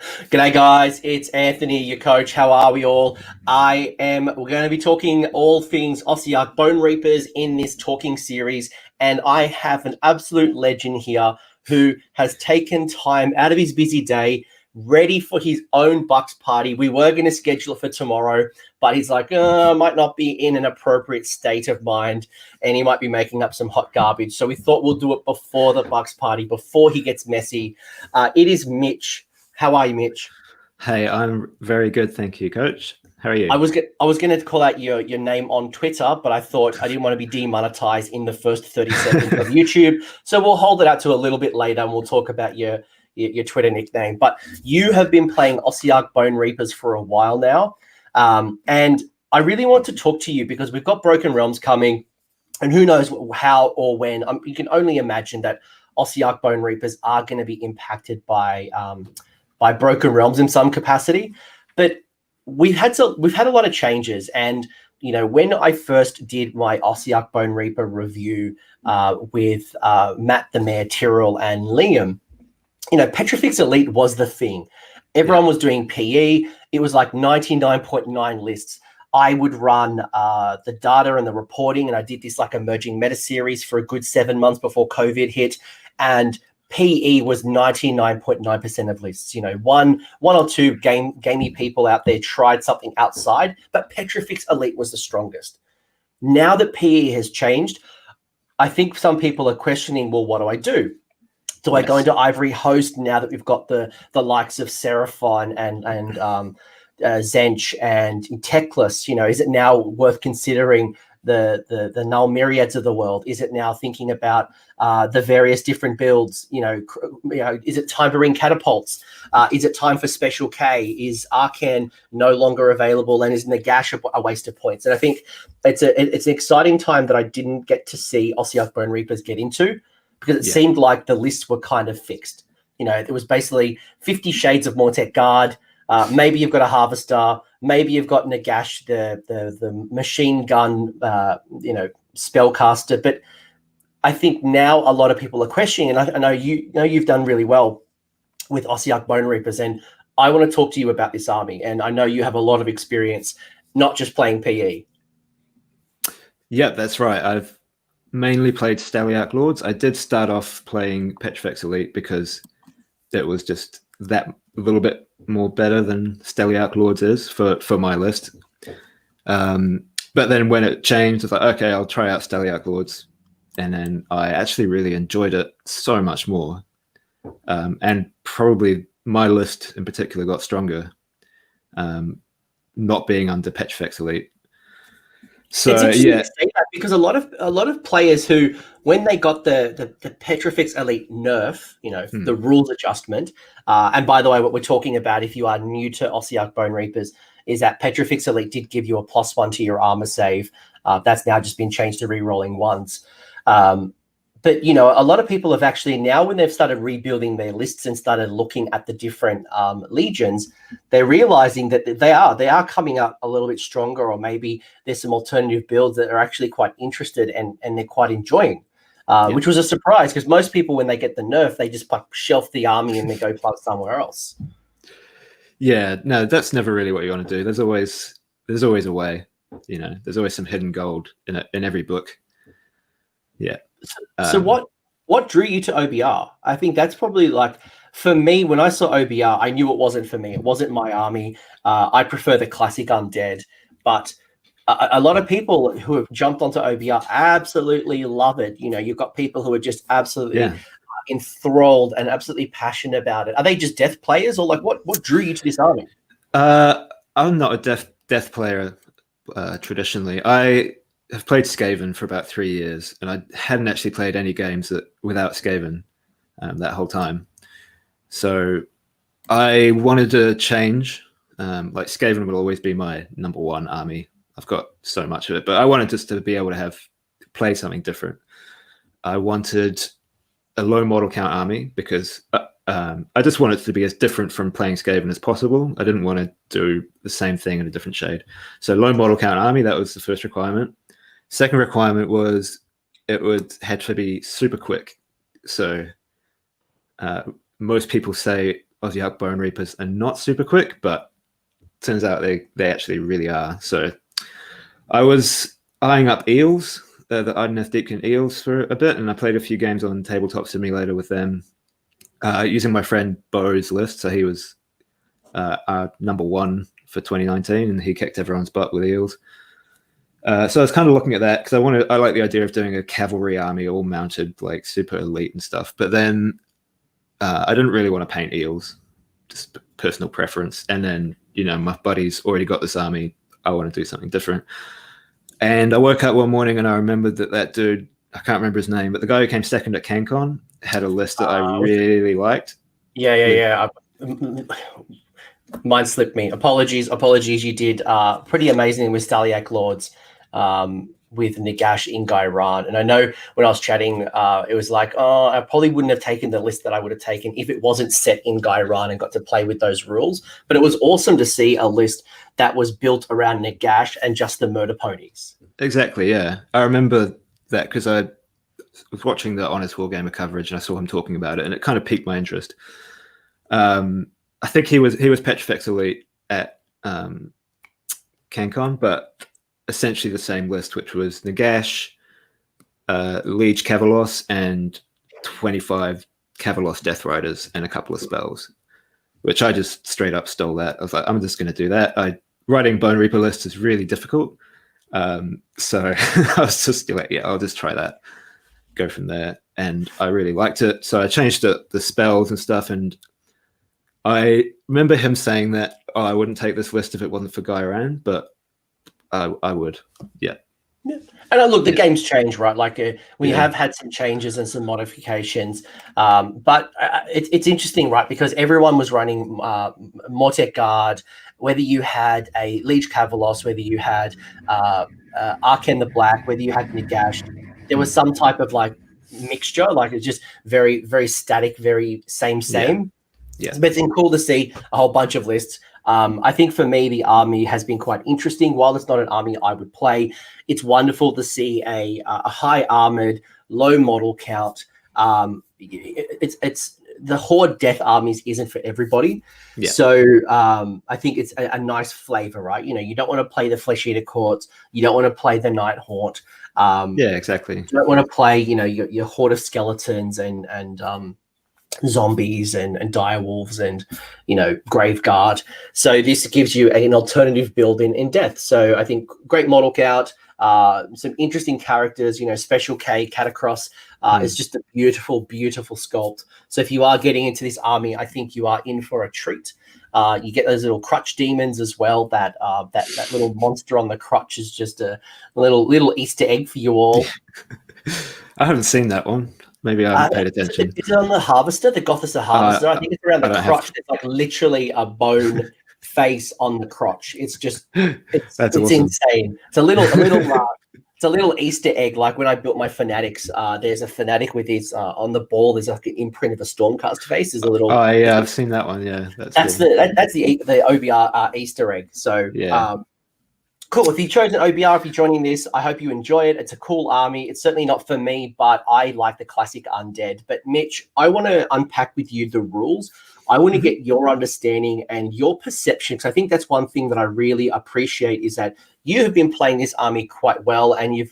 G'day guys, it's Anthony, your coach. How are we all? We're going to be talking all things Ossiarch Bonereapers in this talking series, and I have an absolute legend here who has taken time out of his busy day, ready for his own Bucks party. We were going to schedule it for tomorrow, but he's like, might not be in an appropriate state of mind, and he might be making up some hot garbage. So we thought we'll do it before the Bucks party, before he gets messy. It is Mitch. How are you, Mitch? Hey, I'm very good, thank you, Coach. How are you? I was going to call out your name on Twitter, but I thought I didn't want to be demonetized in the first 30 seconds of YouTube. So we'll hold it out to a little bit later, and we'll talk about your Twitter nickname. But you have been playing Ossiarch Bonereapers for a while now, and I really want to talk to you because we've got Broken Realms coming, and who knows how or when. You can only imagine that Ossiarch Bonereapers are going to be impacted by Broken Realms in some capacity, but we've had a lot of changes. And when I first did my Ossiarch Bonereaper review with Matt the Mayor, Tyrrell, and Liam, Petrifix Elite was the thing. Everyone was doing PE. It was like 99.9 lists. I would run the data and the reporting, and I did this like emerging meta series for a good 7 months before COVID hit, and PE was 99.9% of lists. One or two gamey people out there tried something outside, but Petrifix Elite was the strongest. Now that PE has changed, I think some people are questioning, well, what do I do? Do I go into Ivory Host now that we've got the likes of Seraphon and Zench and Teclis? Is it now worth considering the null myriads of the world? Is it now thinking about the various different builds? Is it time to ring catapults? Is it time for Special K? Is Arcan no longer available, and is Nagash a waste of points? And I think it's an exciting time that I didn't get to see Ossiarch Bonereapers get into, because it seemed like the lists were kind of fixed. It was basically 50 shades of Mortek Guard. Maybe you've got a Harvester. Maybe you've got Nagash, the machine gun, spellcaster. But I think now a lot of people are questioning, and I know you've done really well with Ossiarch Bonereapers, and I want to talk to you about this army. And I know you have a lot of experience, not just playing PE. Yeah, that's right. I've mainly played Steliarch Lords. I did start off playing Petrifex Elite because it was just that a little bit more better than Steliarch Lords is for my list. But then when it changed, I was like, okay, I'll try out Steliarch Lords. And then I actually really enjoyed it so much more. And probably my list in particular got stronger, not being under Petrifex Elite. So it's interesting to say that, because a lot of players who, when they got the Petrifex Elite nerf, the rules adjustment, and by the way, what we're talking about, if you are new to Ossiarch Bonereapers, is that Petrifex Elite did give you a +1 to your armor save. That's now just been changed to re-rolling ones. But a lot of people have actually now, when they've started rebuilding their lists and started looking at the different legions, they're realizing that they are coming up a little bit stronger, or maybe there's some alternative builds that are actually quite interested and they're quite enjoying, which was a surprise, because most people, when they get the nerf, they just shelf the army and they go plug somewhere else. Yeah, no, that's never really what you want to do. There's always a way. There's always some hidden gold in every book. Yeah. So what drew you to OBR? I think that's probably, like, for me, when I saw OBR, I knew it wasn't for me. It wasn't my army. I prefer the classic undead, but a lot of people who have jumped onto OBR absolutely love it. You've got people who are just absolutely enthralled and absolutely passionate about it. Are they just death players, or like what drew you to this army? I'm not a death player traditionally. I have played Skaven for about 3 years, and I hadn't actually played any games without Skaven that whole time. So I wanted to change. Like, Skaven will always be my #1 army. I've got so much of it, but I wanted just to be able to play something different. I wanted a low model count army because I just wanted it to be as different from playing Skaven as possible. I didn't want to do the same thing in a different shade. So low model count army, that was the first requirement. Second requirement was it would have to be super quick. So most people say Ossiarch Bonereapers are not super quick, but turns out they actually really are. So I was eyeing up eels, the Ideneth Deepkin eels for a bit, and I played a few games on Tabletop Simulator with them, using my friend Bo's list. So he was our number one for 2019, and he kicked everyone's butt with eels. So I was kind of looking at that because I like the idea of doing a cavalry army all mounted, like super elite and stuff. But then I didn't really want to paint eels, just personal preference. And then, my buddy's already got this army. I want to do something different. And I woke up one morning and I remembered that dude, I can't remember his name, but the guy who came second at CanCon had a list that I really liked. Yeah. Mine slipped me. Apologies. You did pretty amazing with Staliak Lords with Nagash in Gairan. And I know when I was chatting, it was like, I probably wouldn't have taken the list that I would have taken if it wasn't set in Gairan and got to play with those rules. But it was awesome to see a list that was built around Nagash and just the murder ponies. Exactly, yeah. I remember that because I was watching the Honest Wargamer coverage and I saw him talking about it, and it kind of piqued my interest. I think he was Petrifex Elite at CanCon, but essentially the same list, which was Nagash, Liege Kavalos, and 25 Kavalos Death Riders and a couple of spells, which I just straight up stole that. I was like, I'm just going to do that. Writing Bone Reaper lists is really difficult. So I was just like, yeah, I'll just try that, go from there. And I really liked it. So I changed the spells and stuff, and I remember him saying that I wouldn't take this list if it wasn't for Gairan, but I would. Yeah. And look, the game's changed, right? Like we have had some changes and some modifications, but it's interesting, right? Because everyone was running Mortek Guard, whether you had a Liege Kavalos, whether you had Arken the Black, whether you had Nagash, there was some type of like mixture, like it's just very, very static, very same. Yeah. But it's been cool to see a whole bunch of lists. I think for me, the army has been quite interesting. While it's not an army I would play, it's wonderful to see a high armored, low model count. It's the Horde Death armies isn't for everybody. Yeah. So I think it's a nice flavor, right? You don't want to play the Flesh Eater Courts. You don't want to play the Night Haunt. Yeah, exactly. You don't want to play, your Horde of Skeletons and zombies and direwolves and Graveguard. So this gives you an alternative build in Death. So I think great model count, some interesting characters. Special K Catacross is just a beautiful sculpt. So if you are getting into this army, I think you are in for a treat. You get those little crutch demons as well. That little monster on the crutch is just a little Easter egg for you all. I haven't seen that one. Maybe I haven't paid attention. Is it on the Harvester, the Gothis Harvester? I think it's around the crotch. It's like literally a bone face on the crotch. It's just, it's awesome. Insane. It's a little Easter egg. Like when I built my Fanatics, there's a Fanatic with his on the ball. There's like an imprint of a Stormcast face. There's a little. Oh yeah, I've seen that one. Yeah, that's cool. the OBR Easter egg. So yeah. Cool. If you chose an OBR, if you're joining this, I hope you enjoy it. It's a cool army. It's certainly not for me, but I like the classic undead. But Mitch, I want to unpack with you the rules. I want to get your understanding and your perception, because I think that's one thing that I really appreciate is that you have been playing this army quite well, and you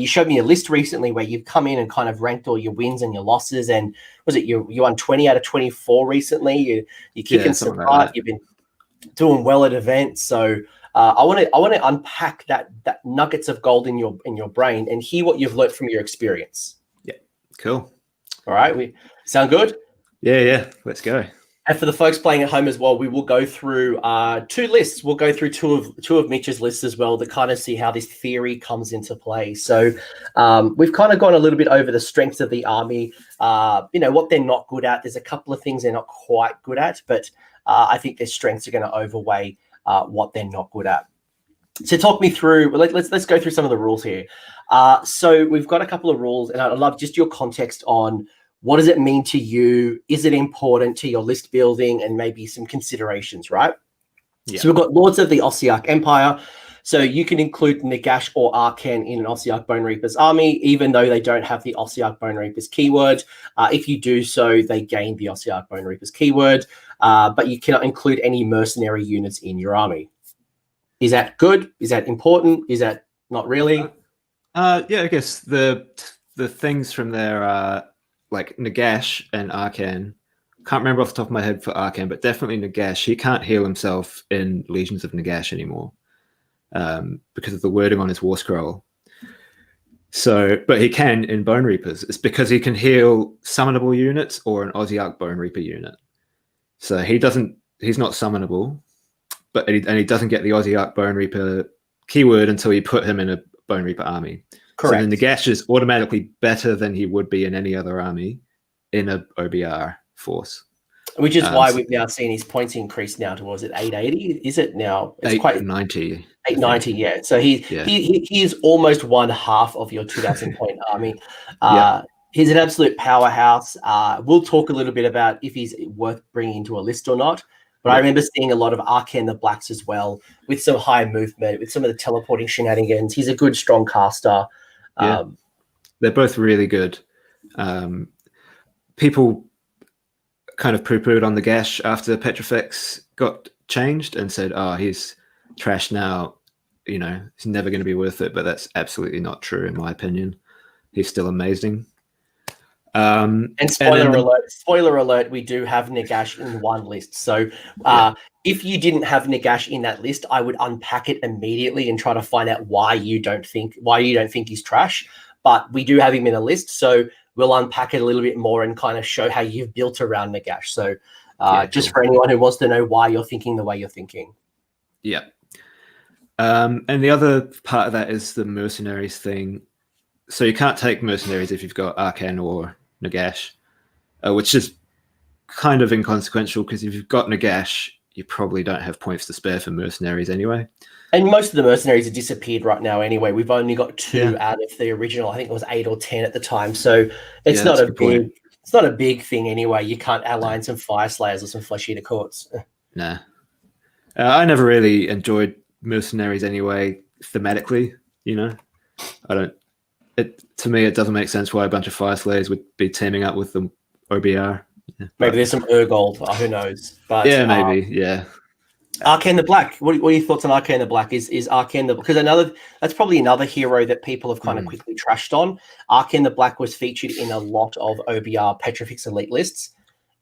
showed me a list recently where you've come in and kind of ranked all your wins and your losses, and was it you won 20 out of 24 recently? You're kicking some butt. Like you've been doing well at events, so. I want to unpack that nuggets of gold in your brain and hear what you've learned from your experience. Yeah, cool. All right, we sound good. Yeah, let's go. And for the folks playing at home as well, we will go through two lists. We'll go through two of Mitch's lists as well to kind of see how this theory comes into play. So we've kind of gone a little bit over the strengths of the army. What they're not good at. There's a couple of things they're not quite good at, but I think their strengths are going to overweigh what they're not good at. So talk me through, let's go through some of the rules here. So we've got a couple of rules, and I'd love just your context on what does it mean to you? Is it important to your list building, and maybe some considerations, right? Yeah. So we've got Lords of the Ossiarch Empire. So you can include Nagash or Arcan in an Ossiarch Bonereapers army, even though they don't have the Ossiarch Bonereapers keyword. If you do so, they gain the Ossiarch Bonereapers keyword, but you cannot include any mercenary units in your army. Is that good? Is that important? Is that not really? Yeah, I guess the things from there are like Nagash and Arcan. Can't remember off the top of my head for Arcan, but definitely Nagash. He can't heal himself in Legions of Nagash anymore because of the wording on his war scroll. So, but he can in Bone Reapers. It's because he can heal summonable units or an Ossiarch Bone Reaper unit. So he's not summonable, but he doesn't get the Ossiarch Bone Reaper keyword until you put him in a Bone Reaper army. Correct. So the Nagash is automatically better than he would be in any other army in a OBR force. Which is why we've now seen his points increase now towards 880. Is it now? It's 890. 890, yeah. So he is almost one half of your 2,000 point army. He's an absolute powerhouse. We'll talk a little bit about if he's worth bringing into a list or not. But I remember seeing a lot of Arcan the Blacks as well, with some high movement, with some of the teleporting shenanigans. He's a good, strong caster. They're both really good. People kind of poo-pooed on the Gash after Petrifex got changed and said, "Oh, he's trash now. You know, he's never going to be worth it." But that's absolutely not true, in my opinion. He's still amazing. And spoiler alert, we do have Nagash in one list. So if you didn't have Nagash in that list, I would unpack it immediately and try to find out why you don't think he's trash. But we do have him in a list, so we'll unpack it a little bit more and kind of show how you've built around Nagash. So just for anyone who wants to know why you're thinking the way you're thinking. Yeah. And the other part of that is the mercenaries thing. So you can't take mercenaries if you've got Arcan or Nagash, which is kind of inconsequential because if you've got Nagash, you probably don't have points to spare for mercenaries anyway. And most of the mercenaries have disappeared right now anyway. We've only got 2 out of the original. I think it was 8 or 10 at the time. So it's not a big thing anyway. You can't ally in some Fire Slayers or some Flesh Eater Courts. Nah. I never really enjoyed mercenaries anyway, thematically, you know. To me, it doesn't make sense why a bunch of Fire Slayers would be teaming up with the OBR. Yeah, maybe there's some Urgold, who knows? But maybe. Arcan the Black. What are your thoughts on Arcan the Black? Is Arcan the, because that's probably another hero that people have kind of quickly trashed on. Arcan the Black was featured in a lot of OBR Petrifex Elite lists.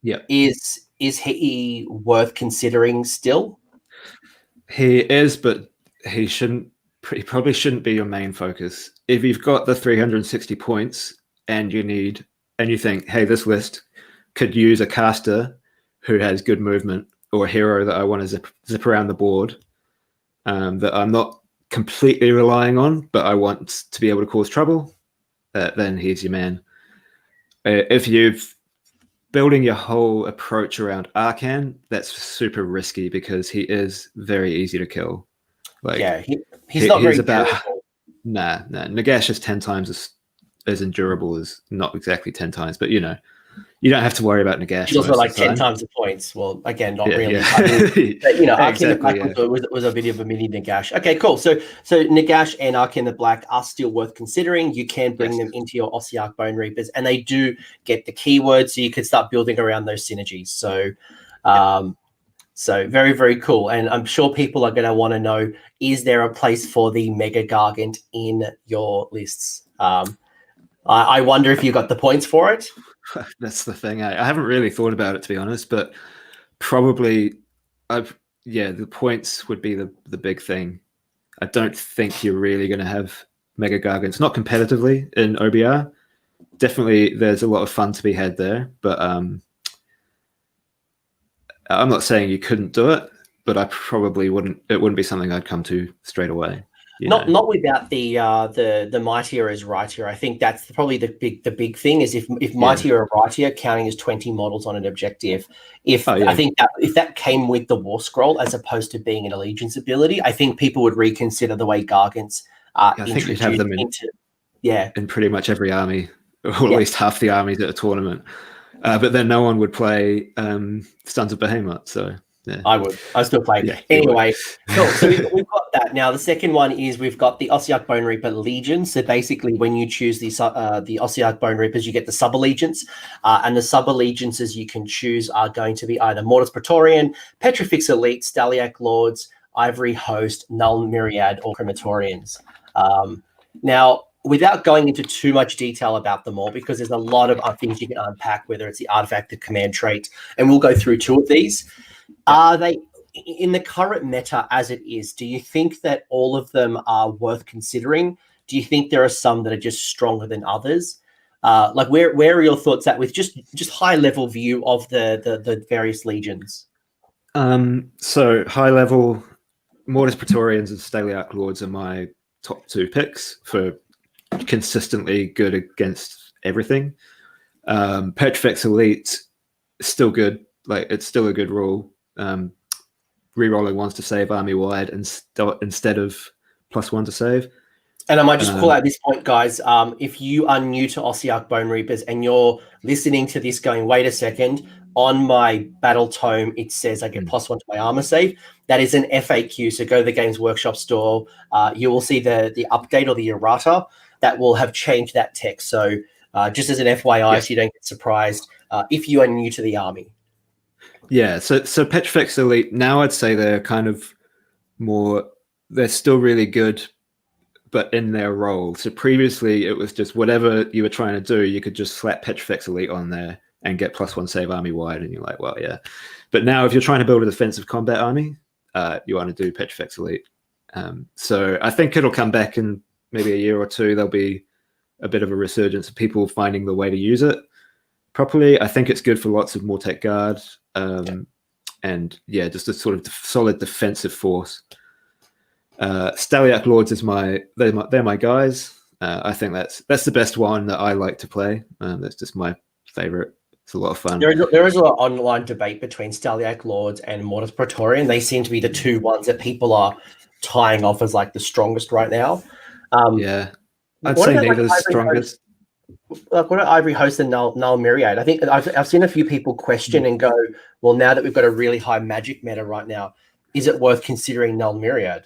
Yeah, is he worth considering still? He is, but he probably shouldn't be your main focus. If you've got the 360 points and you think, hey, this list could use a caster who has good movement or a hero that I want to zip around the board that I'm not completely relying on, but I want to be able to cause trouble, then he's your man. If you're building your whole approach around Arcan, that's super risky because he is very easy to kill. He's not very durable. Nah. Nagash is 10 times as endurable as, not exactly 10 times, but you don't have to worry about Nagash. He's also like 10 times the points. Well, again, not really. Yeah. I mean, but, Arcan the Black was a bit of a mini Nagash. Okay, cool. So Nagash and Arcan the Black are still worth considering. You can bring them into your Ossiarch Bonereapers, and they do get the keywords, so you can start building around those synergies. So, so very, very cool. And I'm sure people are going to want to know, is there a place for the Mega Gargant in your lists? I wonder if you got the points for it. That's the thing. I haven't really thought about it, to be honest, but probably, the points would be the big thing. I don't think you're really going to have Mega Gargants, not competitively in OBR. Definitely, there's a lot of fun to be had there, but I'm not saying you couldn't do it, but I probably wouldn't. It wouldn't be something I'd come to straight away. Not without the Mightier as Rightier. I think that's probably the big thing is if Mightier or Rightier counting as 20 models on an objective. I think that if that came with the War Scroll as opposed to being an Allegiance ability, I think people would reconsider the way Gargants are introduced. I think you'd have them in pretty much every army, or at least half the armies at a tournament. But then no one would play Sons of Behemoth. So Yeah. I would. I still play. Yeah, Anyway, cool. So we've got that. Now, the second one is we've got the Ossiarch Bonereaper Legion. So basically, when you choose the Ossiarch Bonereapers, you get the sub-allegiance. And the sub-allegiances you can choose are going to be either Mortis Praetorian, Petrifix Elite, Staliac Lords, Ivory Host, Null Myriad, or Crematorians. Now, without going into too much detail about them all, because there's a lot of things you can unpack, whether it's the artifact, the command trait, and we'll go through two of these. Are they, in the current meta as it is, do you think that all of them are worth considering? Do you think there are some that are just stronger than others? Like, where are your thoughts at with just high level view of the various legions? So high level, Mortis Praetorians and Staliac Lords are my top two picks for consistently good against everything. Petrifex Elite is still good. Like, it's still a good rule. Rerolling ones to save army wide instead of +1 to save. And I might just call out at this point, guys, if you are new to Ossiarch Bonereapers and you're listening to this going, wait a second, on my battle tome, it says I get +1 to my armor save. That is an FAQ. So go to the Games Workshop store. You will see the update or the errata that will have changed that text. So just as an FYI, so you don't get surprised if you are new to the army. Yeah, so Petrifex Elite, now I'd say they're kind of more, they're still really good, but in their role. So previously it was just whatever you were trying to do, you could just slap Petrifex Elite on there and get +1 save army wide, and you're like, well, yeah. But now if you're trying to build a defensive combat army, you want to do Petrifex Elite. So I think it'll come back in maybe a year or two. There'll be a bit of a resurgence of people finding the way to use it properly. I think it's good for lots of Mortec Guard, and yeah, just a sort of solid defensive force. Staliac Lords is they're my guys. I think that's the best one that I like to play. That's just my favorite. It's a lot of fun. There is a lot of online debate between Staliac Lords and Mortis Praetorian. They seem to be the two ones that people are tying off as like the strongest right now. Yeah, I'd say neither the strongest. Like, what are Ivory Host and Null Myriad? I think I've seen a few people question and go, well, now that we've got a really high magic meta right now, is it worth considering Null Myriad?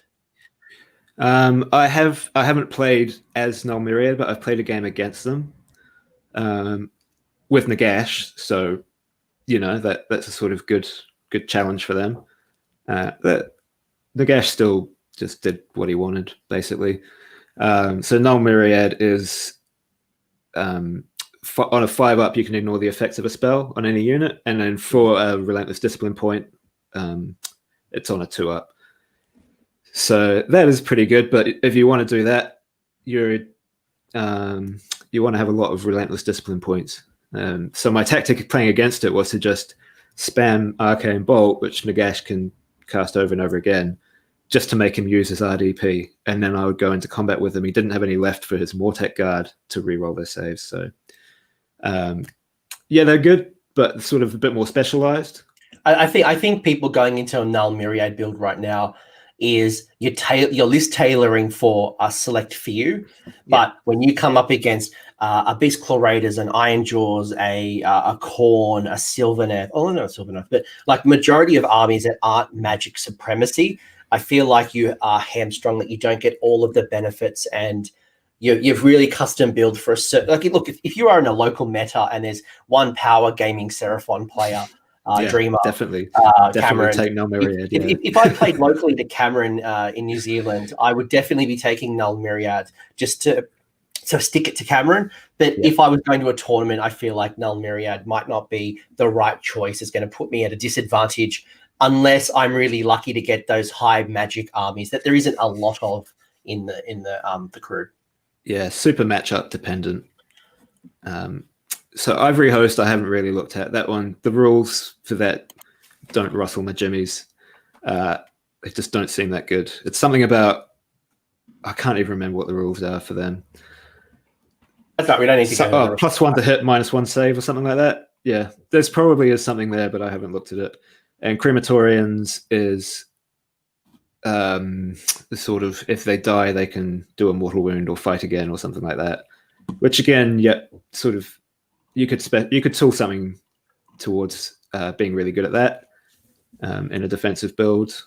I haven't played as Null Myriad, but I've played a game against them with Nagash, so you know that's a sort of good challenge for them. That Nagash still just did what he wanted, basically. So Null Myriad is on a 5-up, you can ignore the effects of a spell on any unit, and then for a Relentless Discipline point, it's on a 2-up. So that is pretty good. But if you want to do that, you want to have a lot of Relentless Discipline points. So my tactic playing against it was to just spam Arcane Bolt, which Nagash can cast over and over again, just to make him use his RDP, and then I would go into combat with him. He didn't have any left for his Mortec Guard to reroll their saves. So, yeah, they're good, but sort of a bit more specialized. I think people going into a Null Myriad build right now is you're list tailoring for a select few, but when you come up against a Beast Claw Raiders, an Iron Jaws, a Khorne, a Sylvaneth, not Sylvaneth, but like majority of armies that aren't magic supremacy, I feel like you are hamstrung, that you don't get all of the benefits, and you've really custom build for a certain. Like, look, if you are in a local meta and there's one power gaming Seraphon player, Dreamer, definitely Cameron. take Null Myriad. If I played locally to Cameron in New Zealand, I would definitely be taking Null Myriad just to stick it to Cameron. But if I was going to a tournament, I feel like Null Myriad might not be the right choice. It's going to put me at a disadvantage unless I'm really lucky to get those high magic armies that there isn't a lot of in the crew. Yeah, super matchup dependent. So Ivory Host, I haven't really looked at that one. The rules for that don't rustle my jimmies. They just don't seem that good. It's something about, I can't even remember what the rules are for them. That's right, we don't need to go. +1 to hit, -1 save, or something like that. Yeah, there's probably is something there, but I haven't looked at it. And Crematorians is the sort of, if they die, they can do a mortal wound or fight again or something like that. Which again, sort of, you could tool something towards being really good at that. in a defensive build.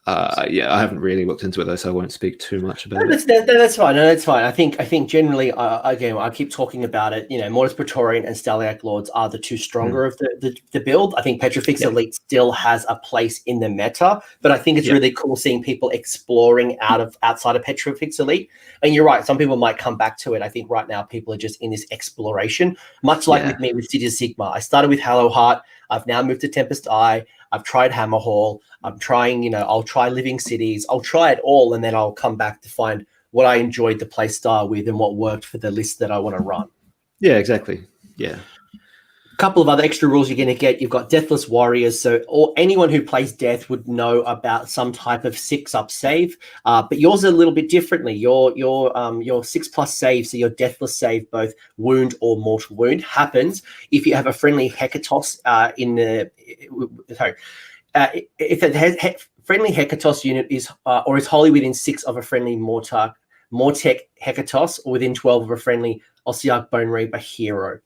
Yeah, I haven't really looked into it though, so I won't speak too much about it. That's fine. No, that's fine. I think generally, again, I keep talking about it. Mortis Praetorian and Staliac Lords are the two stronger of the build. I think Petrifix Elite still has a place in the meta, but I think it's really cool seeing people exploring outside of Petrifix Elite. And you're right, some people might come back to it. I think right now people are just in this exploration, much like with me with Age of Sigmar. I started with Hallow Heart. I've now moved to Tempest Eye. I've tried Hammerhall. I'm trying, I'll try Living Cities. I'll try it all, and then I'll come back to find what I enjoyed the play style with and what worked for the list that I want to run. Yeah, exactly. Yeah. A couple of other extra rules you're going to get. You've got Deathless Warriors. So anyone who plays Death would know about some type of 6-up save. But yours are a little bit differently. Your 6+ save, so your Deathless save, both wound or mortal wound, happens if you have a friendly Hekatos if a friendly Hekatos unit is or is wholly within 6 of a friendly Mortec Hekatos, or within 12 of a friendly Ossiarch Bonereaper hero.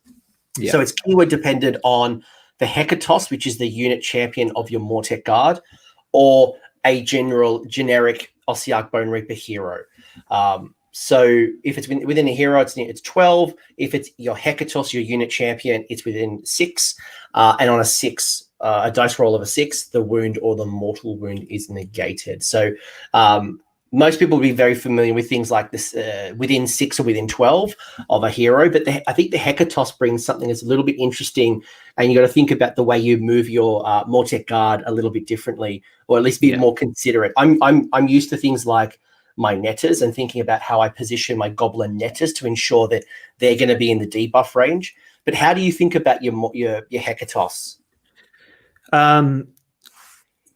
Yeah. So it's keyword dependent on the Hekatos, which is the unit champion of your Mortec guard, or a generic Ossiarch Bonereaper hero. So if it's within a hero, it's 12. If it's your Hekatos, your unit champion, it's within 6. And on a 6, a dice roll of a 6, the wound or the mortal wound is negated. So most people will be very familiar with things like this within 6 or within 12 of a hero. But I think the Hekatos brings something that's a little bit interesting, and you got to think about the way you move your Mortec guard a little bit differently, or at least be more considerate. I'm used to things like my netters and thinking about how I position my goblin netters to ensure that they're going to be in the debuff range. But how do you think about your Hekatos?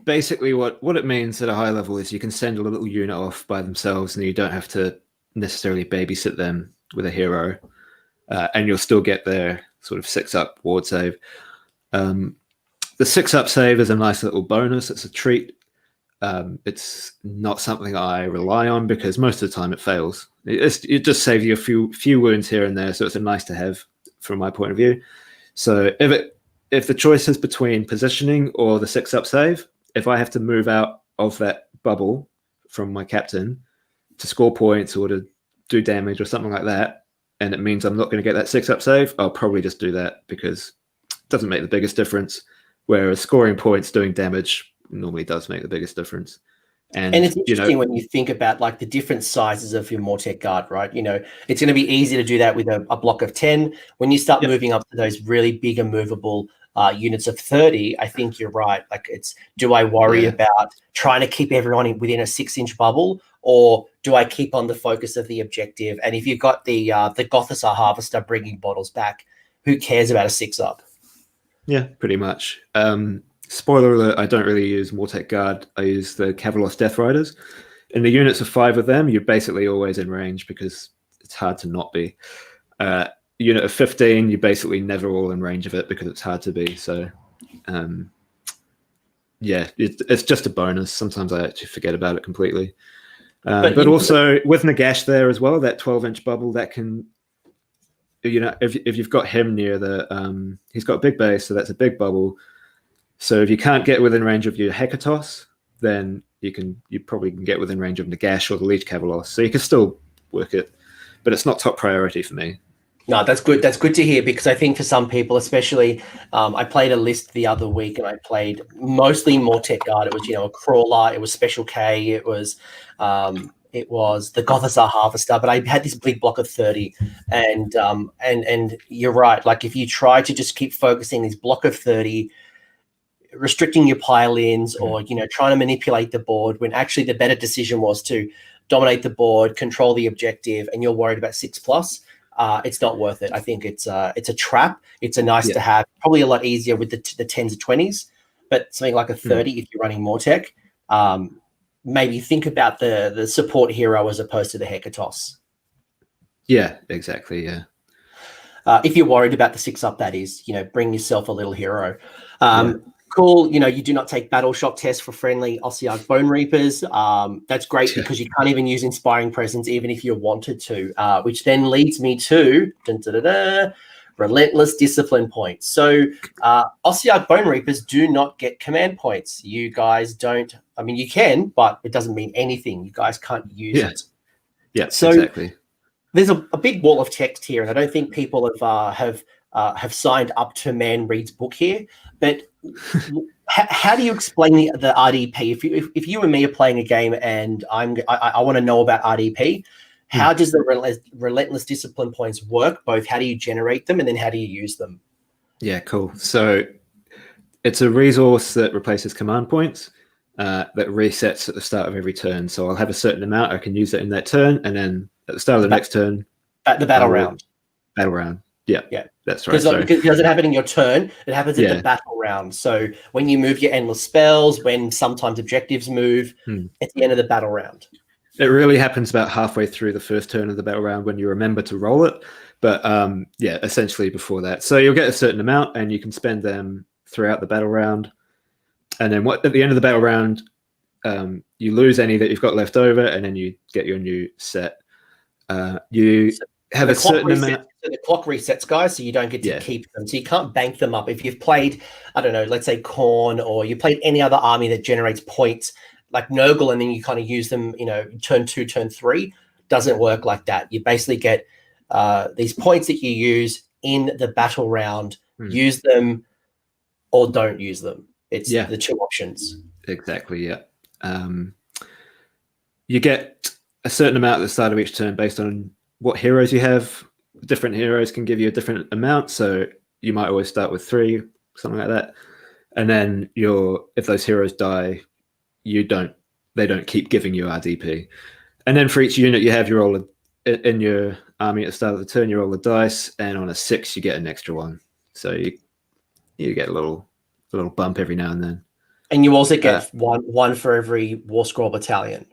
Basically, what it means at a high level is you can send a little unit off by themselves, and you don't have to necessarily babysit them with a hero, and you'll still get their sort of 6-up ward save. The 6-up save is a nice little bonus. It's a treat. It's not something I rely on because most of the time it fails. It just saves you a few wounds here and there, so it's a nice to have from my point of view. So if the choice is between positioning or the 6-up save, if I have to move out of that bubble from my captain to score points or to do damage or something like that, and it means I'm not going to get that 6-up save, I'll probably just do that because it doesn't make the biggest difference. Whereas scoring points, doing damage normally does make the biggest difference. And it's interesting when you think about like the different sizes of your Mortec guard, right? It's going to be easy to do that with a block of 10. When you start moving up to those really big and movable units of 30, I think you're right. Like, do I worry about trying to keep everyone within a 6-inch bubble, or do I keep on the focus of the objective? And if you've got the Gothisar Harvester bringing bottles back, who cares about a 6-up? Yeah, pretty much. Spoiler alert, I don't really use Mortec Guard. I use the Kavalos Death Riders. In the units of 5 of them, you're basically always in range because it's hard to not be. Unit of 15, you're basically never all in range of it because it's hard to be. So, it's just a bonus. Sometimes I actually forget about it completely. But also with Nagash there as well, that 12-inch bubble that can, if you've got him near the, he's got a big base, so that's a big bubble. So if you can't get within range of your Hekatos, then you probably can get within range of Nagash or the Leech Kavalos. So you can still work it, but it's not top priority for me. No, that's good. That's good to hear, because I think for some people, especially, I played a list the other week and I played mostly Mortec Guard. It was, a Crawler, it was Special K, it was the Gothisar Harvester, but I had this big block of 30, and you're right. Like, if you try to just keep focusing this block of 30, restricting your pile-ins, or trying to manipulate the board, when actually the better decision was to dominate the board, control the objective, and you're worried about 6+. It's not worth it. I think it's a trap. It's a nice to have, probably a lot easier with the 10s or 20s, but something like a 30 if you're running Mortec, maybe think about the support hero as opposed to the Hekatos. Yeah, exactly. Yeah. If you're worried about the 6-up, that is, bring yourself a little hero. Cool. You do not take battle shock tests for friendly Ossiarch Bonereapers. That's great because you can't even use Inspiring Presence even if you wanted to, which then leads me to relentless discipline points. So Ossiarch Bonereapers do not get command points. You guys don't. I mean, you can, but it doesn't mean anything. You guys can't use it. Yeah, so exactly. There's a big wall of text here, and I don't think people have signed up to Man Reed's book here. But how do you explain the RDP? If you and me are playing a game and I want to know about RDP, how does the relentless discipline points work? Both how do you generate them, and then how do you use them? Yeah, cool. So it's a resource that replaces command points that resets at the start of every turn. So I'll have a certain amount. I can use it in that turn, and then at the start of the next turn, at the battle round. Battle round. Yeah, that's right. Because it doesn't happen in your turn; it happens in the battle round. So when you move your endless spells, when sometimes objectives move, at the end of the battle round. It really happens about halfway through the first turn of the battle round when you remember to roll it. But essentially before that. So you'll get a certain amount, and you can spend them throughout the battle round. And then at the end of the battle round, you lose any that you've got left over, and then you get your new set. You have a certain amount. So the clock resets, guys, so you don't get to keep them. So you can't bank them up. If you've played, I don't know, let's say Khorne, or you played any other army that generates points like Nurgle, and then you kind of use them, turn 2, turn 3, doesn't work like that. You basically get these points that you use in the battle round, use them or don't use them. It's the two options. Exactly, yeah. You get a certain amount at the start of each turn based on what heroes you have. Different heroes can give you a different amount, so you might always start with 3, something like that. And then if those heroes die, they don't keep giving you RDP. And then for each unit you have, you roll in your army at the start of the turn, you roll the dice, and on a 6 you get an extra one. So you get a little bump every now and then. And you also get one for every War Scroll battalion.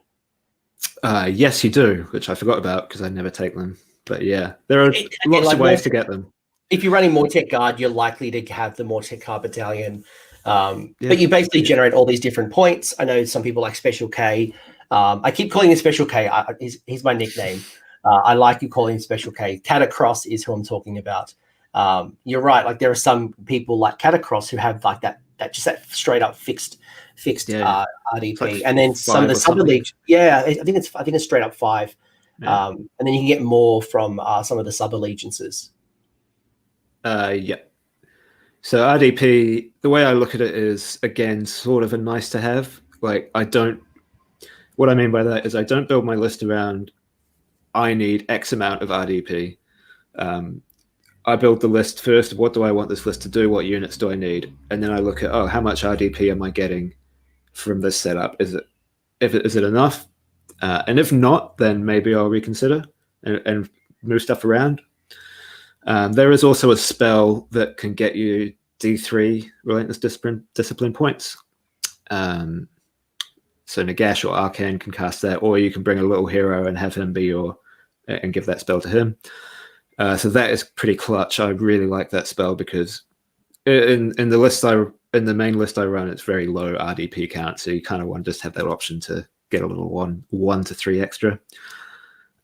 Yes, you do, which I forgot about because I never take them. But yeah, there are lots of ways to get them. If you're running Mortek Guard, you're likely to have the Mortek Guard battalion. But you basically generate all these different points. I know some people like Special K. I keep calling him Special K. He's my nickname. I like you calling him Special K. Catacross is who I'm talking about. You're right. Like there are some people like Catacross who have like that straight up fixed RDP, like, and then some of the sub allegiance. Yeah, I think it's straight up 5. Yeah. And then you can get more from some of the sub allegiances. Yeah. So RDP, the way I look at it is, again, sort of a nice to have. Like what I mean by that is I don't build my list around I need X amount of RDP. I build the list first of what do I want this list to do, what units do I need, and then I look at how much RDP am I getting from this setup? Is it enough? And if not, then maybe I'll reconsider and move stuff around. There is also a spell that can get you D3 relentless discipline points. So Nagash or Arcane can cast that, or you can bring a little hero and have him be and give that spell to him. So that is pretty clutch. I really like that spell because in the main list I run, it's very low RDP count, so you kind of want to just have that option to get a little 1 to 3 extra.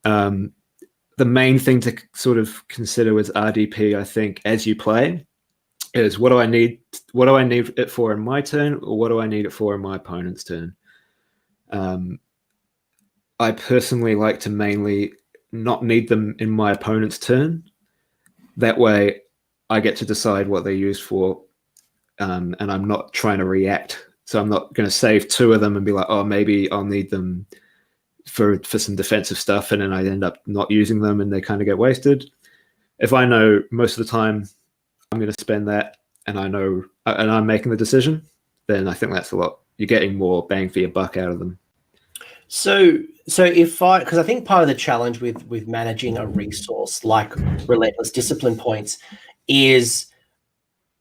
The main thing to sort of consider with RDP, I think, as you play, is what do I need it for in my turn, or what do I need it for in my opponent's turn? I personally like to mainly not need them in my opponent's turn. That way I get to decide what they're used for, and I'm not trying to react. So I'm not going to save 2 of them and be like, maybe I'll need them for some defensive stuff, and then I end up not using them and they kind of get wasted. If I know most of the time I'm going to spend that, and I know, and I'm making the decision, then I think that's a lot. You're getting more bang for your buck out of them. So because I think part of the challenge with managing a resource like relentless discipline points is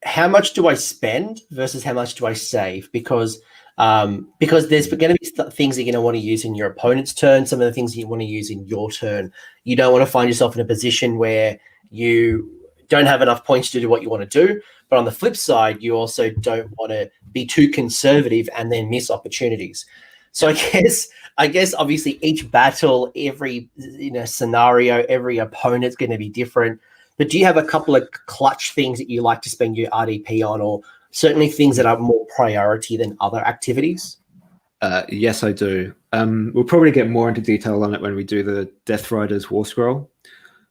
how much do I spend versus how much do I save? Because there's going to be things that you're going to want to use in your opponent's turn, some of the things you want to use in your turn. You don't want to find yourself in a position where you don't have enough points to do what you want to do. But on the flip side, you also don't want to be too conservative and then miss opportunities. So I guess obviously each battle, every scenario, every opponent's going to be different. But do you have a couple of clutch things that you like to spend your RDP on, or certainly things that are more priority than other activities? Yes, I do. We'll probably get more into detail on it when we do the Death Riders War Scroll,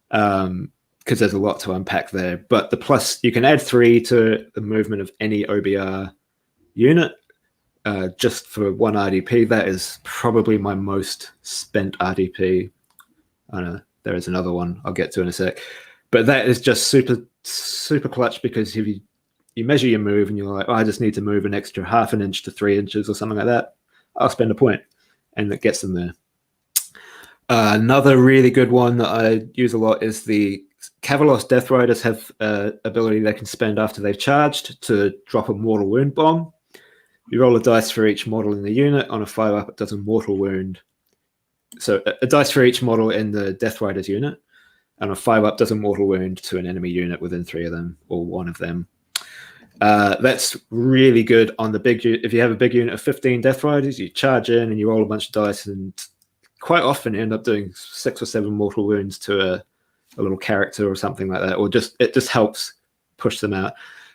because there's a lot to unpack there. But the plus, you can add 3 to the movement of any OBR unit just for 1 RDP. That is probably my most spent RDP. I know there is another one I'll get to in a sec. But that is just super, super clutch, because if you measure your move and you're like, oh, I just need to move an extra 1/2 inch to 3 inches or something like that, I'll spend a point, and that gets them there. Another really good one that I use a lot is the Kavalos Death Riders have ability they can spend after they've charged to drop a mortal wound bomb. You roll a dice for each model in the unit. On a 5-up, it does a mortal wound. So a dice for each model in the Death Riders unit, and a 5-up does a mortal wound to an enemy unit within 3 of them, or 1 of them. That's really good on the big. If you have a big unit of 15 Death Riders, you charge in and you roll a bunch of dice, and quite often you end up doing 6 or 7 mortal wounds to a little character or something like that, or it just helps push them out.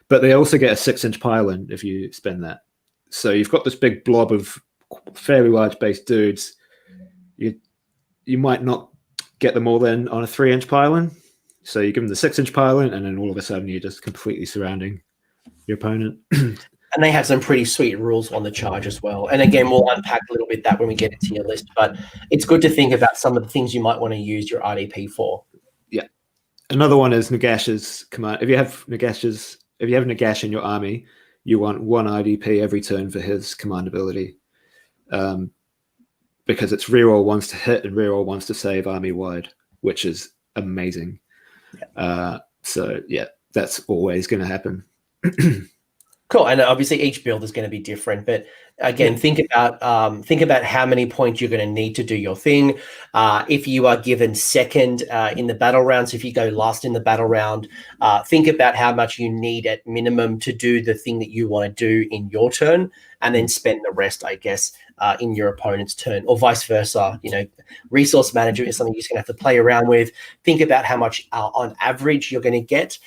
But they also get a 6-inch pile-in if you spend that. So you've got this big blob of fairly large base dudes. You might not get them all then on a 3-inch pile-in. So you give them the 6-inch pile-in, and then all of a sudden you're just completely surrounding your opponent. And they have some pretty sweet rules on the charge as well. And again, we'll unpack a little bit that when we get into your list. But it's good to think about some of the things you might want to use your RDP for. Yeah. Another one is Nagash's command. If you have Nagash in your army, you want 1 IDP every turn for his command ability. Because it's reroll once to hit and reroll once to save army-wide, which is amazing. Yeah. So, yeah, that's always going to happen. Cool. And obviously each build is going to be different, but again, think about how many points you're going to need to do your thing. If you are given second in the battle round, so if you go last in the battle round, think about how much you need at minimum to do the thing that you want to do in your turn, and then spend the rest, I guess, in your opponent's turn, or vice versa. You know, resource management is something you're just going to have to play around with. Think about how much on average you're going to get,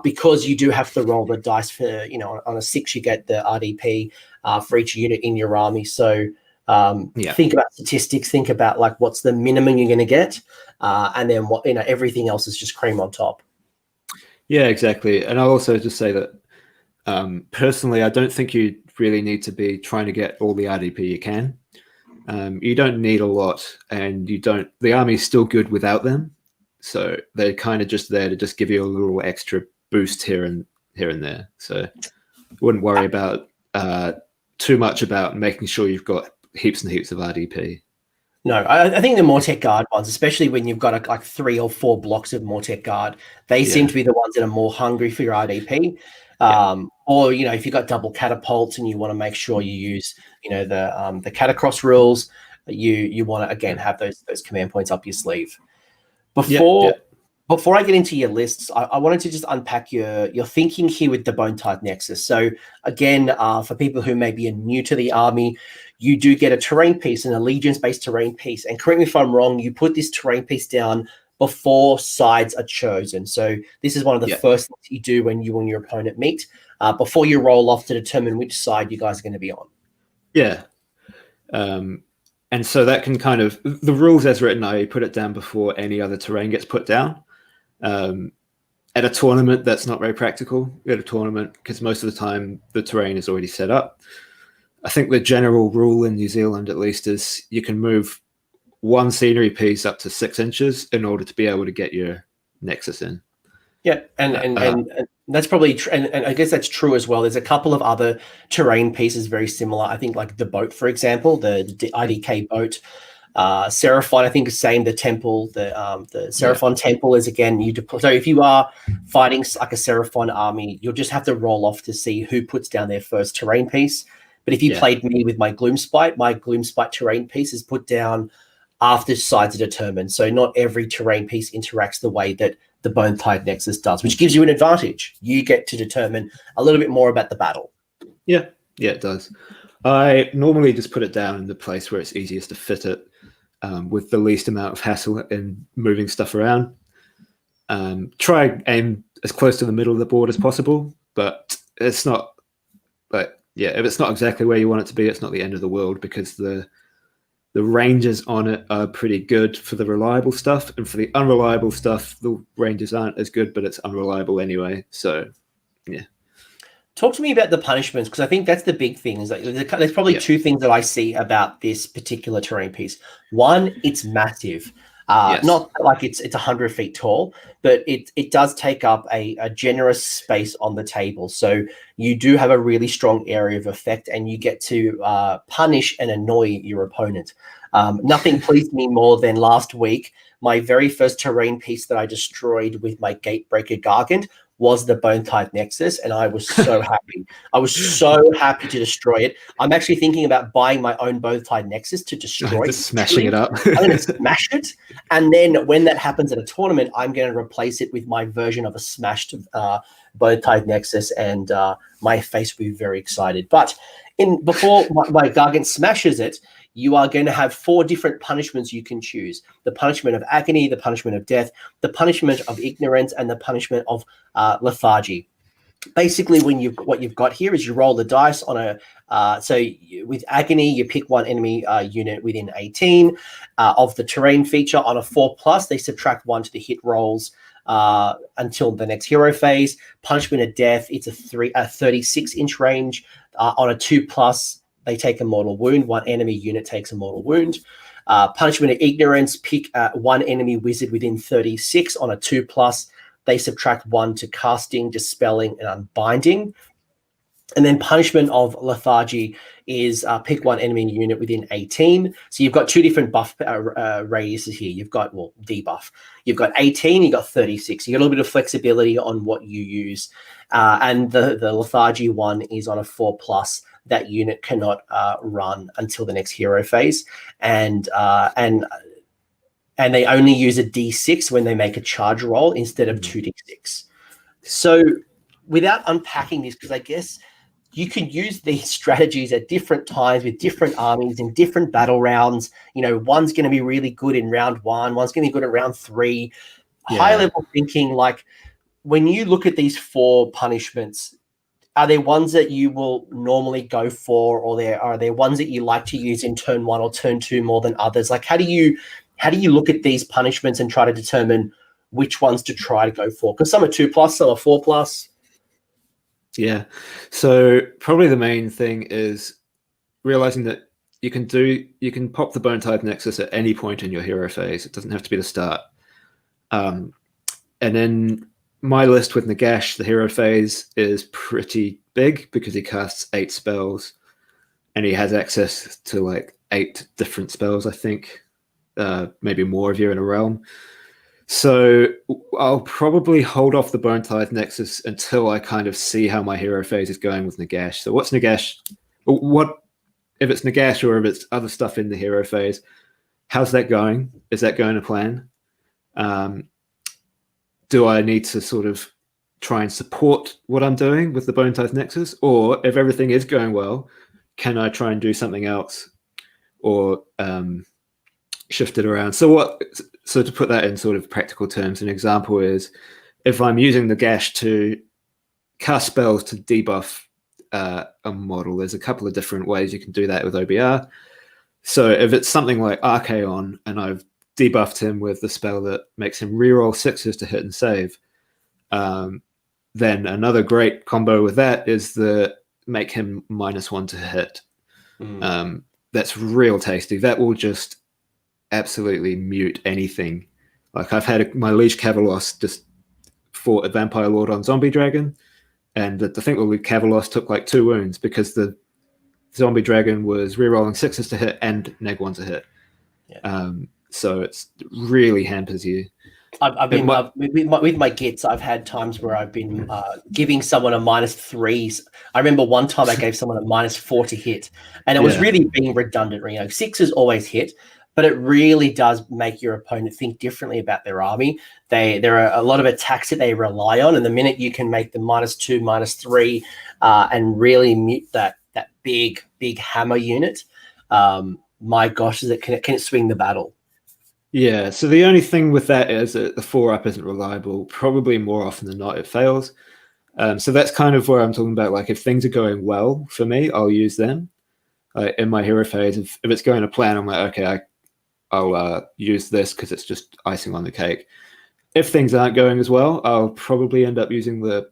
because you do have to roll the dice for, you know, on a 6 you get the RDP for each unit in your army. So think about statistics, think about like what's the minimum you're going to get, and then what, you know, everything else is just cream on top. Yeah, exactly. And I'll also just say that personally, I don't think you really need to be trying to get all the RDP you can. You don't need a lot, and the army's still good without them. So they're kind of just there to just give you a little extra boost here and there. So I wouldn't worry about too much about making sure you've got heaps and heaps of RDP. No, I think the Mortek Guard ones, especially when you've got like 3 or 4 blocks of Mortek Guard, they seem to be the ones that are more hungry for your RDP. Or, you know, if you've got double catapults and you want to make sure you use, you know, the catacross rules, you want to, again, have those command points up your sleeve. Before I get into your lists, I wanted to just unpack your thinking here with the Bone-tithe nexus. So again, for people who maybe are new to the army, you do get a terrain piece, an allegiance-based terrain piece. And correct me if I'm wrong, you put this terrain piece down before sides are chosen. So this is one of the first things you do when you and your opponent meet, before you roll off to determine which side you guys are going to be on. Yeah. And so that can kind of, the rules as written are you put it down before any other terrain gets put down. At a tournament, that's not very practical at a tournament, because most of the time the terrain is already set up. I think the general rule in New Zealand, at least, is you can move 1 scenery piece up to 6 inches in order to be able to get your nexus in. Yeah, and that's probably and I guess that's true as well. There's a couple of other terrain pieces very similar. I think like the boat, for example, the IDK boat. Seraphon, I think, is same. The temple, the Seraphon temple is, again, you deploy. So if you are fighting like a Seraphon army, you'll just have to roll off to see who puts down their first terrain piece. But if you played me with my Gloomspite terrain piece is put down after sides are determined. So not every terrain piece interacts the way that the Bone-tithe nexus does, which gives you an advantage. You get to determine a little bit more about the battle. Yeah, it does. I normally just put it down in the place where it's easiest to fit it, with the least amount of hassle in moving stuff around. Try aim as close to the middle of the board as possible, but it's not if it's not exactly where you want it to be, it's not the end of the world, because the ranges on it are pretty good for the reliable stuff, and for the unreliable stuff, the ranges aren't as good, but it's unreliable anyway. So, yeah. Talk to me about the punishments, because I think that's the big thing. Is like there's probably two things that I see about this particular terrain piece. One, it's massive. Not like it's 100 feet tall, but it does take up a generous space on the table. So you do have a really strong area of effect, and you get to punish and annoy your opponent. Nothing pleased me more than last week. My very first terrain piece that I destroyed with my Gatebreaker Gargant was the Bone-tithe Nexus, and I was so happy. I was so happy to destroy it. I'm actually thinking about buying my own Bone-tithe Nexus to destroy it. Just smashing it up. I'm going to smash it, and then when that happens at a tournament, I'm going to replace it with my version of a smashed Bone-tithe Nexus, and my face will be very excited. But before my Gargant smashes it, you are going to have 4 different punishments you can choose: the punishment of agony, the punishment of death, the punishment of ignorance, and the punishment of lethargy. Basically, what you've got here is you roll the dice on with agony, you pick one enemy unit within 18 of the terrain feature. On a 4+, they subtract 1 to the hit rolls until the next hero phase. Punishment of death, it's a 36-inch range. On a 2+, they take a mortal wound. 1 enemy unit takes a mortal wound. Punishment of ignorance, pick 1 enemy wizard within 36. On a 2+, they subtract 1 to casting, dispelling, and unbinding. And then punishment of lethargy is pick 1 enemy unit within 18. So you've got 2 different buff radiuses here. You've got, debuff. You've got 18, you've got 36. You got a little bit of flexibility on what you use. And the lethargy one is on a 4+. That unit cannot run until the next hero phase. And they only use a D6 when they make a charge roll instead of 2D6. So without unpacking this, because I guess you can use these strategies at different times with different armies in different battle rounds. One's going to be really good in round 1. One's going to be good at round 3. Yeah. High level thinking, like when you look at these 4 punishments, are there ones that you will normally go for, or are there ones that you like to use in turn 1 or turn 2 more than others? Like, how do you look at these punishments and try to determine which ones to try to go for? Because some are 2+, some are 4+. Yeah. So probably the main thing is realizing that you can pop the Bone-tithe Nexus at any point in your hero phase. It doesn't have to be the start. And then my list with Nagash, the hero phase, is pretty big because he casts 8 spells and he has access to like 8 different spells, I think. Maybe more if you're in a realm. So I'll probably hold off the Bone-tithe Nexus until I kind of see how my hero phase is going with Nagash. So what's Nagash? What if it's Nagash or if it's other stuff in the hero phase? How's that going? Is that going to plan? Do I need to sort of try and support what I'm doing with the Bone-tithe Nexus? Or if everything is going well, can I try and do something else or shift it around? So to put that in sort of practical terms, an example is if I'm using the Gash to cast spells to debuff a model, there's a couple of different ways you can do that with OBR. So if it's something like Archaon and I've debuffed him with the spell that makes him reroll 6s to hit and save, then another great combo with that is the make him -1 to hit. That's real tasty. That will just absolutely mute anything. Like I've had my Liege Cavalos just fought a Vampire Lord on Zombie Dragon, and I think the Cavalos took like 2 wounds because the Zombie Dragon was rerolling 6s to hit and -1 to hit. Yeah. So it's really hampers you. I've been with my Gits. I've had times where I've been giving someone a -3. I remember one time I gave someone a -4 to hit, and it was really being redundant. 6s always hit, but it really does make your opponent think differently about their army. There are a lot of attacks that they rely on, and the minute you can make them -2, -3, and really mute that big hammer unit, my gosh, can it swing the battle? Yeah, so the only thing with that is that the 4-up isn't reliable. Probably more often than not, it fails. So that's kind of where I'm talking about, like, if things are going well for me, I'll use them. In my hero phase, if it's going to plan, I'm like, okay, I'll use this because it's just icing on the cake. If things aren't going as well, I'll probably end up using the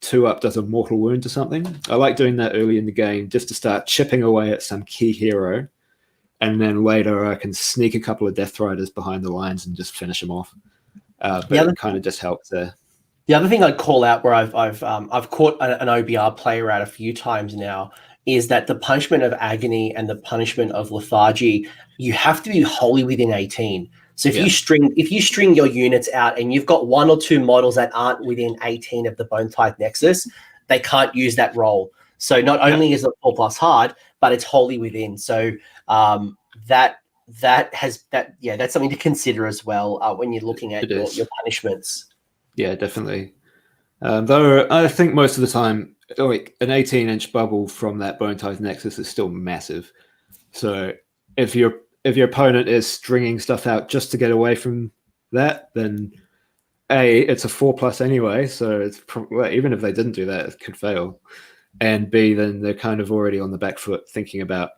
2-up does a mortal wound or something. I like doing that early in the game just to start chipping away at some key hero. And then later I can sneak a couple of Death Riders behind the lines and just finish them off. But it kind of just helps there. The other thing I'd call out where I've caught an OBR player out a few times now is that the punishment of agony and the punishment of lethargy, you have to be wholly within 18. So if you string your units out and you've got 1 or 2 models that aren't within 18 of the Bone-tithe nexus, they can't use that roll. So not only is it 4+ hard, but it's wholly within. So that's something to consider as well when you're looking at your punishments. Yeah, definitely. Though I think most of the time, like an 18-inch bubble from that Bone-tithe nexus is still massive. So if your opponent is stringing stuff out just to get away from that, then A, it's a 4+ anyway. So it's even if they didn't do that, it could fail. And B, then they're kind of already on the back foot thinking about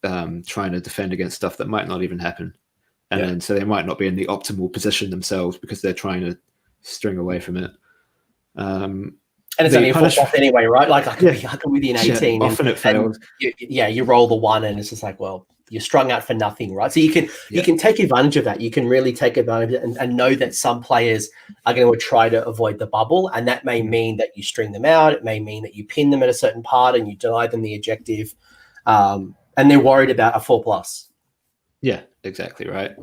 trying to defend against stuff that might not even happen. And then, so they might not be in the optimal position themselves because they're trying to string away from it. And it's only a 4+ anyway, right? Like I can be within 18. Yeah, often it fails. You roll the 1 and it's just like, well, you're strung out for nothing, right? So you can take advantage of that. You can really take advantage of it and know that some players are going to try to avoid the bubble, and that may mean that you string them out. It may mean that you pin them at a certain part and you deny them the objective, and they're worried about a 4+. Yeah, exactly right.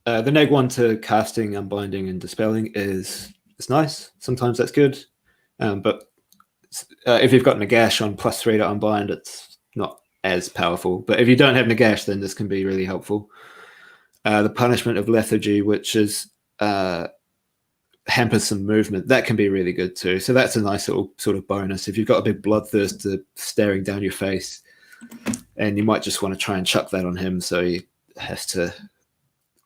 The neg 1 to casting, unbinding, and dispelling is nice. Sometimes that's good, but if you've got Nagash on +3 to unbind, it's not as powerful. But if you don't have Nagash, then this can be really helpful. The punishment of lethargy, which is hampers some movement, that can be really good too. So that's a nice little sort of bonus. If you've got a big bloodthirster staring down your face, and you might just want to try and chuck that on him, so he has to.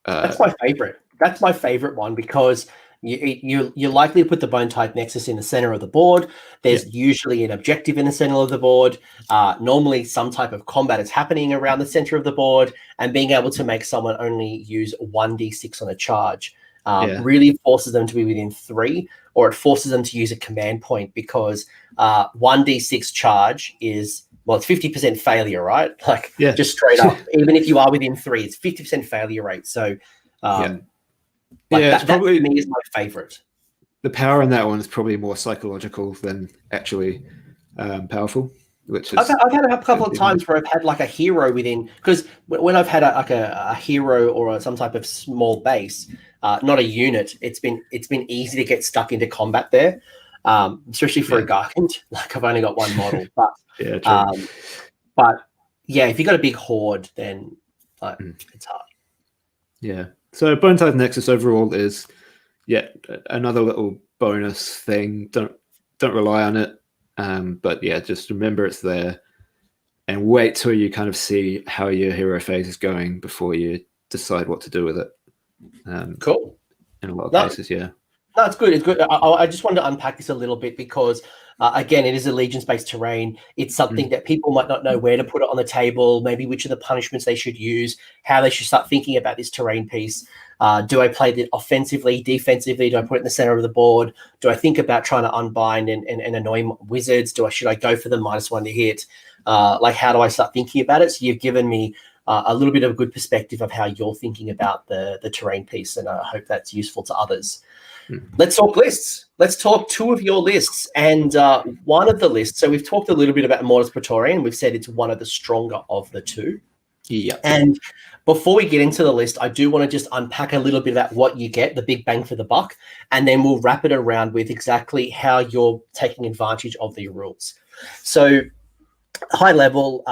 That's my favorite. That's my favorite one because you're likely to put the Bone-tithe nexus in the center of the board. There's usually an objective in the center of the board. Normally some type of combat is happening around the center of the board, and being able to make someone only use 1d6 on a charge really forces them to be within 3, or it forces them to use a command point, because 1d6 charge is, well, it's 50% failure, right? Like just straight up, even if you are within 3, it's 50% failure rate. So that probably to me is my favorite. The power in that one is probably more psychological than actually powerful. Which is I've had a couple of times where I've had like a hero within, because when I've had a hero or some type of small base, not a unit, it's been easy to get stuck into combat there, especially for a Gargant. Like I've only got 1 model, but if you've got a big horde, then it's hard. Yeah. So Bone-tithe nexus overall is another little bonus thing. Don't rely on it. But just remember it's there, and wait till you kind of see how your hero phase is going before you decide what to do with it. Cool. In a lot of cases, No, it's good. It's good. I just wanted to unpack this a little bit because, again, it is allegiance-based terrain. It's something that people might not know where to put it on the table, maybe which of the punishments they should use, how they should start thinking about this terrain piece. Do I play it offensively, defensively? Do I put it in the center of the board? Do I think about trying to unbind and annoy wizards? Should I go for the -1 to hit? How do I start thinking about it? So you've given me a little bit of a good perspective of how you're thinking about the terrain piece, and I hope that's useful to others. Let's talk lists. Let's talk 2 of your lists, and one of the lists. So we've talked a little bit about Mortis Praetorian. We've said it's one of the stronger of the 2. Yeah. And before we get into the list, I do want to just unpack a little bit about what you get, the big bang for the buck, and then we'll wrap it around with exactly how you're taking advantage of the rules. So high level,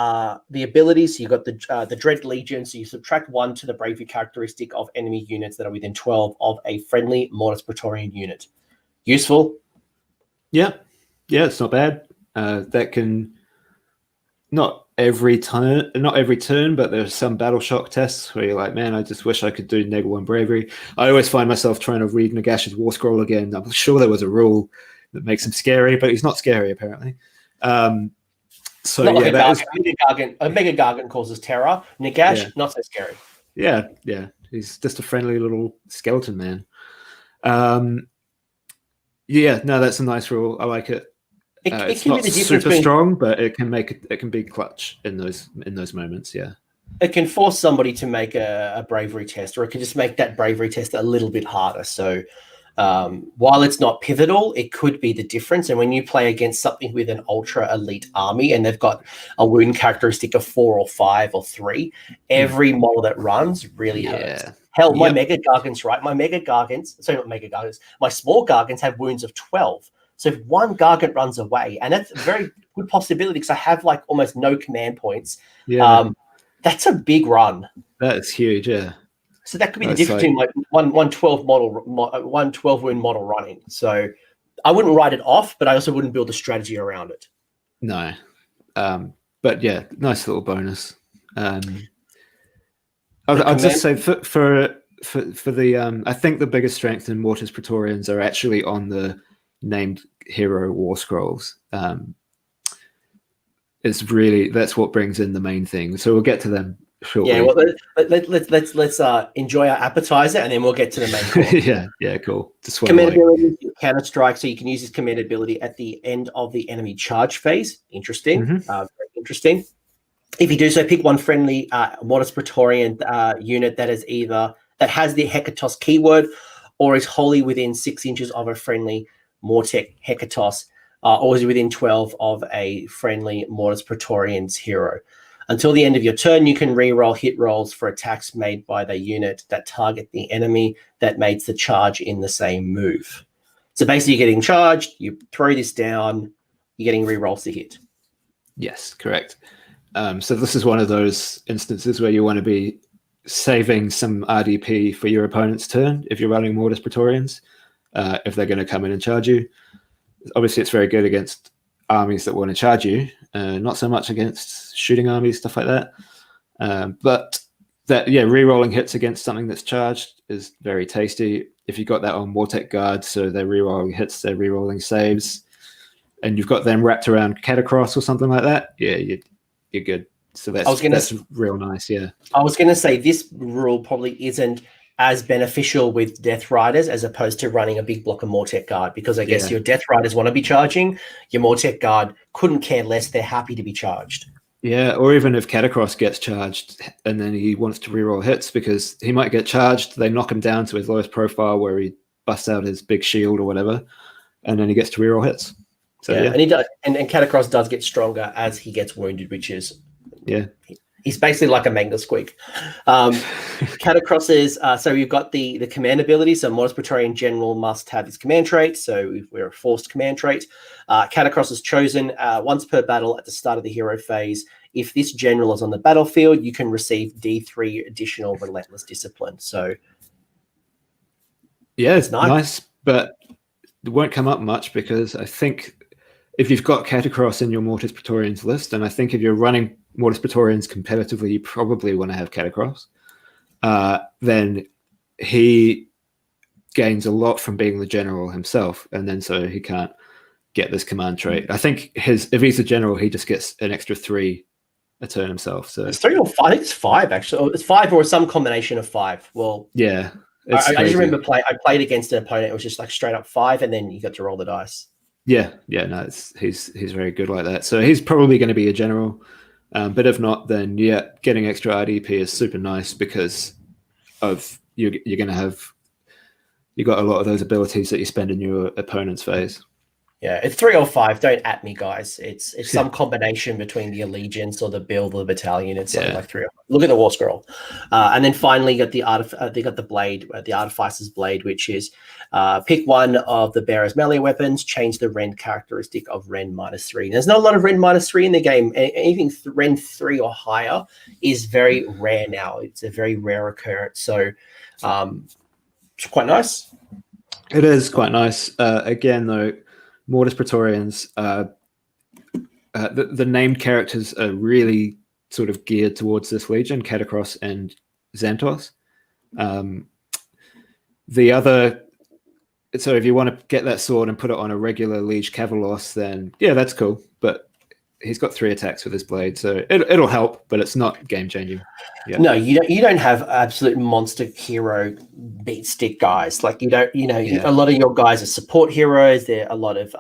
the abilities, so you've got the Dread Legion, so you subtract 1 to the bravery characteristic of enemy units that are within 12 of a friendly Mortis Praetorian unit. Useful? Yeah, it's not bad. That can not every turn, not every turn, but there's some battle shock tests where you're like, man, I just wish I could do -1 bravery. I always find myself trying to read Nagash's War Scroll again. I'm sure there was a rule that makes him scary, but he's not scary apparently. So not like yeah, a Mega Gargant causes terror. Nagash, not so scary. Yeah, he's just a friendly little skeleton man. Yeah, no, that's a nice rule. I like it. It's not super strong, but it can be clutch in those moments. Yeah, it can force somebody to make a bravery test, or it can just make that bravery test a little bit harder. So while it's not pivotal, it could be the difference. And when you play against something with an ultra elite army and they've got a wound characteristic of 4 or 5 or 3, every model that runs really hurts. Hell, my Mega Gargants, right? My Mega Gargants, sorry, not Mega Gargants, my small Gargants have wounds of 12. So if one Gargant runs away, and that's a very good possibility because I have like almost no command points. That's a big run. That is huge, yeah. So that could be the difference between like one 12 wound model running. So I wouldn't write it off, but I also wouldn't build a strategy around it. No, but yeah, nice little bonus. I'll just say for the I think the biggest strength in Mortis Praetorians are actually on the named hero war scrolls. It's really, that's what brings in the main thing. So we'll get to them shortly. Yeah, well, let's enjoy our appetizer, and then we'll get to the main course. yeah, cool. Command ability, counter strike. So you can use this command ability at the end of the enemy charge phase. Interesting, very interesting. If you do so, pick one friendly Mortis Praetorian unit that has the Hecatos keyword, or is wholly within 6 inches of a friendly Mortec Hecatos, or is within 12 of a friendly Mortis Praetorian's hero. Until the end of your turn, you can re-roll hit rolls for attacks made by the unit that target the enemy that makes the charge in the same move. So basically, you're getting charged, you throw this down, you're getting re-rolls to hit. Yes, correct. So this is one of those instances where you want to be saving some RDP for your opponent's turn if you're running Mortis Praetorians, if they're going to come in and charge you. Obviously, it's very good against armies that want to charge you, not so much against shooting armies, stuff like that. But that, re-rolling hits against something that's charged is very tasty. If you've got that on Mortec Guard, so they're re-rolling hits, they're re-rolling saves, and you've got them wrapped around Catacross or something like that, you're good. So that's real nice, yeah. I was going to say this rule probably isn't as beneficial with Death Riders as opposed to running a big block of Mortec Guard, because I guess your Death Riders want to be charging, your Mortec Guard couldn't care less, they're happy to be charged. Yeah, or even if Catacross gets charged and then he wants to reroll hits because he might get charged, they knock him down to his lowest profile where he busts out his big shield or whatever, and then he gets to reroll hits. So, and he does, and Catacross does get stronger as he gets wounded, which is he's basically like a Magna Squeak. Catacrosses, so you've got the command ability. So Mortis Praetorian General must have his command trait. So we're a forced command trait. Catacross is chosen once per battle at the start of the hero phase. If this general is on the battlefield, you can receive D3 additional Relentless Discipline. So it's nice, but it won't come up much because I think if you've got Catacross in your Mortis Praetorians list, and I think if you're running Mortis Praetorians competitively, you probably want to have Catacross, then he gains a lot from being the general himself, and then so he can't get this command trait. I think if he's a general, he just gets an extra 3 a turn himself. So it's 3 or 5. I think it's 5 actually. It's 5 or some combination of 5. Well, yeah, I just remember I played against an opponent. It was just like straight up 5, and then you got to roll the dice. No, he's very good like that. So he's probably going to be a general. But if not, then getting extra RDP is super nice because of you're going to have got a lot of those abilities that you spend in your opponent's phase. Yeah, it's 3 or 5. Don't at me, guys. It's some combination between the allegiance or the build or the battalion. It's something like 3 or 5. Look at the War Scroll, and then finally you got the blade, the Artificer's Blade, which is pick one of the bearer's melee weapons, change the rend characteristic of rend -3. There's not a lot of rend -3 in the game. Anything rend 3 or higher is very rare now. It's a very rare occurrence. So it's quite nice. It is quite nice. Again, though, Mortis Praetorians the named characters are really sort of geared towards this legion, Catacross and Xantos. The other, so if you want to get that sword and put it on a regular Liege Cavalos, then yeah, that's cool. But he's got 3 attacks with his blade, so it'll help, but it's not game changing. Yeah. No, you don't have absolute monster hero beat stick guys. Like a lot of your guys are support heroes. There are a lot of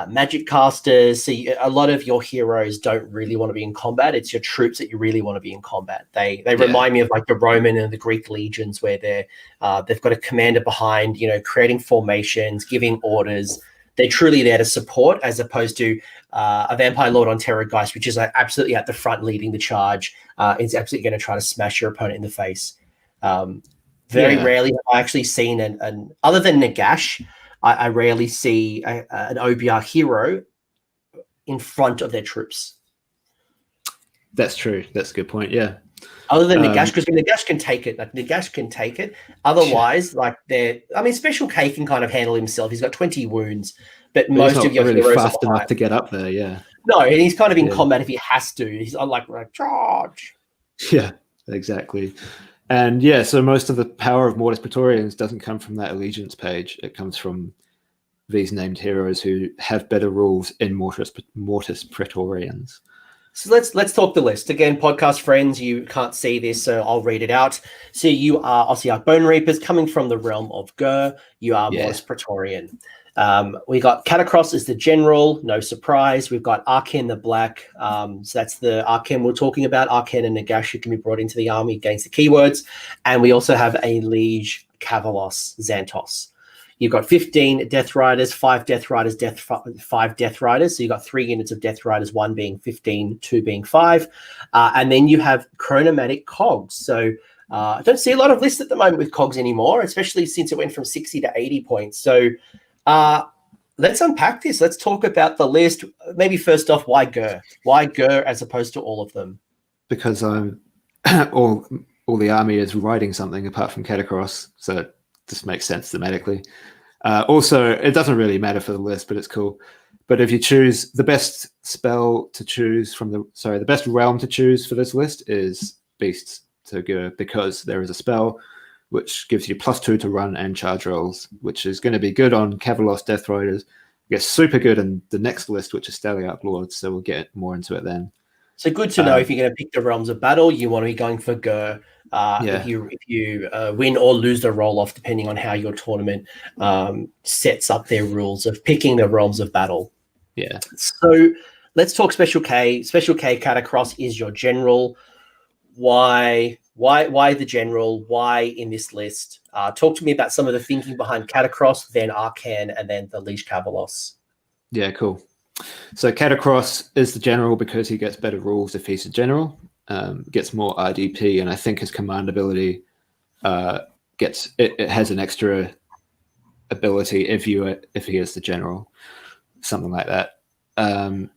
magic casters. So a lot of your heroes don't really want to be in combat. It's your troops that you really want to be in combat. They remind me of like the Roman and the Greek legions, where they've got a commander behind, creating formations, giving orders. They're truly there to support, as opposed to a Vampire Lord on Terrorgeist, which is absolutely at the front leading the charge. It's absolutely going to try to smash your opponent in the face. Very rarely have I actually seen an other than Nagash, I rarely see an OBR hero in front of their troops. That's true. That's a good point. Yeah. Other than Nagash, because Nagash can take it. Like Nagash can take it. Otherwise, Special K can kind of handle himself. He's got 20 wounds, but most of your really heroes fast are enough to get up there. Yeah. No, and he's kind of in combat if he has to. He's like charge. Yeah, exactly. And yeah, so most of the power of Mortis Praetorians doesn't come from that allegiance page. It comes from these named heroes who have better rules in Mortis Praetorians. So let's talk the list. Again, podcast friends, you can't see this, so I'll read it out. So you are Ossiarch Bonereapers, coming from the realm of Gur. You are Mortis Praetorian. We got Catacross as the general, no surprise. We've got Arken the Black. So that's the Arken we're talking about. Arken and Nagash who can be brought into the army against the keywords. And we also have a Liege Cavalos Xantos. You've got 15 Death Riders, 5 Death Riders, 5 Death Riders. So you've got 3 units of Death Riders, 1 being 15, 2 being 5. And then you have Chronomatic Cogs. So I don't see a lot of lists at the moment with Cogs anymore, especially since it went from 60 to 80 points. So let's unpack this. Let's talk about the list. Maybe first off, why Gur? Why Gur as opposed to all of them? Because I'm all the army is riding something apart from Catacross, so it just makes sense thematically. Also, it doesn't really matter for the list, but it's cool. But if you choose the best spell to choose from the best realm to choose for this list is Beasts to Gur, because there is a spell which gives you +2 to run and charge rolls, which is going to be good on Cavalos Death Riders. It gets super good in the next list, which is Staliarch Lords, so we'll get more into it then. So good to know if you're going to pick the realms of battle, you want to be going for Gur. If you win or lose the roll-off, depending on how your tournament sets up their rules of picking the realms of battle. Yeah. So let's talk Special K. Special K Catacross is your general. Why the general? Why in this list? Talk to me about some of the thinking behind Catacross, then Arcan, and then the Liege Cavalos. Yeah, cool. So Catacross is the general because he gets better rules if he's a general, gets more RDP, and I think his command ability it has an extra ability if he is the general, something like that. And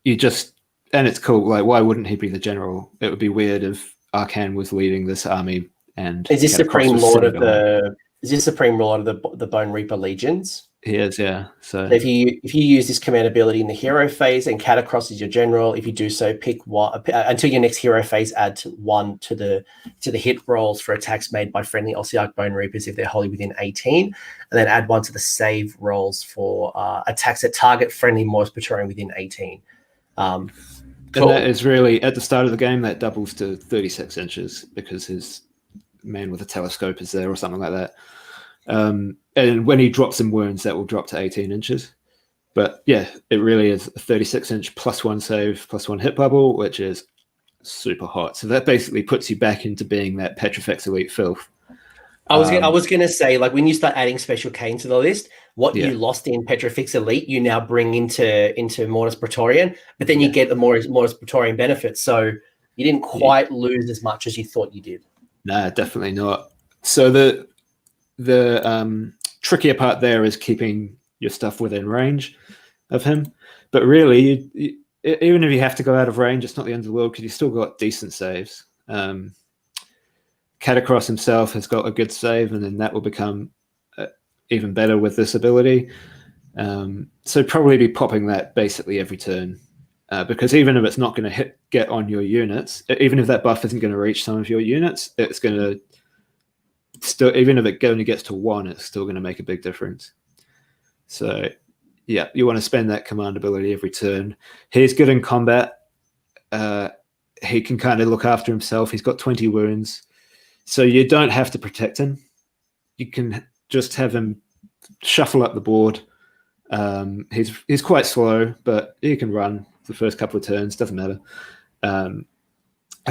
it's cool. Like, why wouldn't he be the general? It would be weird if Arcan was leading this army. And is this Supreme Lord of the Bone Reaper legions? He is, yeah. So if you use this command ability in the hero phase and Catacross is your general, if you do so, pick one until your next hero phase. Add 1 to the hit rolls for attacks made by friendly Ossiarch Bonereapers if they're wholly within 18, and then add 1 to the save rolls for attacks that target friendly Mortis Praetorian within 18. Cool. And that is really at the start of the game that doubles to 36 inches because his man with a telescope is there or something like that. And when he drops some wounds, that will drop to 18 inches. But yeah, it really is a 36-inch +1 save, +1 hit bubble, which is super hot. So that basically puts you back into being that Petrifex Elite filth. I was gonna say, like, when you start adding Special K into the list, what you lost in Petrifex Elite, you now bring into Mortis Praetorian, but then you get the Mortis Praetorian benefits. So you didn't quite lose as much as you thought you did. No, definitely not. So the trickier part there is keeping your stuff within range of him. But really, even if you have to go out of range, it's not the end of the world because you've still got decent saves. Catacross himself has got a good save, and then that will become even better with this ability. So probably be popping that basically every turn. because even if it's not going to get on your units, even if that buff isn't going to reach some of your units, it's going to still, even if it only gets to 1, it's still going to make a big difference. So yeah, you want to spend that command ability every turn. He's good in combat. He can kind of look after himself. He's got 20 wounds, so you don't have to protect him. You can just have him shuffle up the board. He's quite slow, but he can run the first couple of turns, doesn't matter. And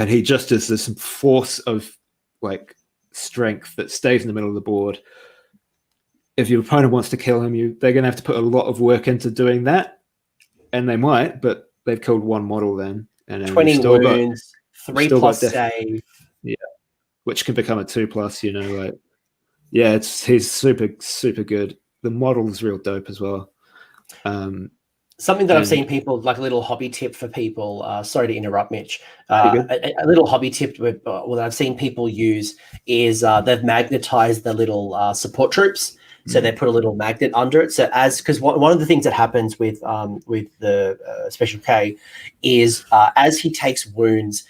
he just is this force of like strength that stays in the middle of the board. If your opponent wants to kill him, they're going to have to put a lot of work into doing that, and they might, but they've killed one model then. And then 20 wounds, 3+ save. Yeah, which can become a 2+, you know, like, yeah, he's super, super good. The model's real dope as well. Something that I've seen people, like a little hobby tip for people, sorry to interrupt, Mitch, a little hobby tip that I've seen people use is they've magnetized the little support troops. So they put a little magnet under it. So because one of the things that happens with the Special K is as he takes wounds,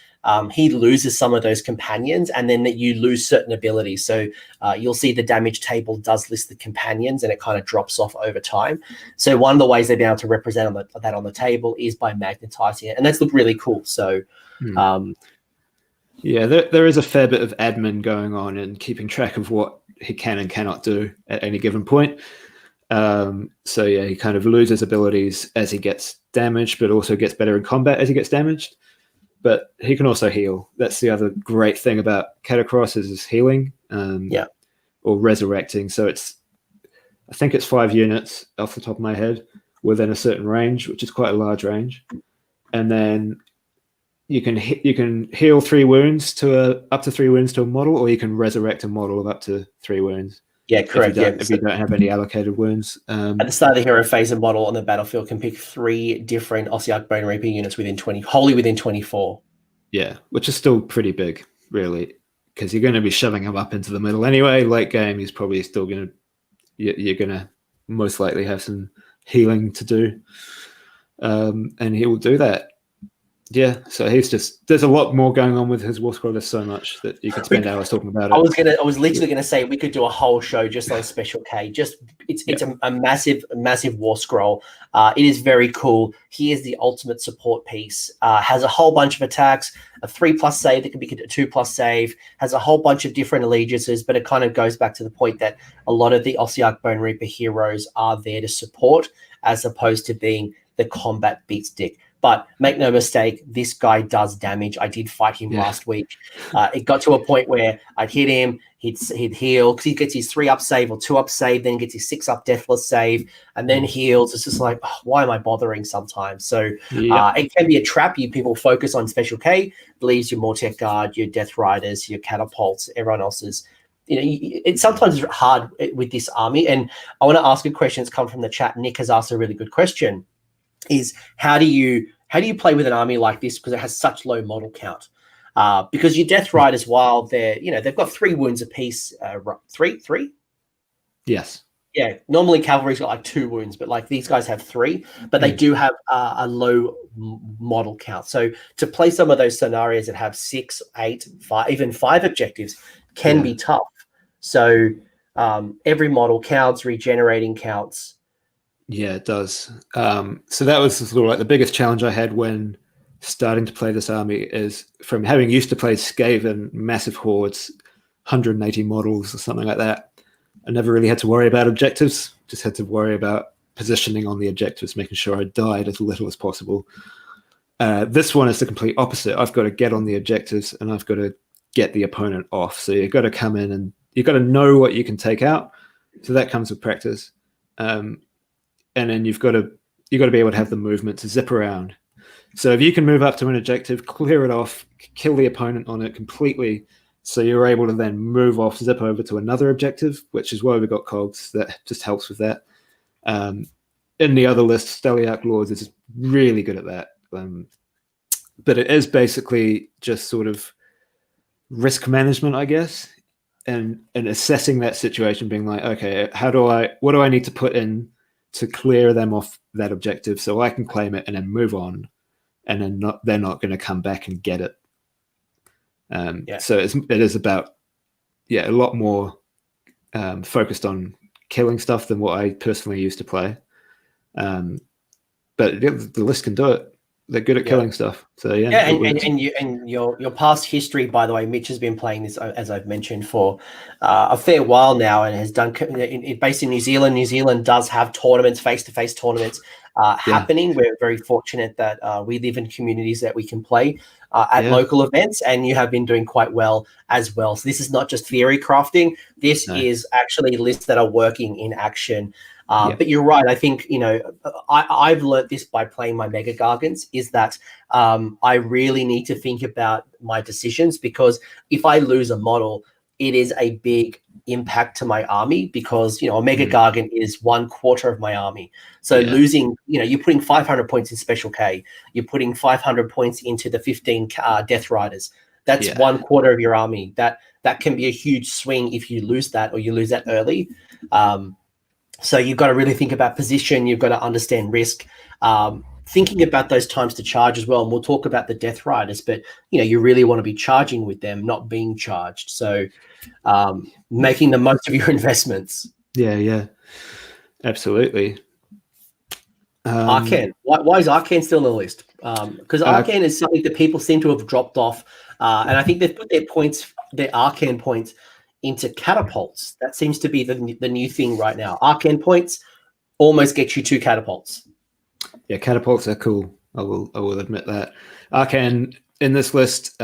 he loses some of those companions, and then that you lose certain abilities. So you'll see the damage table does list the companions, and it kind of drops off over time. So one of the ways they've been able to represent that on the table is by magnetizing it, and that's looked really cool. So yeah, there is a fair bit of admin going on in keeping track of what he can and cannot do at any given point. So yeah, he kind of loses abilities as he gets damaged, but also gets better in combat as he gets damaged. But he can also heal. That's the other great thing about Catacross is his healing, or resurrecting. So I think it's 5 units off the top of my head within a certain range, which is quite a large range. And then you can heal 3 wounds up to 3 wounds to a model, or you can resurrect a model of up to 3 wounds. Yeah, correct. If you don't have any allocated wounds. At the start of the hero phase, a model on the battlefield can pick 3 different Ossiarch Bonereaper units wholly within 24. Yeah, which is still pretty big, really, because you're going to be shoving him up into the middle anyway. Late game, he's probably still going to. You're going to most likely have some healing to do, and he will do that. Yeah, so there's a lot more going on with his war scroll. There's so much that you could spend hours talking about it. I was literally gonna say we could do a whole show just on Special K. It's a massive war scroll. It is very cool. He is the ultimate support piece. Has a whole bunch of attacks, a 3+ save that can be a 2+ save, has a whole bunch of different allegiances, but it kind of goes back to the point that a lot of the Ossiarch Bonereaper heroes are there to support as opposed to being the combat beat stick. But make no mistake, this guy does damage. I did fight him last week. It got to a point where I'd hit him, he'd heal, because he gets his 3-up save or 2-up save, then gets his 6-up deathless save, and then heals. It's just like, why am I bothering sometimes? So it can be a trap. People focus on Special K, believes your Mortek Guard, your Death Riders, your Catapults, everyone else's. You know, it's sometimes hard with this army. And I want to ask a question that's come from the chat. Nick has asked a really good question, is how do you play with an army like this because it has such low model count? Because your Death Riders, while they've got 3 wounds apiece, 3? Yes. Yeah. Normally cavalry's got like 2 wounds, but like these guys have 3, but they do have a low model count. So to play some of those scenarios that have 6, 8, 5, even 5 objectives can be tough. So every model counts, regenerating counts. Yeah, it does. So that was sort of like the biggest challenge I had when starting to play this army, is from having used to play Skaven, massive hordes, 180 models or something like that. I never really had to worry about objectives, just had to worry about positioning on the objectives, making sure I died as little as possible. This one is the complete opposite. I've got to get on the objectives and I've got to get the opponent off. So you've got to come in and you've got to know what you can take out. So that comes with practice. And then you've got to be able to have the movement to zip around. So if you can move up to an objective, clear it off, kill the opponent on it completely, so you're able to then move off, zip over to another objective, which is why we've got cogs. That just helps with that. In the other list, Steliarch Lords is really good at that. But it is basically just sort of risk management, I guess, and assessing that situation, being like, okay, what do I need to put in to clear them off that objective so I can claim it and then move on? and they're not going to come back and get it. Yeah. So it is about a lot more focused on killing stuff than what I personally used to play. But the list can do it. They're good at killing stuff. So and your past history, by the way, Mitch has been playing this, as I've mentioned, for a fair while now, and has done based in New Zealand. New Zealand does have tournaments, face-to-face tournaments happening. We're very fortunate that we live in communities that we can play at local events, and you have been doing quite well as well. So this is not just theory crafting. This is actually lists that are working in action. But you're right. I think, I've learned this by playing my Mega Gargants, is that I really need to think about my decisions, because if I lose a model, it is a big impact to my army, because, a Mega Gargant is 1/4 of my army. So losing, you're putting 500 points in Special K, you're putting 500 points into the 15 Death Riders. That's 1/4 of your army. That can be a huge swing if you lose that, or you lose that early. So you've got to really think about position. You've got to understand risk, thinking about those times to charge as well. And we'll talk about the Death Riders, but you really want to be charging with them, not being charged. So making the most of your investments. Yeah, absolutely. Arcane. Why is Arcane still on the list? Because Arcane is something that people seem to have dropped off, and I think they've put their Arcane points into catapults. That seems to be the new thing right now. Arcane points almost get you 2 catapults. Yeah, catapults are cool. I will admit that. Arcane in this list,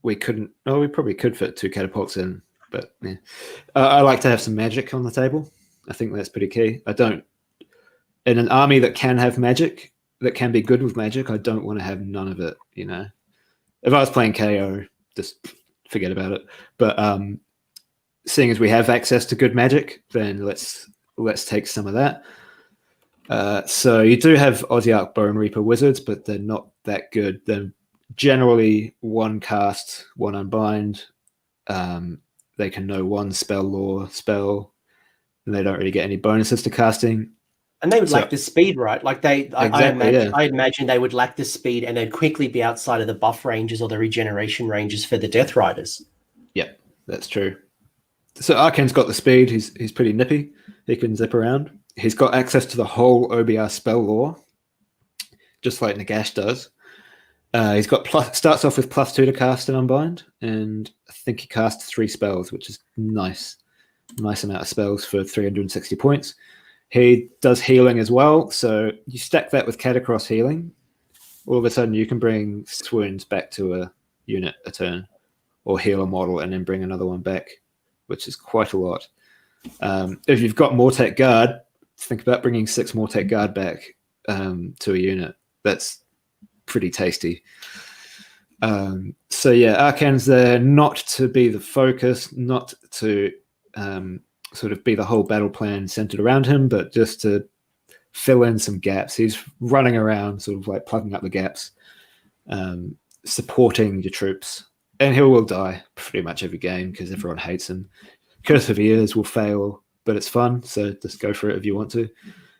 we probably could fit 2 catapults in, but I like to have some magic on the table. I think that's pretty key. In an army that can have magic, that can be good with magic, I don't want to have none of it. If I was playing KO, just forget about it. But seeing as we have access to good magic, then let's take some of that. So you do have Ossiarch Bonereaper wizards, but they're not that good. They're generally 1 cast, 1 unbind. They can know 1 spell lore spell, and they don't really get any bonuses to casting. And they would lack the speed, right? Like I imagine they would lack the speed, and they'd quickly be outside of the buff ranges or the regeneration ranges for the Death Riders. Yeah, that's true. So Arcane's got the speed. He's pretty nippy. He can zip around. He's got access to the whole OBR spell lore, just like Nagash does. He's got starts off with +2 to cast and unbind, and I think he casts 3 spells, which is nice amount of spells for 360 points. He does healing as well, so you stack that with Catacross healing. All of a sudden, you can bring 6 wounds back to a unit a turn, or heal a model and then bring another one back, which is quite a lot. If you've got Mortek Guard, think about bringing 6 Mortek Guard back to a unit. That's pretty tasty. Arcane's there not to be the focus, not to sort of be the whole battle plan centered around him, but just to fill in some gaps. He's running around sort of like plugging up the gaps, supporting your troops, and he will die pretty much every game because everyone hates him. Curse of Ears will fail, but it's fun, so just go for it if you want to.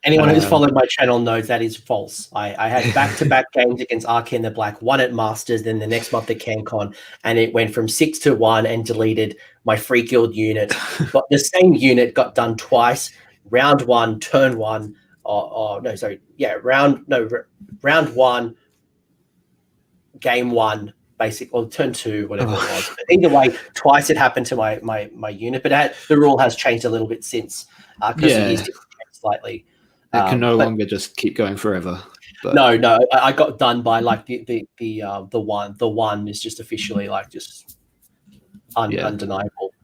Anyone who's followed my channel knows that is false. I had back-to-back games against Arcane the Black, 1 at Masters, then the next month at CanCon, and it went from 6-1 and deleted my free guild unit. But the same unit got done twice, round 1, turn 1, round 1, game 1, or turn 2, whatever it was. But either way, twice it happened to my unit, but the rule has changed a little bit since, because it is different slightly. It can no longer just keep going forever. But. No, I got done by like the one. The one is just officially like just undeniable.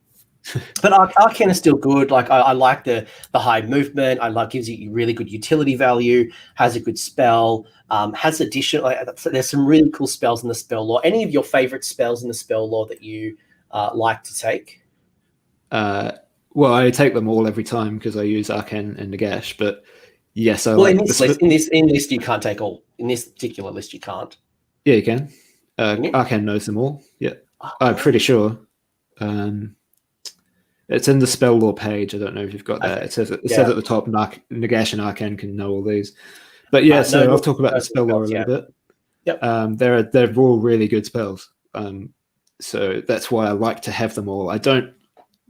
But Arcane is still good. Like I like the high movement. Gives you really good utility value. Has a good spell. Has additional. There's some really cool spells in the spell lore. Any of your favorite spells in the spell lore that you like to take? Well, I take them all every time because I use Arcane and Nagash, but. Yes, in this list you can't take all. In this particular list, you can't. Yeah, you can. Arcane knows them all. Yeah, I'm pretty sure. It's in the spell lore page. I don't know if you've got that. Okay. It says at the top, Nagash and Arcane can know all these. But yeah, I'll talk about the spell lore a little bit. Yep. They're all really good spells. So that's why I like to have them all. I don't,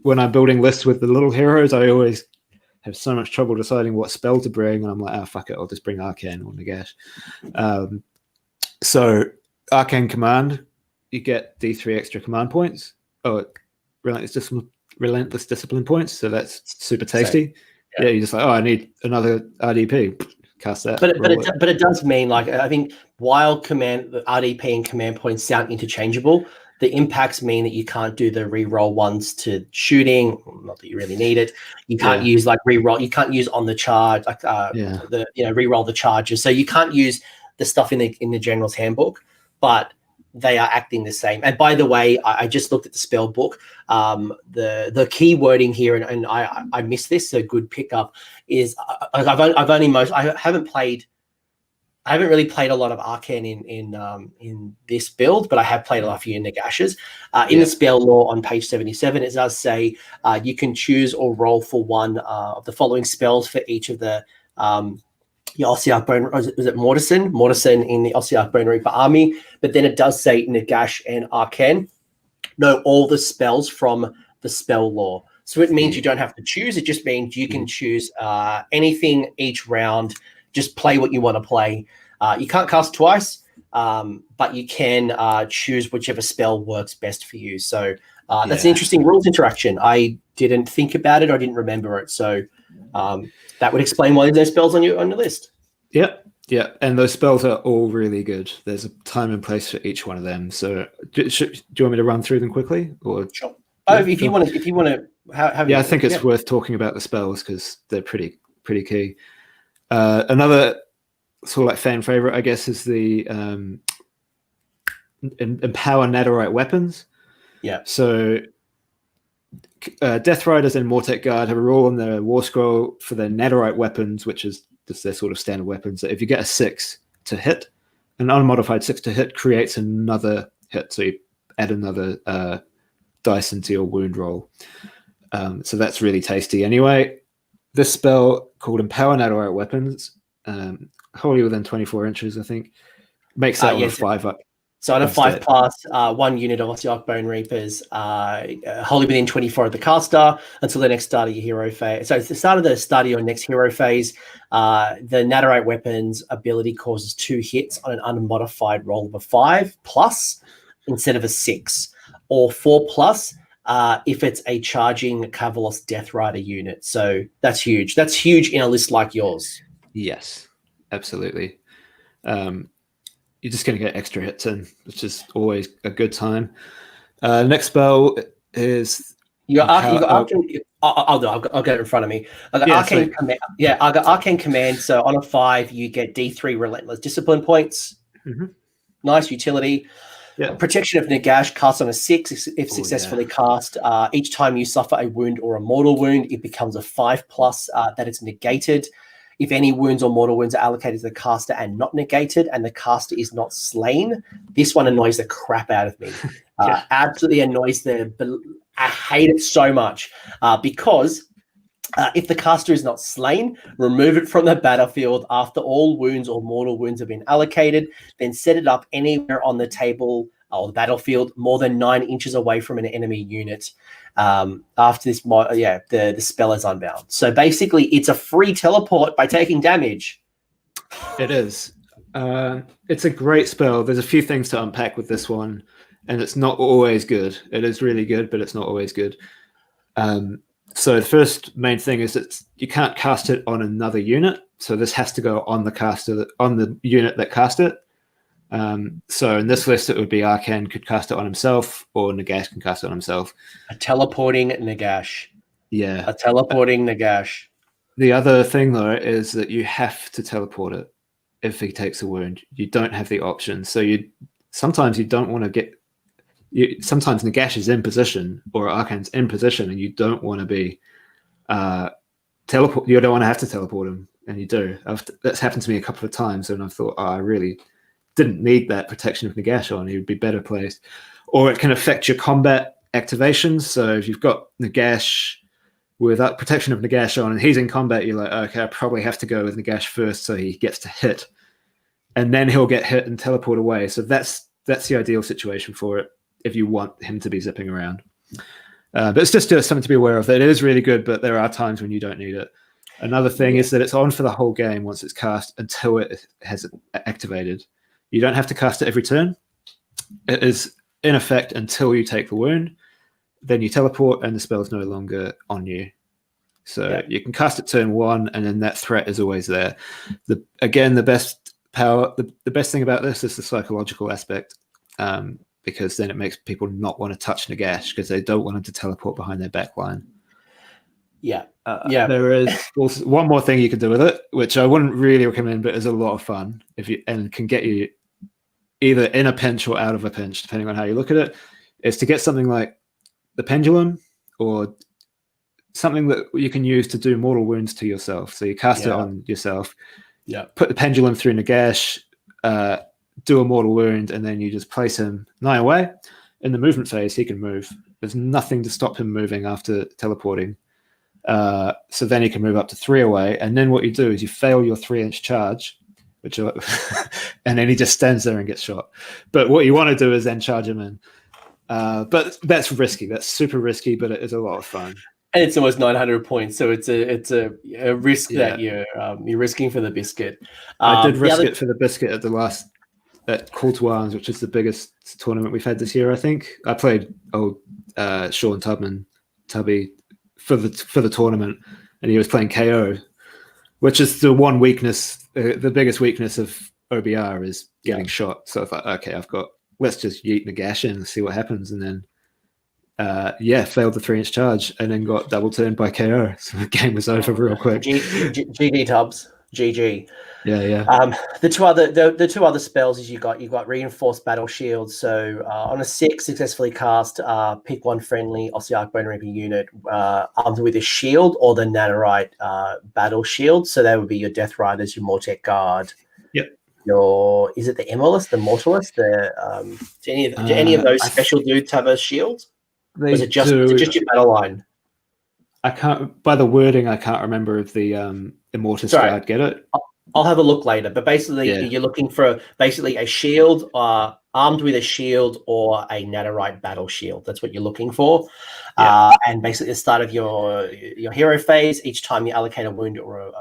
when I'm building lists with the little heroes, I always have so much trouble deciding what spell to bring. And I'm like, fuck it, I'll just bring Arcane or Nagash. So Arcane Command, you get D3 extra command points. Oh, relentless discipline points. So that's super tasty. Yeah, you're just like, I need another RDP. Cast that. But it does mean, like, I think while the RDP and command points sound interchangeable, the impacts mean that you can't do the reroll ones to shooting. Not that you really need it. You can't use like reroll. You can't use on the charge, like reroll the charges. So you can't use the stuff in the general's handbook, but they are acting the same. And by the way, I just looked at the spell book. The key wording here, and I missed this. So good pickup is I haven't really played a lot of Arcane in this build, but I have played a few Nagashes. In the spell lore on page 77, it does say you can choose or roll for one of the following spells for each of the your Ossiarch was it Mortison in the Ossiarch Bonereaper army. But then it does say Nagash and Arcane know all the spells from the spell lore. So it means you don't have to choose. It just means you can choose anything each round. Just play what you want to play. You can't cast twice, but you can choose whichever spell works best for you. So that's an interesting rules interaction. I didn't think about it. I didn't remember it. So that would explain why there's no spells on your list. Yep. Yeah, and those spells are all really good. There's a time and place for each one of them. So, do you want me to run through them quickly, or sure? If you want to, I think it's worth talking about the spells because they're pretty key. Another sort of like fan favorite, I guess, is the empower netherite weapons. Yeah. So, Death Riders and Mortek Guard have a rule on their war scroll for their netherite weapons, which is just their sort of standard weapons. That if you get a 6 to hit, an unmodified 6 to hit creates another hit. So you add another dice into your wound roll. So that's really tasty. Anyway, this spell called Empower Netherite Weapons, wholly within 24 inches, I think, makes that one a 5 up. So on a 5+, 1 unit of Ossiarch Bonereapers, wholly within 24 of the caster until the next start of your hero phase. So it's the start of your next hero phase. The Netherite Weapons ability causes 2 hits on an unmodified roll of a 5+ instead of a 6, or 4+ if it's a charging Kavalos Death Rider unit. So that's huge. That's huge in a list like yours. Yes, absolutely. You're just going to get extra hits in, which is always a good time. Next spell is... I'll get it in front of me. I got Arcane Command. Yeah, I got Arcane Command. So on a 5, you get D3 Relentless Discipline points. Mm-hmm. Nice utility. Yeah. Protection of Nagash cast on a 6 if successfully cast. Each time you suffer a wound or a mortal wound, it becomes a 5+ that it's negated. If any wounds or mortal wounds are allocated to the caster and not negated, and the caster is not slain, this one annoys the crap out of me. Absolutely annoys I hate it so much because if the caster is not slain, remove it from the battlefield after all wounds or mortal wounds have been allocated, then set it up anywhere on the table or the battlefield more than 9 inches away from an enemy unit. After this, the spell is unbound. So basically, it's a free teleport by taking damage. It is. It's a great spell. There's a few things to unpack with this one, and it's not always good. It is really good, but it's not always good. So the first main thing is that you can't cast it on another unit. So this has to go on the unit that cast it. So in this list, it would be Arcane could cast it on himself, or Nagash can cast it on himself. A teleporting Nagash. Yeah. A teleporting Nagash. The other thing, though, is that you have to teleport it if he takes a wound. You don't have the option. So sometimes you don't want to get... sometimes Nagash is in position, or Arcane's in position, and you don't want to be... you don't want to have to teleport him, and you do. That's happened to me a couple of times, and I thought, I really... didn't need that protection of Nagash on. He would be better placed. Or it can affect your combat activations. So if you've got Nagash without protection of Nagash on and he's in combat, you're like, okay, I probably have to go with Nagash first so he gets to hit. and then he'll get hit and teleport away. So that's the ideal situation for it if you want him to be zipping around. But it's just something to be aware of. That it is really good, but there are times when you don't need it. Another thing is that it's on for the whole game once it's cast until it has activated. You don't have to cast it every turn. It is in effect until you take the wound. Then you teleport and the spell's no longer on you. So you can cast it turn 1 and then that threat is always there. The best thing about this is the psychological aspect. Because then it makes people not want to touch Nagash because they don't want him to teleport behind their backline. There is also one more thing you can do with it, which I wouldn't really recommend, but is a lot of fun and can get you either in a pinch or out of a pinch, depending on how you look at it, is to get something like the pendulum or something that you can use to do mortal wounds to yourself. So you cast it on yourself, put the pendulum through Nagash, do a mortal wound, and then you just place him 9 away. In the movement phase, he can move. There's nothing to stop him moving after teleporting. So then he can move up to 3 away. And then what you do is you fail your 3-inch charge, and then he just stands there and gets shot. But what you want to do is then charge him in. But that's risky. That's super risky, but it is a lot of fun. And it's almost 900 points, so it's a risk that you're risking for the biscuit. I did risk it for the biscuit at Call to Arms, which is the biggest tournament we've had this year, I think. I played Sean Tubby for the tournament, and he was playing KO, which is the one weakness, the biggest weakness of OBR is getting shot. So I thought, okay, let's just yeet Nagash in and see what happens, and then failed the 3-inch charge and then got double turned by KO. So the game was over real quick. GG Tubbs. GG. Yeah. The two other spells is you got reinforced battle shield. So on a 6 successfully cast, pick one friendly Ossiarch Bonereaper unit armed with a shield or the Nanorite battle shield. So that would be your Death Riders, your Mortek Guard. Yep. Is it the Immortalist, the Mortalist? Do any of those special dudes have a shield? Or is it just your battle line? I can't, by the wording, I can't remember if the Immortus Guard get it. I'll have a look later, but basically you're looking for a shield, armed with a shield or a Nanorite battle shield. That's what you're looking for. And basically at the start of your hero phase, each time you allocate a wound or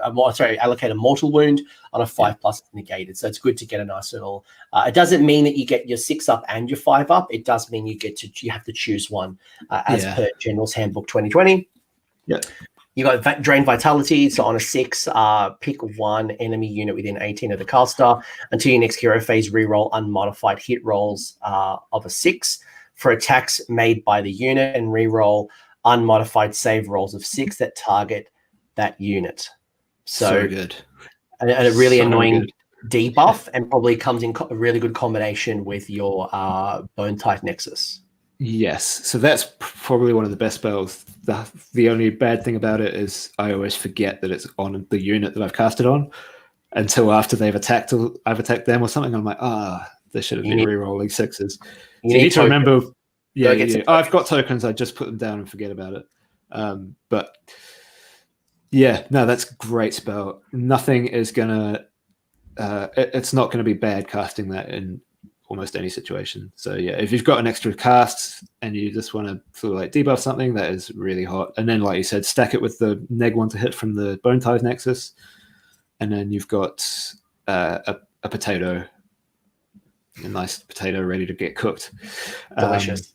allocate a mortal wound on a 5+ negated. So it's good to get a nice little. It doesn't mean that you get your 6 up and your 5 up. It does mean you have to choose one as per General's Handbook 2020. Yeah. You got Drain Vitality, so on a 6, pick one enemy unit within 18 of the caster. Until your next hero phase, reroll unmodified hit rolls of a 6 for attacks made by the unit, and reroll unmodified save rolls of 6 that target that unit. So good. And a really annoying debuff, and probably comes in a really good combination with your Bone-tithe Nexus. Yes, so that's probably one of the best spells. The only bad thing about it is I always forget that it's on the unit that I've cast it on until after I've attacked them or something. I'm like, they should have been re-rolling 6s. So you need to remember. I've got tokens. I just put them down and forget about it. But that's a great spell. Nothing is gonna. It's not going to be bad casting that in almost any situation. So if you've got an extra cast and you just want to sort of like debuff something, that is really hot. And then, like you said, stack it with the neg 1 to hit from the Bone-tithe Nexus, and then you've got a potato, a nice potato ready to get cooked. Delicious.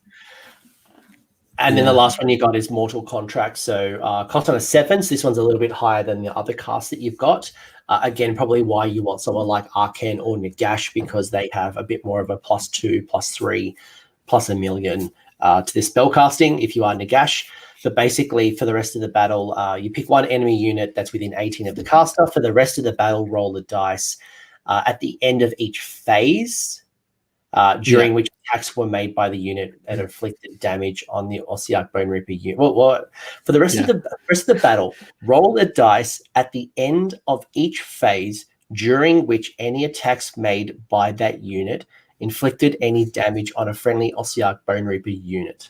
And then the last one you got is Mortal Contract. So cost on a 7. So this one's a little bit higher than the other casts that you've got. Again, probably why you want someone like Arcane or Nagash, because they have a bit more of a +2, +3, +1 million to this spell casting if you are Nagash. But basically, for the rest of the battle, you pick one enemy unit that's within 18 of the caster. For the rest of the battle, roll the dice. At the end of each phase, during which attacks were made by the unit that inflicted damage on the Ossiarch Bonereaper unit. For the rest of the battle, roll the dice at the end of each phase during which any attacks made by that unit inflicted any damage on a friendly Ossiarch Bonereaper unit.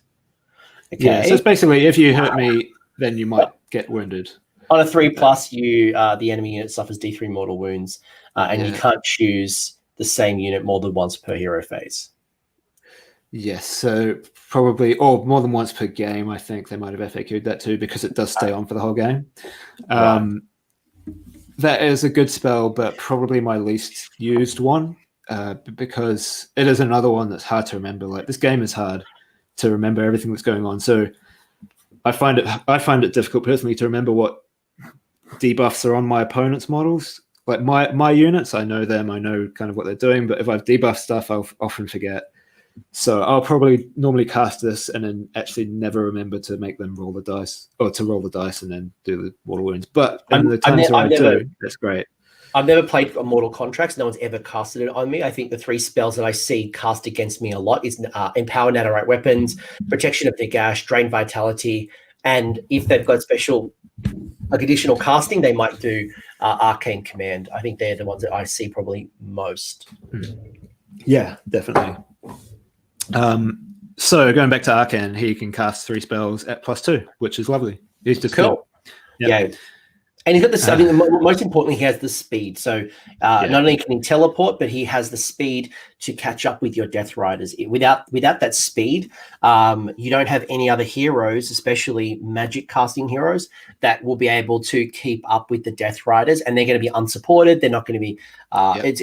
Okay. Yeah, so it's basically if you hurt me, then you might get wounded. On a 3+, the enemy unit suffers D3 mortal wounds. and you can't choose the same unit more than once per hero phase. Yes, so probably, or more than once per game. I think they might have FAQ'd that too, because it does stay on for the whole game. Right. That is a good spell, but probably my least used one, because it is another one that's hard to remember. Like, this game is hard to remember everything that's going on. So I find it difficult personally to remember what debuffs are on my opponent's models. Like my units, I know them, I know kind of what they're doing, but if I've debuffed stuff, I'll often forget. So I'll probably normally cast this and then actually never remember to make them roll the dice, or to roll the dice and then do the mortal wounds. But in the times where I do, that's great. I've never played Immortal Contracts. No one's ever casted it on me. I think the 3 spells that I see cast against me a lot is Empower Nanorite Weapons, Protection of Nagash, Drain Vitality, and if they've got special, like, additional casting, they might do Arcane Command. I think they're the ones that I see probably most. Yeah, definitely. So going back to Arcane, he can cast 3 spells at +2, which is lovely. He's just cool. Yep. Yeah. And he's got this, I think most importantly, he has the speed. So not only can he teleport, but he has the speed to catch up with your Death Riders. Without that speed, you don't have any other heroes, especially magic casting heroes, that will be able to keep up with the Death Riders, and they're going to be unsupported. They're not going to be, it's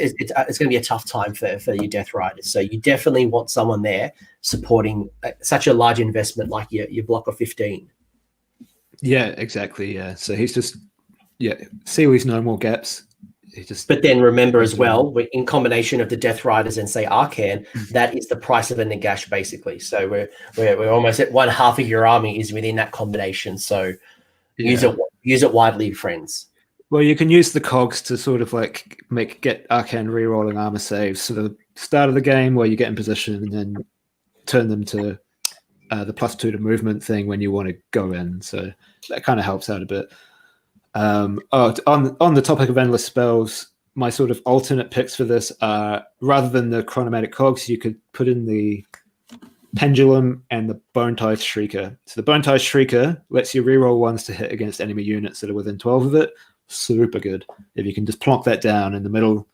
going to be a tough time for your Death Riders. So you definitely want someone there supporting such a large investment like your block of 15. Yeah, exactly. Yeah. So he's just, Sealy's no more gaps. But then remember as well, in combination of the Death Riders and say Arcane, that is the price of a Nagash basically. So we're almost at one half of your army is within that combination. So use it widely, friends. Well, you can use the cogs to sort of like get Arcane rerolling armor saves. So the start of the game where you get in position, and then turn them to the +2 to movement thing when you want to go in. So that kind of helps out a bit. On the topic of endless spells, my sort of alternate picks for this are, rather than the chronomatic cogs, you could put in the pendulum and the Bone-tithe Shrieker. So the Bone-tithe Shrieker lets you reroll ones to hit against enemy units that are within 12 of it. Super good. If you can just plonk that down in the middle,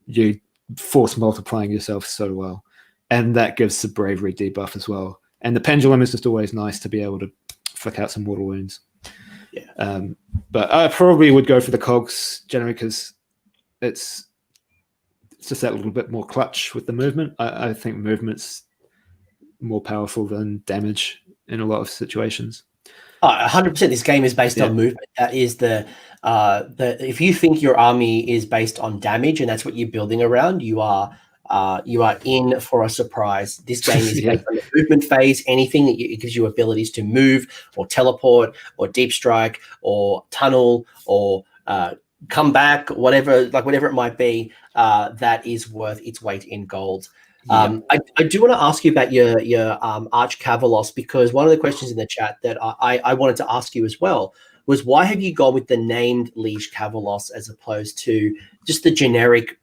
you force multiplying yourself so well. And that gives the bravery debuff as well. And the pendulum is just always nice to be able to flick out some mortal wounds. Yeah. But I probably would go for the cogs generally, because it's just that little bit more clutch with the movement. I think movement's more powerful than damage in a lot of situations. 100%. This game is based on movement. That is the if you think your army is based on damage and that's what you're building around, you are in for a surprise. This game is based on the movement phase. Anything that it gives you abilities to move or teleport or deep strike or tunnel or come back, whatever it might be, that is worth its weight in gold. I do want to ask you about your Arch Cavalos, because one of the questions in the chat that I wanted to ask you as well was, why have you gone with the named Liege Cavalos as opposed to just the generic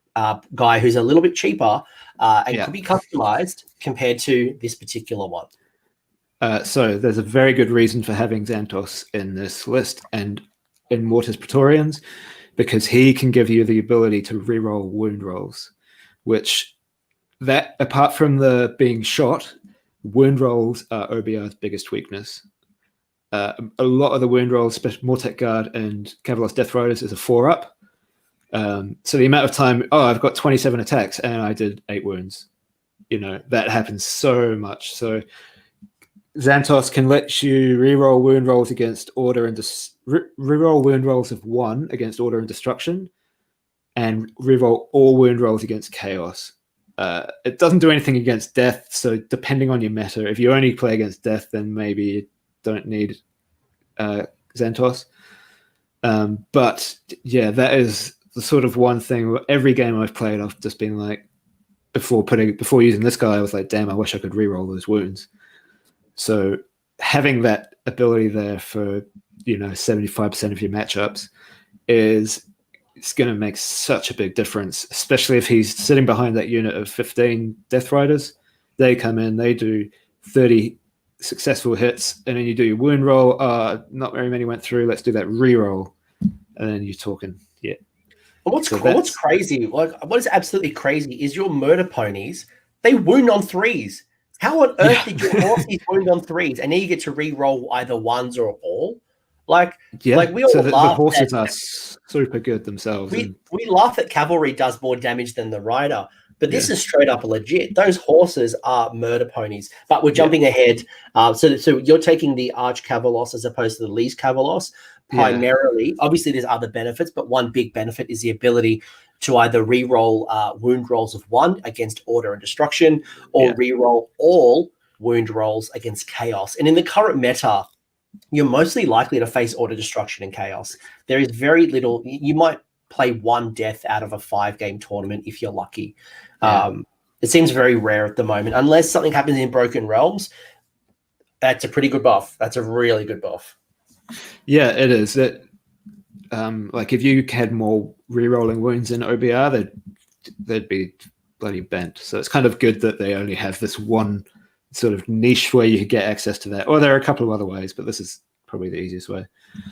guy who's a little bit cheaper and could be customized compared to this particular one? So there's a very good reason for having Xantos in this list and in Mortis Praetorians, because he can give you the ability to reroll wound rolls, which, that apart from the being shot, wound rolls are OBR's biggest weakness. A lot of the wound rolls, especially Mortec Guard and Cavalos Death Riders, is a 4-up. So the amount of time, I've got 27 attacks and I did 8 wounds. That happens so much. So Xantos can let you reroll wound rolls against order and reroll wound rolls of 1 against order and destruction, and reroll all wound rolls against chaos. It doesn't do anything against death, so depending on your meta, if you only play against death, then maybe you don't need Xantos. But yeah, that is the sort of one thing. Every game I've played, I've just been like, before using this guy, I was like, damn, I wish I could reroll those wounds. So having that ability there for 75% of your matchups it's going to make such a big difference, especially if he's sitting behind that unit of 15 Death Riders. They come in, they do 30 successful hits, and then you do your wound roll. Not very many went through. Let's do that reroll, and then you're talking. What's crazy, like what is absolutely crazy is your murder ponies, they wound on 3s. How on earth did your horses wound on 3s? And then you get to re-roll either 1s or all. Like we all so the laugh horses at, are super good themselves. we laugh at cavalry does more damage than the rider, but this Yeah. is straight up legit. Those horses are murder ponies. But we're jumping ahead. So you're taking the Arch Cavalos as opposed to the Lees Cavalos primarily. Obviously, there's other benefits, but one big benefit is the ability to either re-roll wound rolls of 1 against order and destruction, or re-roll all wound rolls against chaos. And in the current meta, you're mostly likely to face order destruction and chaos. There is very little. You might play 1 death out of a 5-game tournament if you're lucky. It seems very rare at the moment, unless something happens in Broken Realms. That's a pretty good buff. That's a really good buff. Yeah, it is. Like if you had more re-rolling wounds in OBR, they'd be bloody bent. So it's kind of good that they only have this one sort of niche where you could get access to that. Or there are a couple of other ways, but this is probably the easiest way.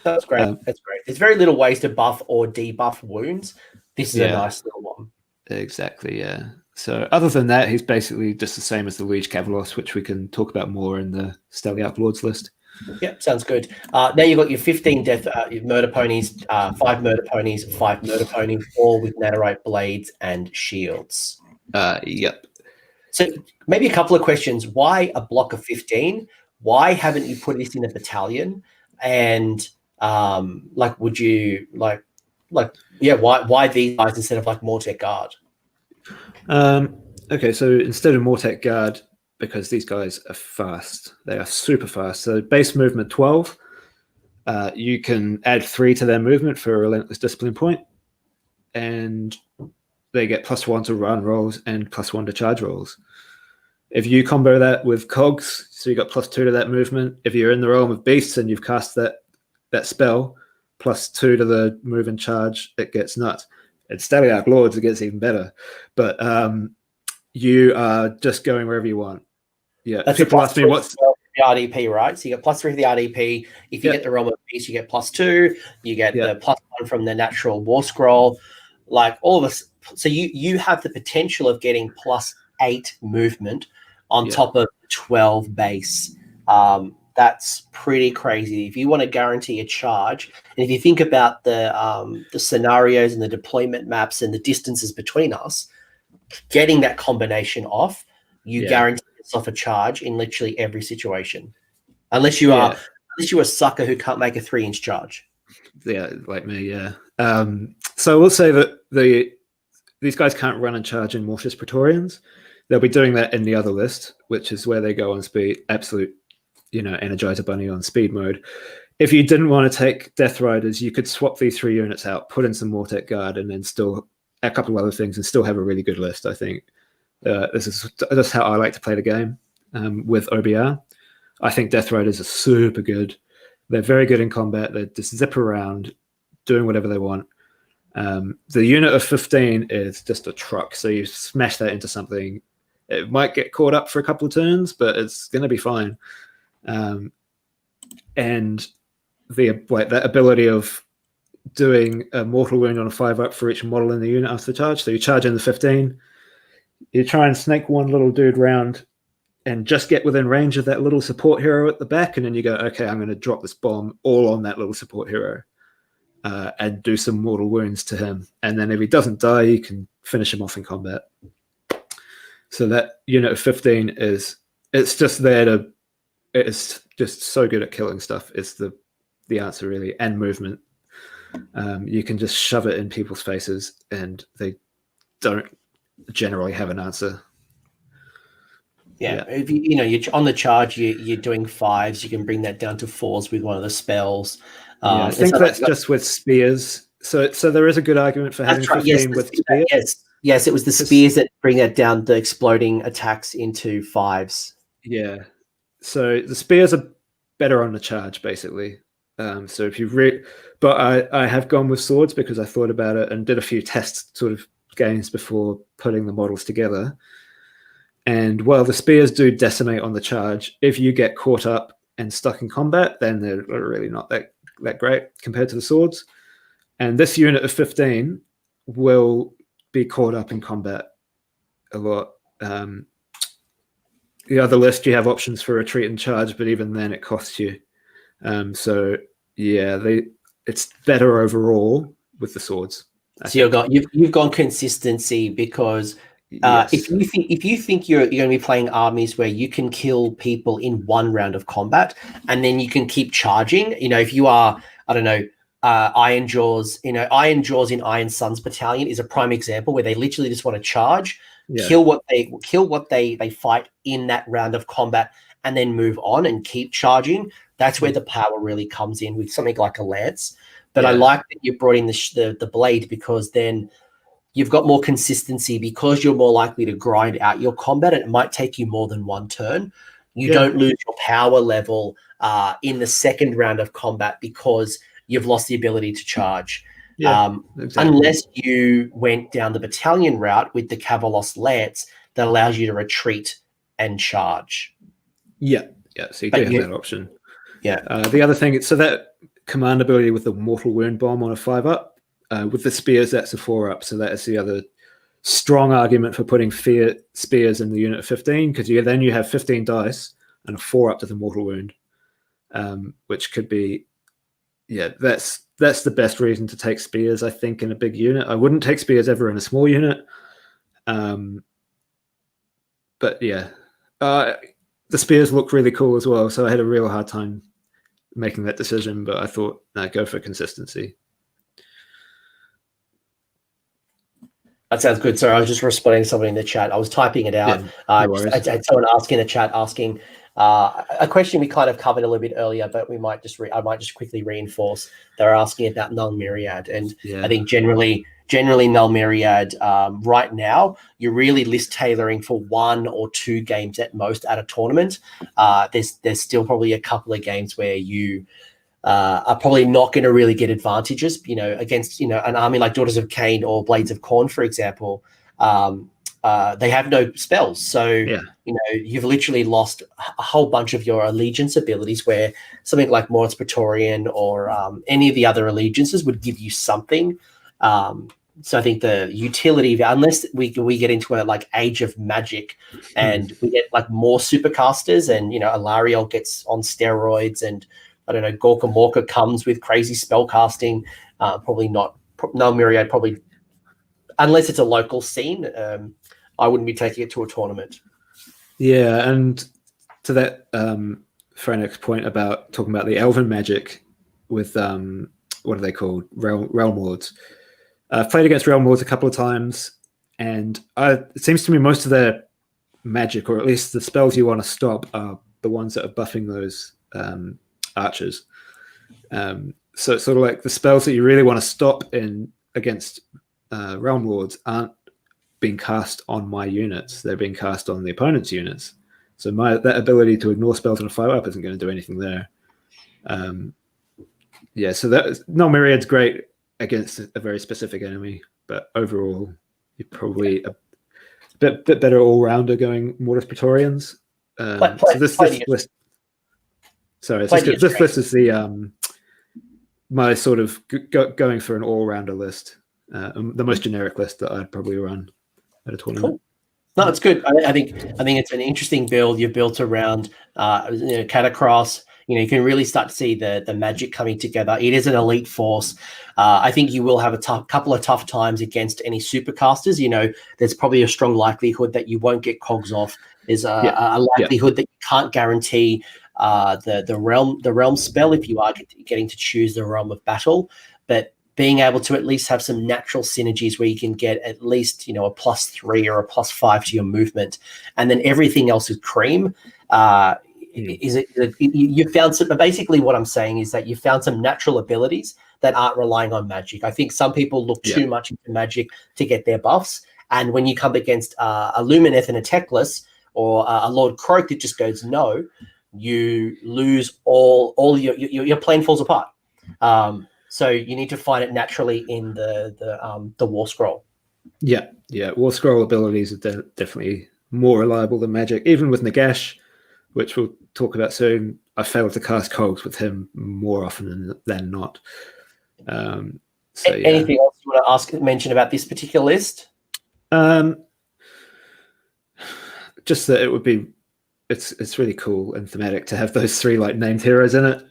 That's great. That's great. There's very little ways to buff or debuff wounds. This is a nice little one. Exactly, yeah. So other than that, he's basically just the same as the Liege Cavalos, which we can talk about more in the Steliarch Lords list. Yep, sounds good. Now you've got your 15 death murder ponies, 5 murder ponies, 5 murder ponies, all with Netherite blades and shields. Yep. So maybe a couple of questions. Why a block of 15? Why haven't you put this in a battalion? And would you why these guys instead of like Mortec Guard? Okay, so instead of Mortec Guard, because these guys are fast, they are super fast. So base movement 12, you can add 3 to their movement for a relentless discipline point, and they get +1 to run rolls and +1 to charge rolls. If you combo that with cogs, so you got +2 to that movement. If you're in the realm of beasts and you've cast that spell, +2 to the move and charge, it gets nuts. At Steliarch Lords, it gets even better. But you are just going wherever you want. Yeah, that's people ask me what's the RDP, right? So you get +3 for the RDP. If you get the realm of beasts, you get +2. You get the +1 from the natural war scroll. Like all of us. So you have the potential of getting +8 movement on top of 12 base. That's pretty crazy. If you want to guarantee a charge, and if you think about the scenarios and the deployment maps and the distances between us, getting that combination off, you guarantee yourself a charge in literally every situation, unless you're a sucker who can't make a 3-inch charge. Yeah, like me. Yeah. So I will say that these guys can't run and charge in Mortis Praetorians. They'll be doing that in the other list, which is where they go on speed, absolute, Energizer Bunny on speed mode. If you didn't want to take Death Riders, you could swap these 3 units out, put in some Mortec Guard, and then still a couple of other things and still have a really good list, I think. This is just how I like to play the game with OBR. I think Death Riders are super good. They're very good in combat. They just zip around, doing whatever they want. The unit of 15 is just a truck, so you smash that into something. It might get caught up for a couple of turns, but it's going to be fine. And that ability of doing a mortal wound on a 5-up for each model in the unit after the charge. So you charge in the 15, you try and snake one little dude round and just get within range of that little support hero at the back, and then you go, okay, I'm going to drop this bomb all on that little support hero and do some mortal wounds to him. And then if he doesn't die, you can finish him off in combat. So that unit of 15 it's just there to, it's just so good at killing stuff. It's the answer really, and movement. You can just shove it in people's faces and they don't generally have an answer. If you're on the charge, you're doing 5s, you can bring that down to 4s with one of the spells. I think that's just with spears. So there is a good argument for having 15 with spears. Yes, it was the spears that bring that down, the exploding attacks into 5s. Yeah. So the spears are better on the charge, basically. So if you but I have gone with swords because I thought about it and did a few test sort of games before putting the models together. And while the spears do decimate on the charge, if you get caught up and stuck in combat, then they're really not that great compared to the swords. And this unit of 15, will be caught up in combat a lot. The other list, you have options for retreat and charge, but even then it costs you. So yeah, it's better overall with the swords. So you've gone consistency because Yes. if you think you're going to be playing armies where you can kill people in one round of combat and then you can keep charging, if you are, I don't know, Iron Jaws, Iron Jaws in Iron Sun's battalion is a prime example where they literally just want to charge, kill what they fight in that round of combat, and then move on and keep charging. That's where the power really comes in with something like a lance. But I like that you brought in the blade, because then you've got more consistency, because you're more likely to grind out your combat, and it might take you more than one turn. You don't lose your power level in the second round of combat because you've lost the ability to charge. Exactly. Unless you went down the battalion route with the Cavalos Lance that allows you to retreat and charge. Yeah. So you do have that option. Yeah. The other thing, so that command ability with the Mortal Wound Bomb on a 5-up, with the spears, that's a 4-up. So that is the other strong argument for putting spears in the unit of 15, because then you have 15 dice and a 4-up to the Mortal Wound, which could be, that's the best reason to take spears, I think, in a big unit. I wouldn't take spears ever in a small unit. But yeah, the spears look really cool as well. So I had a real hard time making that decision, but I thought, no, go for consistency. That sounds good. Sorry, I was just responding to something in the chat. I was typing it out. I had someone asking in the chat, a question we kind of covered a little bit earlier, but I might just quickly reinforce. They're asking about Null Myriad, and I think generally Null Myriad right now, you're really list tailoring for 1 or 2 games at most at a tournament. There's still probably a couple of games where you are probably not going to really get advantages, against, an army like Daughters of Cain or Blades of Corn, for example. They have no spells. So, you've literally lost a whole bunch of your allegiance abilities, where something like Moritz Praetorian or any of the other allegiances would give you something. So I think the utility, unless we get into a like Age of Magic and we get like more supercasters, and, Alariel gets on steroids, and I don't know, Gorka Morka comes with crazy spell casting, probably not. Null Myriad probably, unless it's a local scene, I wouldn't be taking it to a tournament. Yeah, and to that Franek's point about talking about the Elven magic with what are they called? Realm Lords. I've played against Realm Lords a couple of times, and it seems to me most of their magic, or at least the spells you want to stop, are the ones that are buffing those archers. So it's sort of like the spells that you really want to stop against Realm Lords aren't being cast on my units. They're being cast on the opponent's units. So that ability to ignore spells on a 5-up isn't going to do anything there. So that Null Myriad's great against a very specific enemy, but overall, you're probably a bit better all-rounder going Mortis Praetorians. So this list. Sorry, this list is the my sort of going for an all-rounder list, the most generic list that I'd probably run at a tournament. Cool. No, it's good. I think it's an interesting build you've built around Catacross. You can really start to see the magic coming together. It is an elite force. I think you will have a couple of tough times against any supercasters. There's probably a strong likelihood that you won't get cogs off. There's a likelihood that you can't guarantee the realm spell if you are getting to choose the realm of battle. But being able to at least have some natural synergies where you can get at least a +3 or a +5 to your movement, and then everything else is cream. You found some. Basically, what I'm saying is that you found some natural abilities that aren't relying on magic. I think some people look too much into magic to get their buffs, and when you come against a Lumineth and a Teclis or a Lord Croak that just goes no, you lose all your plan falls apart. So you need to find it naturally in the War Scroll. Yeah. War Scroll abilities are definitely more reliable than magic, even with Nagash, which we'll talk about soon. I failed to cast cogs with him more often than not. So yeah. Anything else you want to mention about this particular list? Just that it would be, it's really cool and thematic to have those 3 like named heroes in it.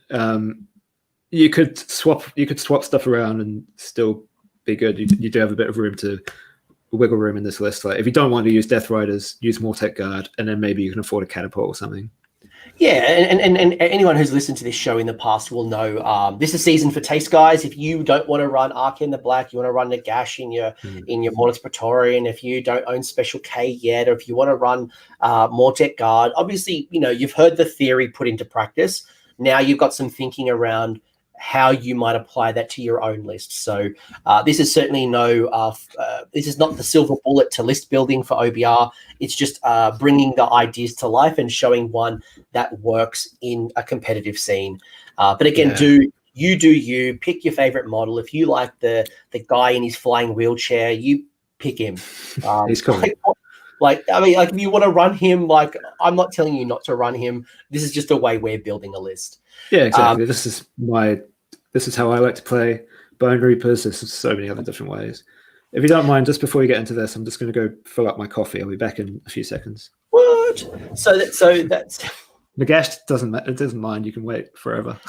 You could swap stuff around and still be good. You do have a bit of wiggle room in this list. Like if you don't want to use Death Riders, use Mortek Guard, and then maybe you can afford a catapult or something. Yeah, and anyone who's listened to this show in the past will know this is season for taste, guys. If you don't want to run Arc in the Black, you want to run Nagash in your Mortis Praetorian, if you don't own Special K yet, or if you want to run Mortek Guard, obviously, you've heard the theory put into practice. Now you've got some thinking around how you might apply that to your own list. So this is certainly this is not the silver bullet to list building for OBR. It's just bringing the ideas to life and showing one that works in a competitive scene. But again, do you pick your favorite model. If you like the guy in his flying wheelchair, you pick him. He's cool. If you want to run him, I'm not telling you not to run him. This is just a way we're building a list. Yeah, exactly. This is how I like to play Bonereapers. There's so many other different ways. If you don't mind, just before we get into this, I'm just going to go fill up my coffee. I'll be back in a few seconds. What? So that's Nagash doesn't mind. You can wait forever.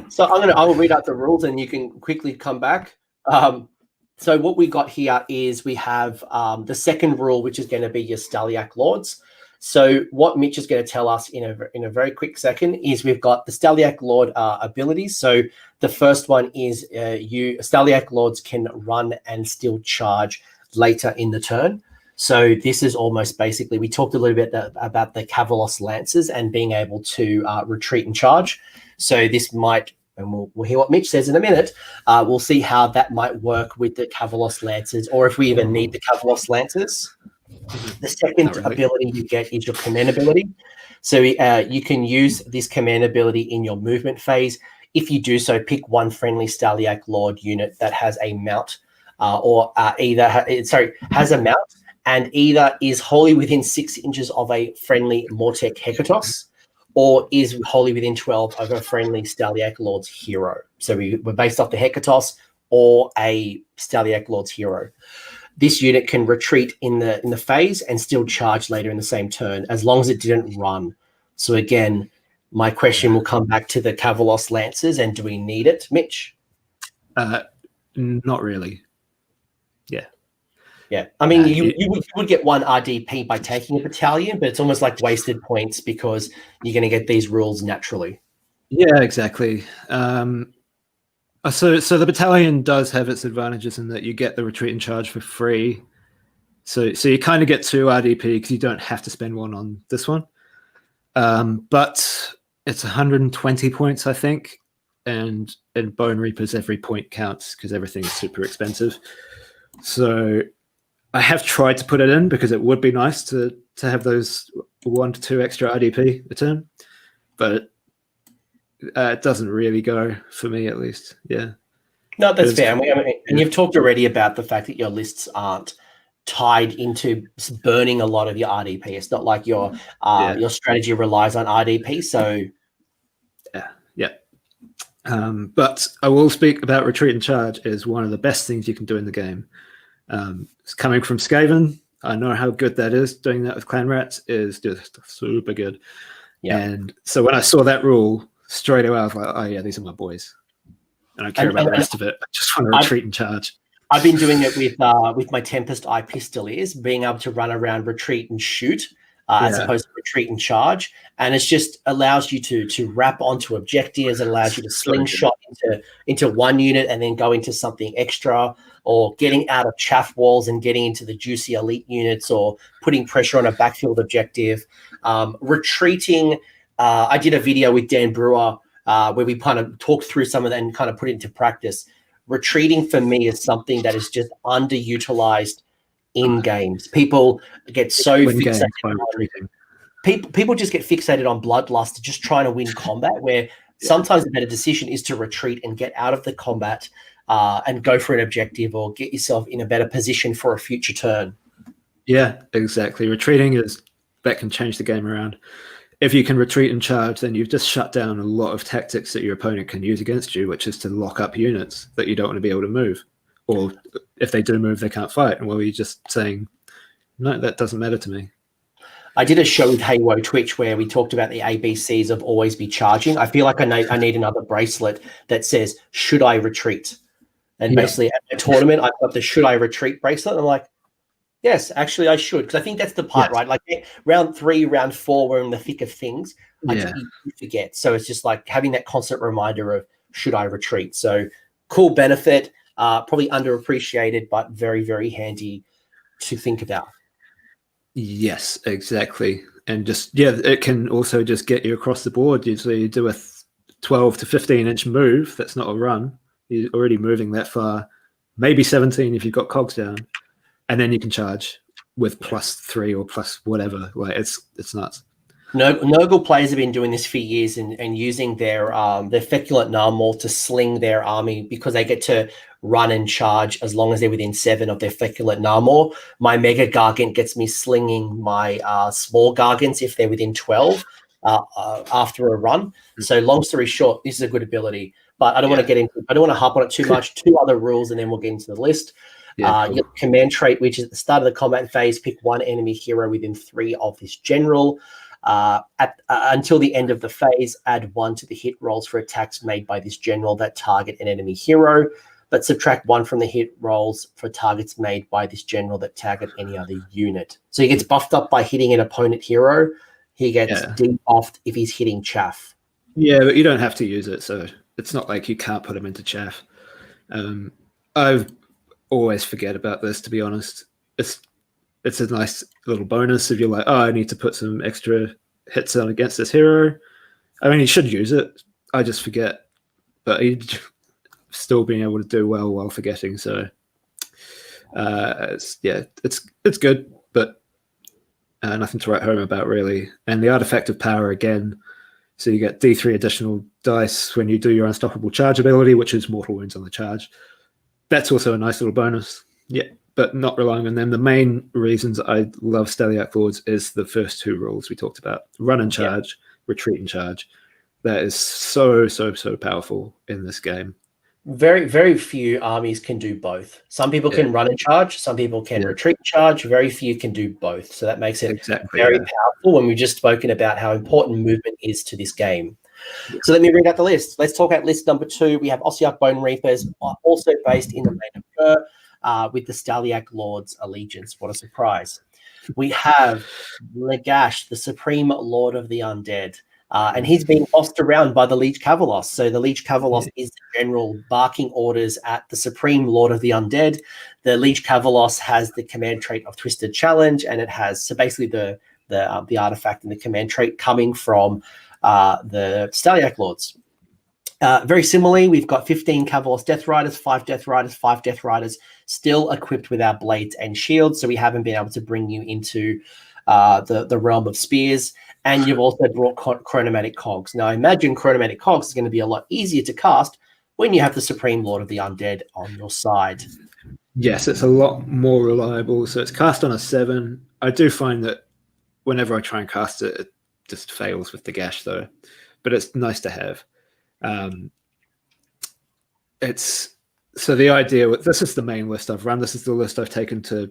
So I will read out the rules and you can quickly come back. So what we got here is we have the second rule, which is going to be your Staliac Lords. So what Mitch is going to tell us in a very quick second is we've got the Staliac Lord abilities. So the first one is Staliac Lords can run and still charge later in the turn. So this is almost basically, we talked a little bit about the Cavalos Lancers and being able to retreat and charge. So this might, and we'll hear what Mitch says in a minute, we'll see how that might work with the Cavalos Lancers, or if we even need the Cavalos Lancers. The second ability you get is your command ability. So you can use this command ability in your movement phase. If you do so, pick one friendly Staliac Lord unit that has a mount, has a mount and either is wholly within 6 inches of a friendly Mortek Hekatos, or is wholly within 12 of a friendly Staliac Lord's hero. So we're based off the Hekatos or a Staliac Lord's hero. This unit can retreat in the phase and still charge later in the same turn, as long as it didn't run. So again, my question will come back to the Cavalos Lancers, and do we need it, Mitch? Not really. Yeah. Yeah. I mean, you would get one RDP by taking a battalion, but it's almost like wasted points because you're going to get these rules naturally. Yeah, exactly. So the battalion does have its advantages in that you get the retreat and charge for free. So you kind of get 2 RDP because you don't have to spend 1 on this one. But it's 120 points, I think. And in Bonereapers, every point counts because everything is super expensive. So I have tried to put it in because it would be nice to have those 1 to 2 extra RDP a turn. But it doesn't really go for me, at least. Yeah. No, that's fair. And you've talked already about the fact that your lists aren't tied into burning a lot of your RDP. It's not like your strategy relies on RDP. So, yeah. But I will speak about retreat and charge is one of the best things you can do in the game. It's coming from Skaven. I know how good that is. Doing that with Clan Rats is just super good. Yeah. And so when I saw that rule, straight away I was like, oh yeah, these are my boys. I don't care about the rest of it. I just want to retreat and charge. I've been doing it with my Tempest Eye Pistoliers, being able to run around, retreat and shoot, as opposed to retreat and charge. And it's just allows you to wrap onto objectives. It allows you to slingshot into one unit and then go into something extra, or getting out of chaff walls and getting into the juicy elite units, or putting pressure on a backfield objective. Retreating. I did a video with Dan Brewer where we kind of talked through some of that and kind of put it into practice. Retreating for me is something that is just underutilized in games. People get so fixated on retreating. People just get fixated on bloodlust, just trying to win combat, where sometimes the better decision is to retreat and get out of the combat and go for an objective, or get yourself in a better position for a future turn. Yeah, exactly. Retreating that can change the game around. If you can retreat and charge, then you've just shut down a lot of tactics that your opponent can use against you, which is to lock up units that you don't want to be able to move. Or if they do move, they can't fight. And well, you're just saying, no, that doesn't matter to me. I did a show with Haywo Twitch where we talked about the ABCs of always be charging. I feel like I need another bracelet that says, should I retreat? And basically at a tournament, I've got the should I retreat bracelet. And I'm like, yes, actually I should. Because I think that's the part, right? Like round 3, round 4, we're in the thick of things. You forget. So it's just like having that constant reminder of should I retreat? So cool benefit, probably underappreciated, but very, very handy to think about. Yes, exactly. And just, it can also just get you across the board. Usually you do a 12 to 15 inch move. That's not a run. You're already moving that far, maybe 17 if you've got cogs down. And then you can charge with +3 or plus whatever. Like it's nuts. Nurgle players have been doing this for years and using their feculent narmal to sling their army because they get to run and charge as long as they're within 7 of their feculent narmal. My mega gargant gets me slinging my small gargants if they're within 12 after a run. So long story short, this is a good ability, but I don't want to harp on it too much. 2 other rules and then we'll get into the list. Cool. Your command trait, which is at the start of the combat phase, pick 1 enemy hero within 3 of this general. Until the end of the phase, add 1 to the hit rolls for attacks made by this general that target an enemy hero, but subtract 1 from the hit rolls for targets made by this general that target any other unit. So he gets buffed up by hitting an opponent hero. He gets debuffed if he's hitting chaff. Yeah, but you don't have to use it, so it's not like you can't put him into chaff. I always forget about this, to be honest. It's a nice little bonus if you're like, I need to put some extra hits on against this hero. I mean, you should use it. I just forget. But he's still being able to do well while forgetting. So, it's good, but nothing to write home about, really. And the artifact of power, again, so you get D3 additional dice when you do your unstoppable charge ability, which is mortal wounds on the charge. That's also a nice little bonus. Yeah. But not relying on them. The main reasons I love Steliac Lords is the first 2 rules we talked about. Run and charge, retreat and charge. That is so powerful in this game. Very, very few armies can do both. Some people can run and charge. Some people can retreat and charge. Very few can do both. So that makes it very powerful when we've just spoken about how important movement is to this game. So let me read out the list. Let's talk about list number 2. We have Ossiarch Bonereapers, also based in the Reign of Ker. With the Steliac Lord's allegiance. What a surprise. We have Legash, the Supreme Lord of the Undead, and he's being bossed around by the Leech Cavalos. So the Leech Cavalos is the general barking orders at the Supreme Lord of the Undead. The Leech Cavalos has the command trait of Twisted Challenge, and it has, so basically the artifact and the command trait coming from the Steliac Lords. Very similarly, we've got 15 Cavalos Death Riders, 5 Death Riders, 5 Death Riders, still equipped with our blades and shields, so we haven't been able to bring you into the realm of spears. And you've also brought Chronomatic Cogs. Now, I imagine Chronomatic Cogs is going to be a lot easier to cast when you have the Supreme Lord of the Undead on your side. Yes, it's a lot more reliable. So it's cast on a 7. I do find that whenever I try and cast it, it just fails with the gash, though. But it's nice to have. It's so the idea with this is the main list I've run. This is the list I've taken to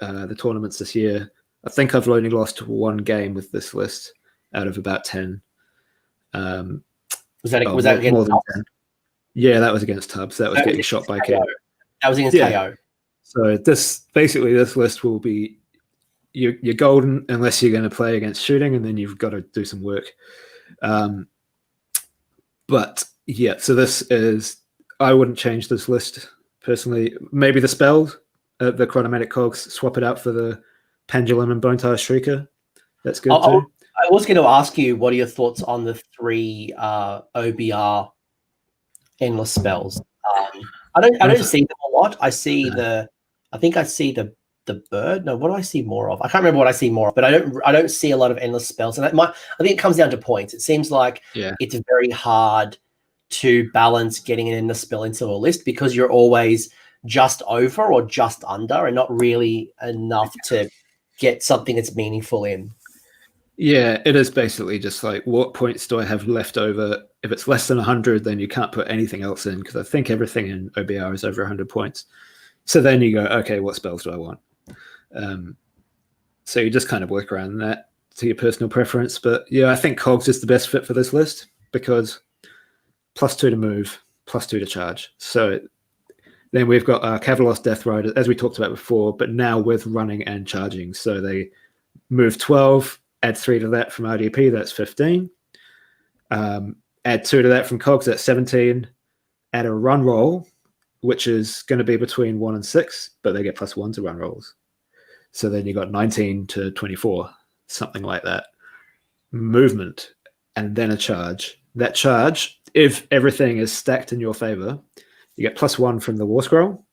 the tournaments this year. I think I've only lost 1 game with this list out of about 10. Was that against Tubbs? Yeah, that was against Tubbs. That was getting shot by KO. That was against KO. So this list will be you're golden unless you're going to play against shooting, and then you've got to do some work. But yeah, so this is, I wouldn't change this list personally. Maybe the spells, the Chronomatic Cogs, swap it out for the Pendulum and Bone-tithe Shrieker. That's good too. I was going to ask you, what are your thoughts on the 3 OBR endless spells? I don't see them a lot. I see I see the bird. No, what do I see more of? I can't remember what I see more of, but I don't see a lot of endless spells. And I think it comes down to points. It seems like it's very hard to balance getting an endless spell into a list because you're always just over or just under and not really enough to get something that's meaningful in. Yeah, it is basically just like, what points do I have left over? If it's less than 100, then you can't put anything else in, because I think everything in OBR is over 100 points. So then you go, okay, what spells do I want? So you just kind of work around that to your personal preference. But yeah, I think Cogs is the best fit for this list, because +2 to move, +2 to charge. So then we've got Kavalos Death Rider, as we talked about before, but now with running and charging. So they move 12, add 3 to that from RDP, that's 15. Add 2 to that from Cogs, that's 17. Add a run roll, which is going to be between 1 and 6, but they get +1 to run rolls. So then you got 19 to 24, something like that. Movement, and then a charge. That charge, if everything is stacked in your favor, you get +1 from the War Scroll,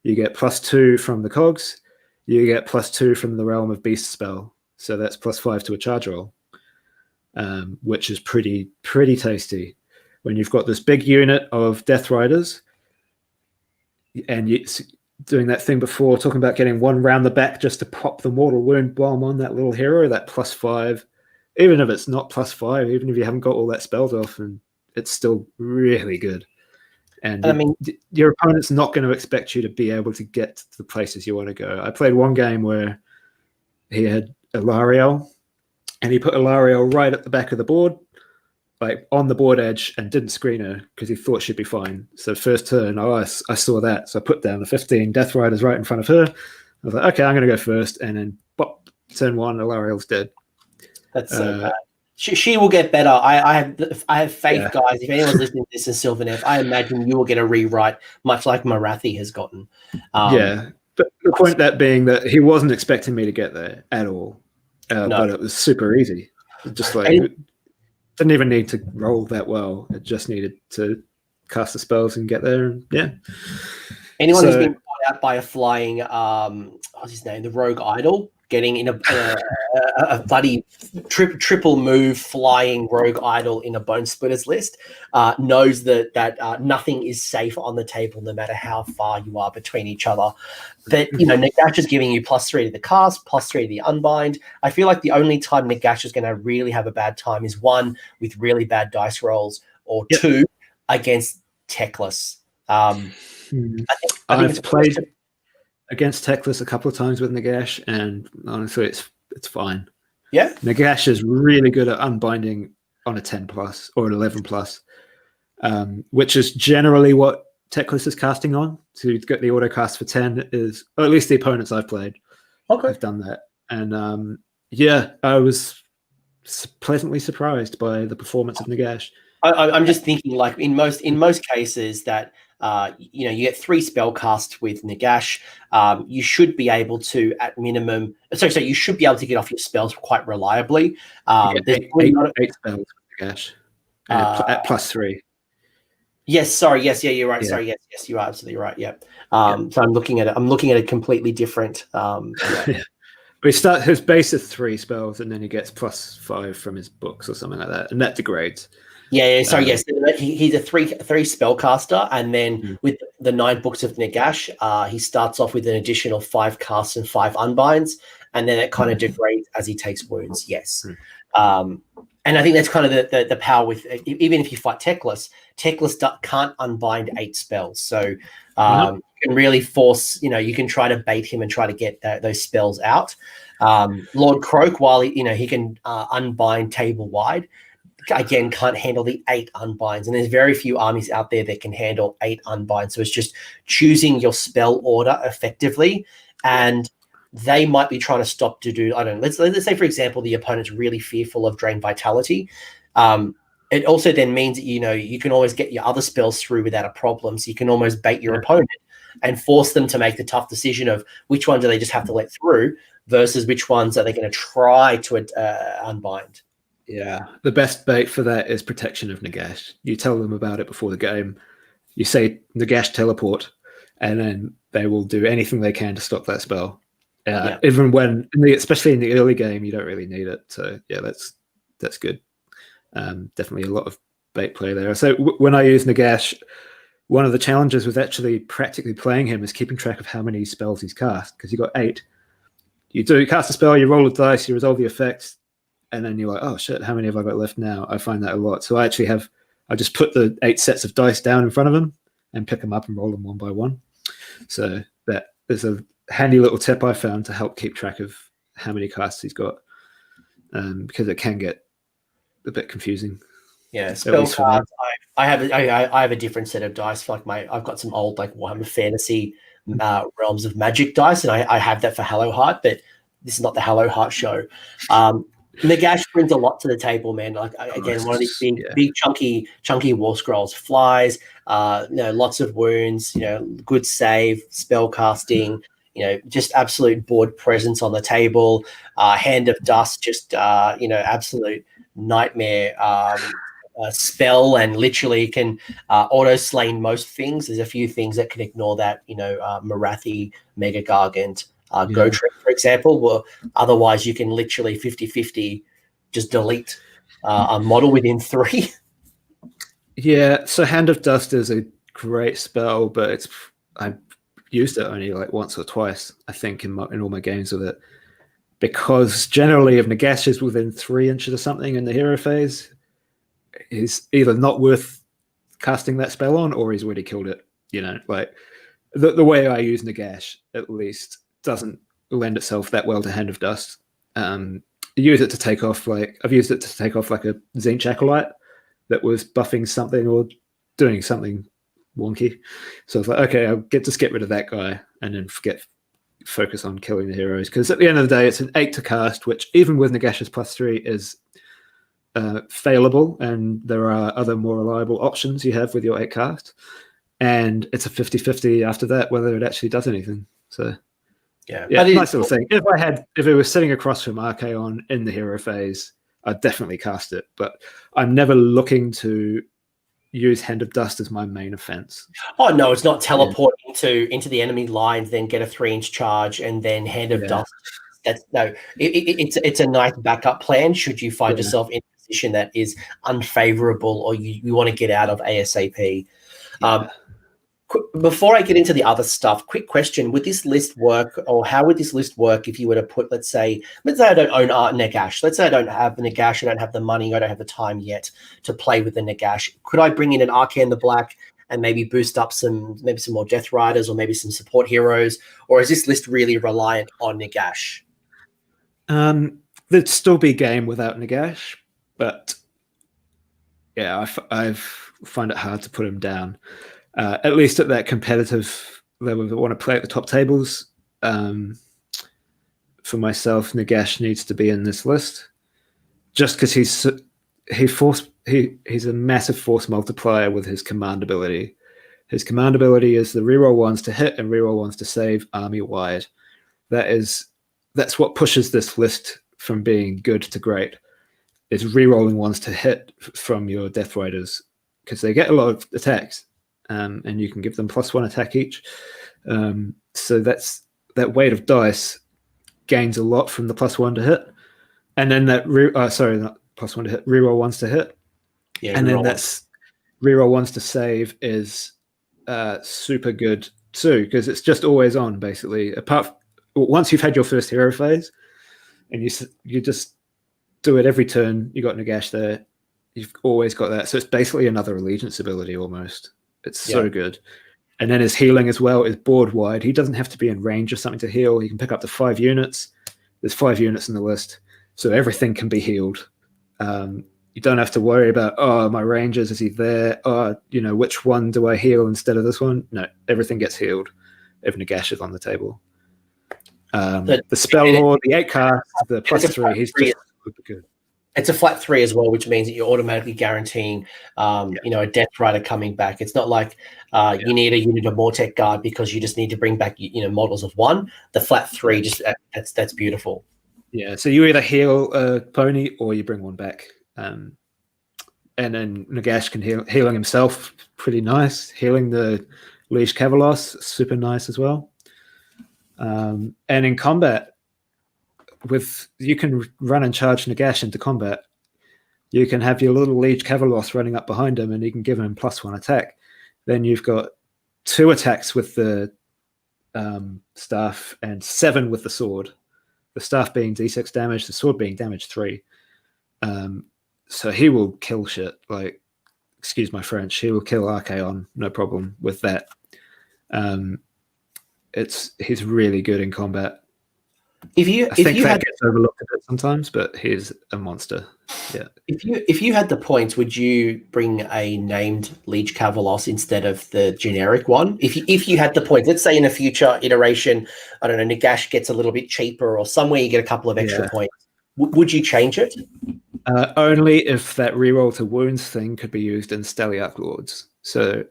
you get +2 from the Cogs, you get +2 from the Realm of Beast spell. So that's +5 to a charge roll, which is pretty tasty. When you've got this big unit of Death Riders, and you doing that thing before, talking about getting 1 round the back just to pop the Mortal Wound bomb on that little hero, that +5, even if it's not +5, even if you haven't got all that spelled off, and it's still really good. And I mean, your opponent's not going to expect you to be able to get to the places you want to go. I played one game where he had Ilariel, and he put Ilariel right at the back of the board, like on the board edge, and didn't screen her because he thought she'd be fine. So first turn, I saw that. So I put down the 15 Death Riders right in front of her. I was like, okay, I'm going to go first. And then, bop, turn 1, Ilariel's dead. That's so bad. She will get better. I have faith, guys. If anyone's listening to this in Sylvaneth, I imagine you will get a rewrite, much like Marathi has gotten. Yeah, but the point that being that he wasn't expecting me to get there at all, but it was super easy. Just like, didn't even need to roll that well. It just needed to cast the spells and get there. And yeah. Anyone who's been caught out by a flying, what's his name, the Rogue Idol, getting in a bloody triple move flying Rogue Idol in a Bone Splitters list, knows that nothing is safe on the table, no matter how far you are between each other. That, Nagash is giving you +3 to the cast, +3 to the unbind. I feel like the only time Nagash is going to really have a bad time is 1, with really bad dice rolls, or 2, against Techless. I've played against Techless a couple of times with Nagash, and honestly, it's fine. Yeah, Nagash is really good at unbinding on a 10+ or an 11+, which is generally what Techless is casting on. To get the auto cast for 10 is, or at least the opponents I've played, have done that. And I was pleasantly surprised by the performance of Nagash. I'm just thinking, like, in most cases that you get 3 spell casts with Nagash. You should be able to, at minimum, so you should be able to get off your spells quite reliably. 8 spells with Nagash at +3. Yes, sorry. Yes, you're right. Yeah. Sorry, yes, you are absolutely right. Yeah. So I'm looking at it completely different. We start, his base is 3 spells, and then he gets +5 from his books or something like that, and that degrades. Yeah. Sorry, yes, he's a three spellcaster, and then with the 9 books of Nagash, he starts off with an additional 5 casts and 5 unbinds, and then it kind of degrades as he takes wounds. Yes. And I think that's kind of the power with, even if you fight Techless can't unbind 8 spells. So you can really force, you can try to bait him and try to get those spells out. Lord Croak, while he can unbind table wide, again, can't handle the 8 unbinds. And there's very few armies out there that can handle 8 unbinds. So it's just choosing your spell order effectively. And they might be trying to stop to do, I don't know, let's say, for example, the opponent's really fearful of Drain Vitality. It also then means that, you can always get your other spells through without a problem. So you can almost bait your opponent and force them to make the tough decision of which one do they just have to let through versus which ones are they going to try to unbind. Yeah, the best bait for that is Protection of Nagash. You tell them about it before the game. You say Nagash teleport, and then they will do anything they can to stop that spell. Even when, especially in the early game, you don't really need it. So yeah, that's good. Definitely a lot of bait play there. So when I use Nagash, one of the challenges with actually practically playing him is keeping track of how many spells he's cast, because you've got 8. You cast a spell, you roll a dice, you resolve the effects, and then you're like, oh shit, how many have I got left now? I find that a lot. So I just put the 8 sets of dice down in front of him and pick them up and roll them one by one. So that is a handy little tip I found to help keep track of how many casts he's got, because it can get a bit confusing. Yeah, spell cards. I have a different set of dice. Like I've got some old like Warhammer Fantasy Realms of Magic dice, and I have that for Hallowheart, but this is not the Hallowheart show. Nagash brings a lot to the table, man. Like again, one of these big chunky war scrolls, flies, lots of wounds, good save, spell casting, just absolute board presence on the table. Hand of Dust, just absolute nightmare spell, and literally can auto slain most things. There's a few things that can ignore that, Marathi, Mega Gargant, Go Trek, for example. Well, otherwise you can literally 50-50 just delete a model within 3. Yeah, so Hand of Dust is a great spell, but I've used it only like once or twice, I think, in all my games with it, because generally if Nagash is within 3 inches of something in the hero phase, he's either not worth casting that spell on, or he's already killed it. Like the way I use Nagash, at least, doesn't lend itself that well to Hand of Dust. Use it to take off, like I've used it to take off like a Tzeentch Acolyte that was buffing something or doing something wonky. So I was like, okay, I'll just get rid of that guy and then focus on killing the heroes. Because at the end of the day, it's an 8 to cast, which even with Nagash's +3 is failable, and there are other more reliable options you have with your 8 cast. And it's a 50-50 after that whether it actually does anything. So yeah, nice little thing. If it was sitting across from Archaon in the hero phase, I'd definitely cast it. But I'm never looking to use Hand of Dust as my main offense. Oh no, it's not teleporting into the enemy lines, then get a 3-inch charge, and then Hand of Dust. It's a nice backup plan should you find yourself in a position that is unfavorable or you want to get out of ASAP. Before I get into the other stuff, quick question: would this list work, or how would this list work if you were to put, let's say I don't own Nagash. Let's say I don't have the Nagash, I don't have the money, I don't have the time yet to play with the Nagash. Could I bring in an Arcane the Black and maybe boost up some more Death Riders or maybe some support heroes, or is this list really reliant on Nagash? There'd still be game without Nagash, but yeah, I find it hard to put him down. At least at that competitive level that want to play at the top tables. For myself, Nagash needs to be in this list, just because he's a massive force multiplier with his command ability. His command ability is the reroll 1s to hit and reroll 1s to save army wide. That's what pushes this list from being good to great. Is rerolling 1s to hit from your Death Riders, because they get a lot of attacks. And you can give them +1 attack each. So that weight of dice gains a lot from the +1 to hit. And then that, not +1 to hit, reroll 1s to hit. Yeah, and then that's reroll 1s to save is super good too, because it's just always on, basically. Once you've had your first hero phase, and you just do it every turn, you got Nagash there, you've always got that. So it's basically another allegiance ability almost. It's so good. And then his healing as well is board wide. He doesn't have to be in range of something to heal. He can pick up to 5 units. There's 5 units in the list, so everything can be healed. You don't have to worry about, my rangers, is he there? Which one do I heal instead of this one? No, everything gets healed if Nagash is on the table. The spell lord, the 8 cast, the +3, he's just super good. It's a flat 3 as well, which means that you're automatically guaranteeing, a Death Rider coming back. It's not like you need a unit of Mortek Guard because you just need to bring back, models of 1. The flat 3, that's beautiful. Yeah, so you either heal a pony or you bring one back. And then Nagash can healing himself, pretty nice. Healing the Liege Cavalos, super nice as well. And in combat, you can run and charge Nagash into combat. You can have your little Liege Cavalos running up behind him, and you can give him +1 attack. Then you've got 2 attacks with the staff and 7 with the sword. The staff being d6 damage, the sword being damage 3. So he will kill shit. Like, excuse my French, he will kill Archaon, no problem with that. He's really good in combat. I think that gets overlooked a bit sometimes, but he's a monster. Yeah. If you had the points, would you bring a named Leech Cavalos instead of the generic one? If you had the points, let's say in a future iteration, I don't know, Nagash gets a little bit cheaper, or somewhere you get a couple of extra points. Would you change it? Only if that reroll to wounds thing could be used in Steliarch Lords. So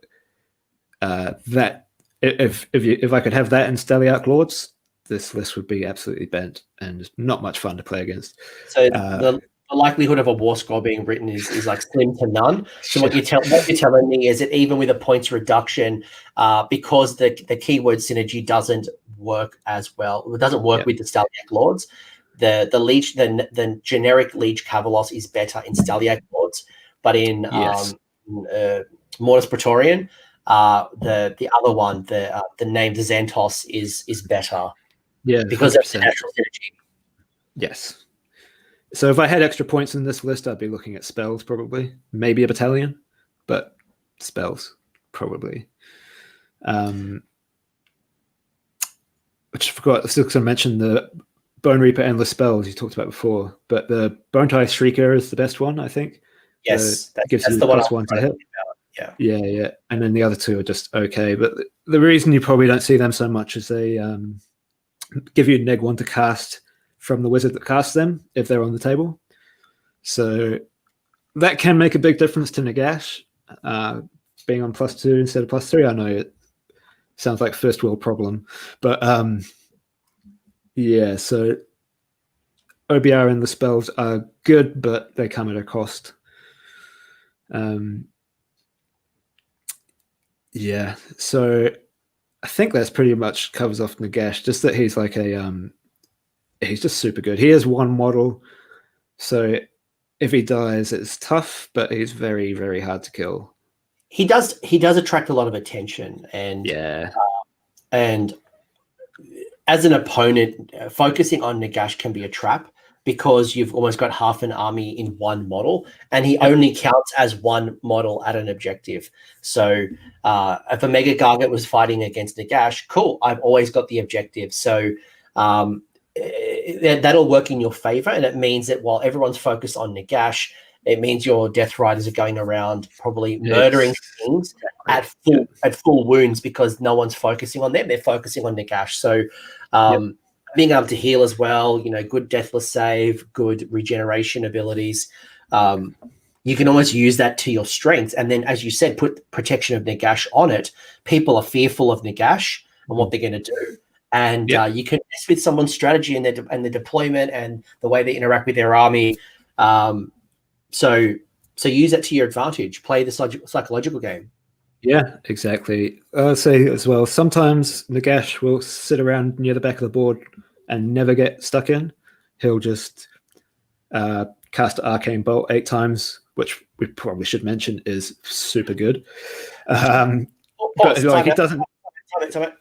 that if I could have that in Steliarch Lords, this list would be absolutely bent and not much fun to play against. So the likelihood of a war score being written is like slim to none. So what you're telling me is that even with a points reduction, because the keyword synergy doesn't work as well, it doesn't work with the Steliarch Lords. The generic Leech Cavalos is better in Steliarch Lords, but in Mortis Praetorian, the other one, the named Xantos is better. Yeah, because 100%. Of the natural synergy. Yes. So if I had extra points in this list, I'd be looking at spells probably, maybe a battalion, but spells probably. Which I forgot. I still going to mention the Bonereaper Endless Spells you talked about before, but the Bone-tithe Shrieker is the best one, I think. Yes, that gives you the +1 to hit. Yeah. And then the other two are just okay. But the reason you probably don't see them so much is they give you -1 to cast from the wizard that casts them if they're on the table. So that can make a big difference to Nagash being on +2 instead of +3. I know it sounds like a first world problem, but so OBR and the spells are good, but they come at a cost. So I think that's pretty much covers off Nagash, just that he's like he's just super good. He has one model, so if he dies, it's tough, but he's very, very hard to kill. He does attract a lot of attention, and and as an opponent, focusing on Nagash can be a trap because you've almost got half an army in one model, and he only counts as one model at an objective. So if a Mega Gargant was fighting against Nagash, cool, I've always got the objective. So that'll work in your favor, and it means that while everyone's focused on Nagash, it means your Death Riders are going around probably murdering things at full wounds because no one's focusing on them. They're focusing on Nagash. So being able to heal as well, good Deathless save, good regeneration abilities. You can almost use that to your strength. And then, as you said, put Protection of Nagash on it. People are fearful of Nagash and what they're going to do. And you can mess with someone's strategy and the deployment and the way they interact with their army. So use that to your advantage. Play the psychological game. Yeah, exactly. I'll say as well, sometimes Nagash will sit around near the back of the board and never get stuck in. He'll just cast Arcane Bolt 8 times, which we probably should mention is super good. But it doesn't.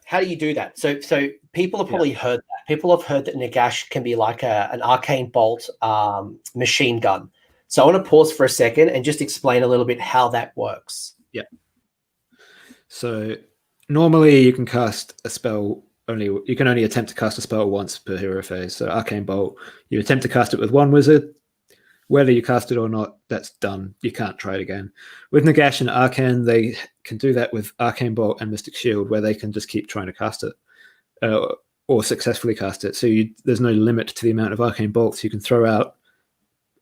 How do you do that? So people have probably heard that. People have heard that Nagash can be like an Arcane Bolt machine gun. So I want to pause for a second and just explain a little bit how that works. Yeah. So normally you can cast a spell you can only attempt to cast a spell once per hero phase. So Arcane Bolt, you attempt to cast it with one wizard. Whether you cast it or not, that's done. You can't try it again. With Nagash and Arcane, they can do that with Arcane Bolt and Mystic Shield, where they can just keep trying to cast it or successfully cast it. So there's no limit to the amount of Arcane Bolts you can throw out,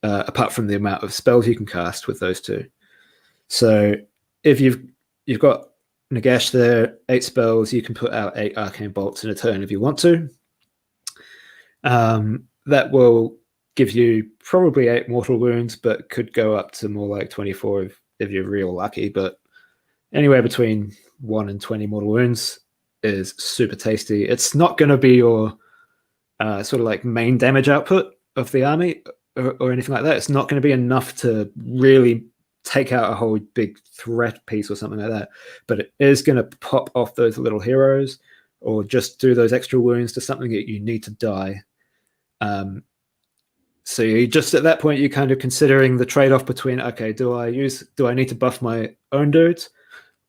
apart from the amount of spells you can cast with those two. So if you've got Nagash there, 8 spells, you can put out 8 Arcane Bolts in a turn if you want to. That will give you probably 8 mortal wounds, but could go up to more like 24 if you're real lucky. But anywhere between 1 and 20 mortal wounds is super tasty. It's not going to be your sort of like main damage output of the army or anything like that. It's not going to be enough to really take out a whole big threat piece or something like that. But it is going to pop off those little heroes or just do those extra wounds to something that you need to die. So you just at that point, you're kind of considering the trade-off between, okay, do I need to buff my own dudes,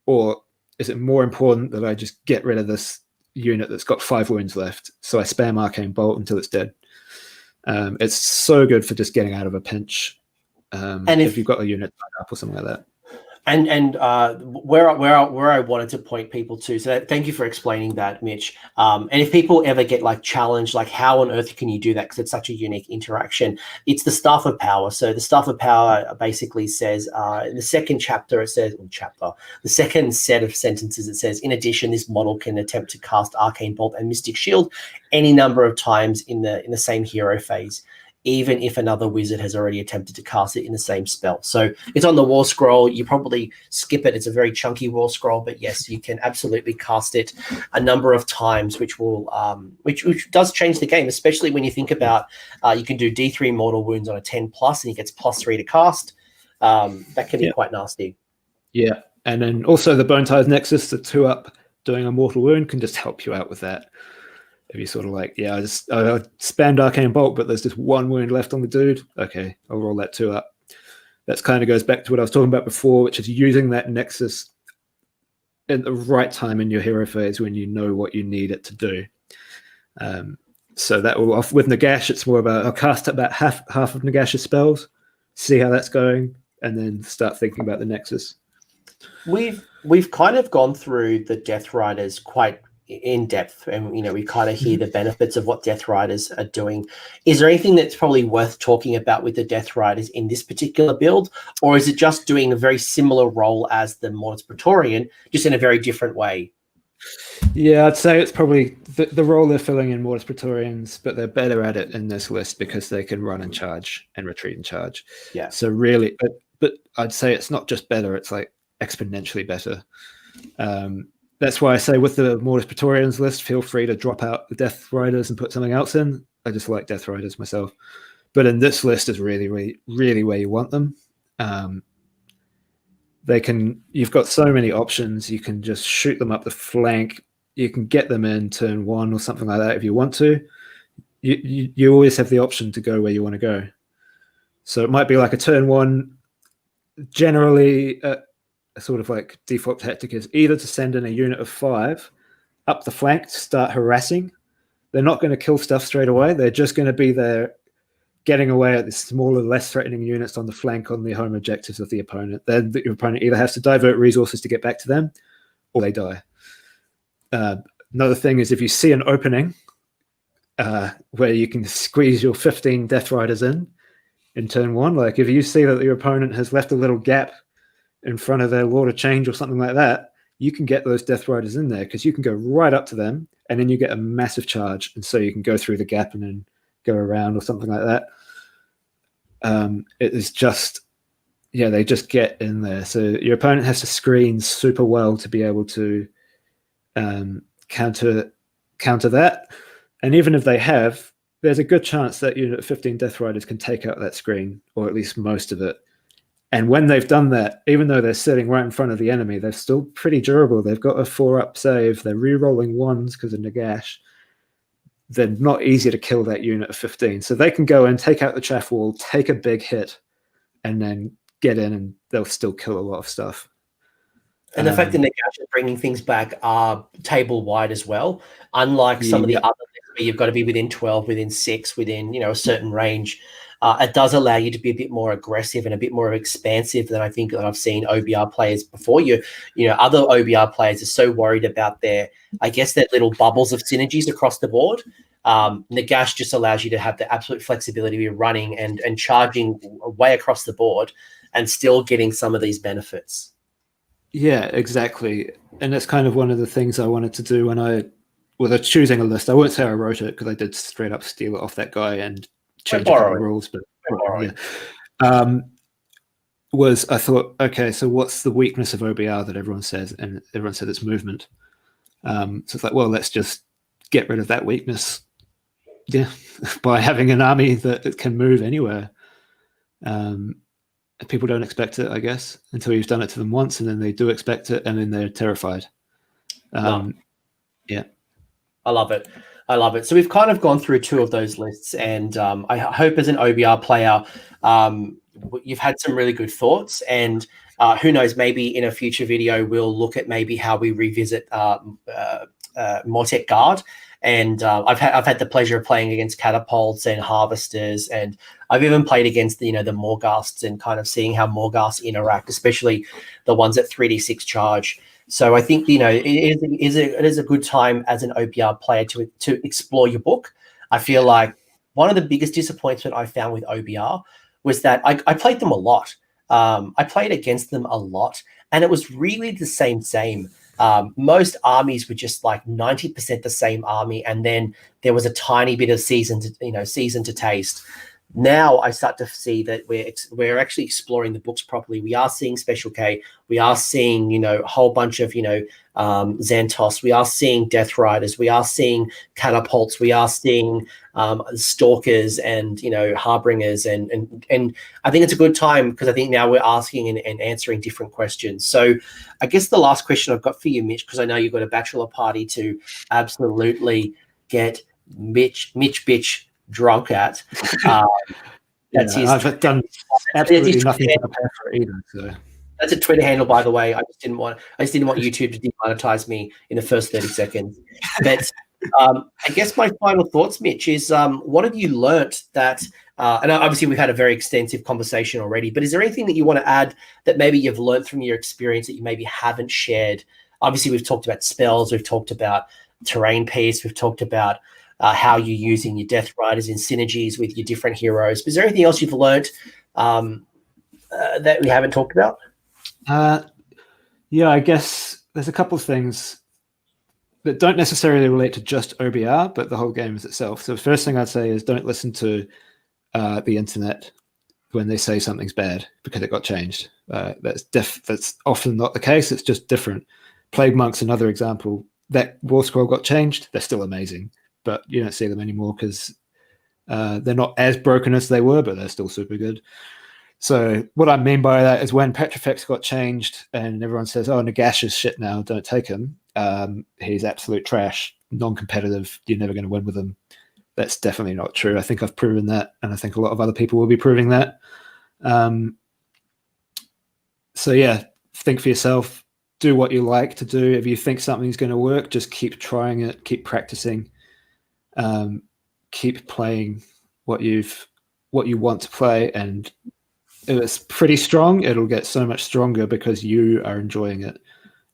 or is it more important that I just get rid of this unit that's got 5 wounds left, so I spam Arcane Bolt until it's dead? It's so good for just getting out of a pinch, and if you've got a unit tied up or something like that. And where I wanted to point people to, so thank you for explaining that, Mitch. And if people ever get like challenged, like how on earth can you do that? Because it's such a unique interaction. It's the Staff of Power. So the Staff of Power basically says in the second chapter, the second set of sentences, it says, in addition, this model can attempt to cast Arcane Bolt and Mystic Shield any number of times in the same hero phase, even if another wizard has already attempted to cast it in the same spell. So it's on the war scroll. You probably skip it. It's a very chunky war scroll, but yes, you can absolutely cast it a number of times, which will which does change the game, especially when you think about you can do D3 mortal wounds on a 10+ and he gets +3 to cast. That can be quite nasty. Yeah. And then also the Bone-tithe Nexus, the 2-up doing a mortal wound can just help you out with that. If you sort of like, I spammed Arcane Bolt, but there's just 1 wound left on the dude. Okay, I'll roll that 2-up. That kind of goes back to what I was talking about before, which is using that Nexus at the right time in your hero phase when you know what you need it to do. So that will, with Nagash, it's more about, I'll cast about half of Nagash's spells, see how that's going, and then start thinking about the Nexus. We've kind of gone through the Death Riders quite in depth, and we kind of hear the benefits of what Death Riders are doing. Is there anything that's probably worth talking about with the Death Riders in this particular build, or is it just doing a very similar role as the Mortis Praetorian, just in a very different way? Yeah, I'd say it's probably the role they're filling in Mortis Praetorians, but they're better at it in this list because they can run and charge and retreat and charge. Yeah. So really, but I'd say it's not just better; it's like exponentially better. That's why I say with the Mortis Praetorians list, feel free to drop out the Death Riders and put something else in. I just like Death Riders myself. But in this list is really, really, really where you want them. You've got so many options. You can just shoot them up the flank. You can get them in turn 1 or something like that if you want to. You always have the option to go where you want to go. So it might be like a turn 1, generally a sort of like default tactic is either to send in a unit of 5 up the flank to start harassing. They're not going to kill stuff straight away. They're just going to be there getting away at the smaller, less threatening units on the flank on the home objectives of the opponent. Then your opponent either has to divert resources to get back to them or they die. Another thing is if you see an opening where you can squeeze your 15 Death Riders in turn 1, like if you see that your opponent has left a little gap in front of their Lord of Change or something like that, you can get those Death Riders in there because you can go right up to them and then you get a massive charge. And so you can go through the gap and then go around or something like that. It is just, they just get in there. So your opponent has to screen super well to be able to counter that. And even if they have, there's a good chance that unit of 15 Death Riders can take out that screen, or at least most of it. And when they've done that, even though they're sitting right in front of the enemy, they're still pretty durable. They've got a 4-up save. They're re-rolling 1s because of Nagash. They're not easy to kill that unit of 15. So they can go in, take out the chaff wall, take a big hit, and then get in, and they'll still kill a lot of stuff. And the fact that Nagash is bringing things back are table-wide as well, unlike some of the other lists where you've got to be within 12, within 6, within a certain range. It does allow you to be a bit more aggressive and a bit more expansive than I think that I've seen OBR players before you. Other OBR players are so worried about their little bubbles of synergies across the board. Nagash just allows you to have the absolute flexibility of running and charging way across the board and still getting some of these benefits. Yeah, exactly. And that's kind of one of the things I wanted to do when I was choosing a list. I won't say I wrote it because I did straight up steal it off that guy and change a couple of rules, but was I thought, okay, so what's the weakness of OBR that everyone says? And everyone said it's movement. So it's like, well, let's just get rid of that weakness, by having an army that can move anywhere. People don't expect it, I guess, until you've done it to them once, and then they do expect it, and then they're terrified. Yeah, I love it. I love it. So we've kind of gone through two of those lists, and I hope as an OBR player, you've had some really good thoughts. And who knows, maybe in a future video we'll look at maybe how we revisit Mortek Guard. And I've had the pleasure of playing against catapults and harvesters, and I've even played against the Morghasts and kind of seeing how Morghasts interact, especially the ones at 3d6 charge. So I think it is a good time as an OBR player to explore your book. I feel like one of the biggest disappointment I found with OBR was that I played them a lot. I played against them a lot, and it was really the same. Most armies were just like 90% the same army, and then there was a tiny bit of season to taste. Now I start to see that we're actually exploring the books properly. We are seeing Special K. We are seeing a whole bunch of Xantos. We are seeing Death Riders. We are seeing catapults. We are seeing stalkers and harbingers. And I think it's a good time because I think now we're asking and answering different questions. So I guess the last question I've got for you, Mitch, because I know you've got a bachelor party to absolutely get Mitch bitch drunk at. I've done absolutely nothing to prepare for it either. So that's a Twitter handle, by the way. I just didn't want YouTube to demonetize me in the first 30 seconds. But I guess my final thoughts, Mitch, is what have you learnt that? And obviously we've had a very extensive conversation already. But is there anything that you want to add that maybe you've learnt from your experience that you maybe haven't shared? Obviously, we've talked about spells. We've talked about terrain piece. We've talked about how you're using your Death Riders in synergies with your different heroes. But is there anything else you've learned that we haven't talked about? I guess there's a couple of things that don't necessarily relate to just OBR, but the whole game as itself. So the first thing I'd say is don't listen to the internet when they say something's bad because it got changed. That's often not the case. It's just different. Plague Monk's another example. That War Scroll got changed. They're still amazing, but you don't see them anymore because they're not as broken as they were, but they're still super good. So what I mean by that is when Petrifex got changed and everyone says, oh, Nagash is shit now, don't take him. He's absolute trash, non-competitive, you're never going to win with him. That's definitely not true. I think I've proven that, and I think a lot of other people will be proving that. So yeah, think for yourself, do what you like to do. If you think something's going to work, just keep trying it, keep practicing, keep playing what you want to play, and if it's pretty strong, it'll get so much stronger because you are enjoying it.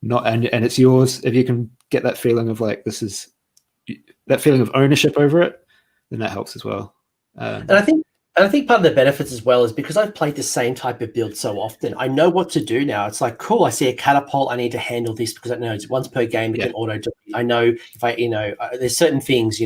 And it's yours. If you can get that feeling of like that feeling of ownership over it, then that helps as well. And I think part of the benefits as well is because I've played the same type of build so often, I know what to do now. It's like, cool, I see a catapult, I need to handle this because I know it's once per game it can auto delete. I know if there's certain things, I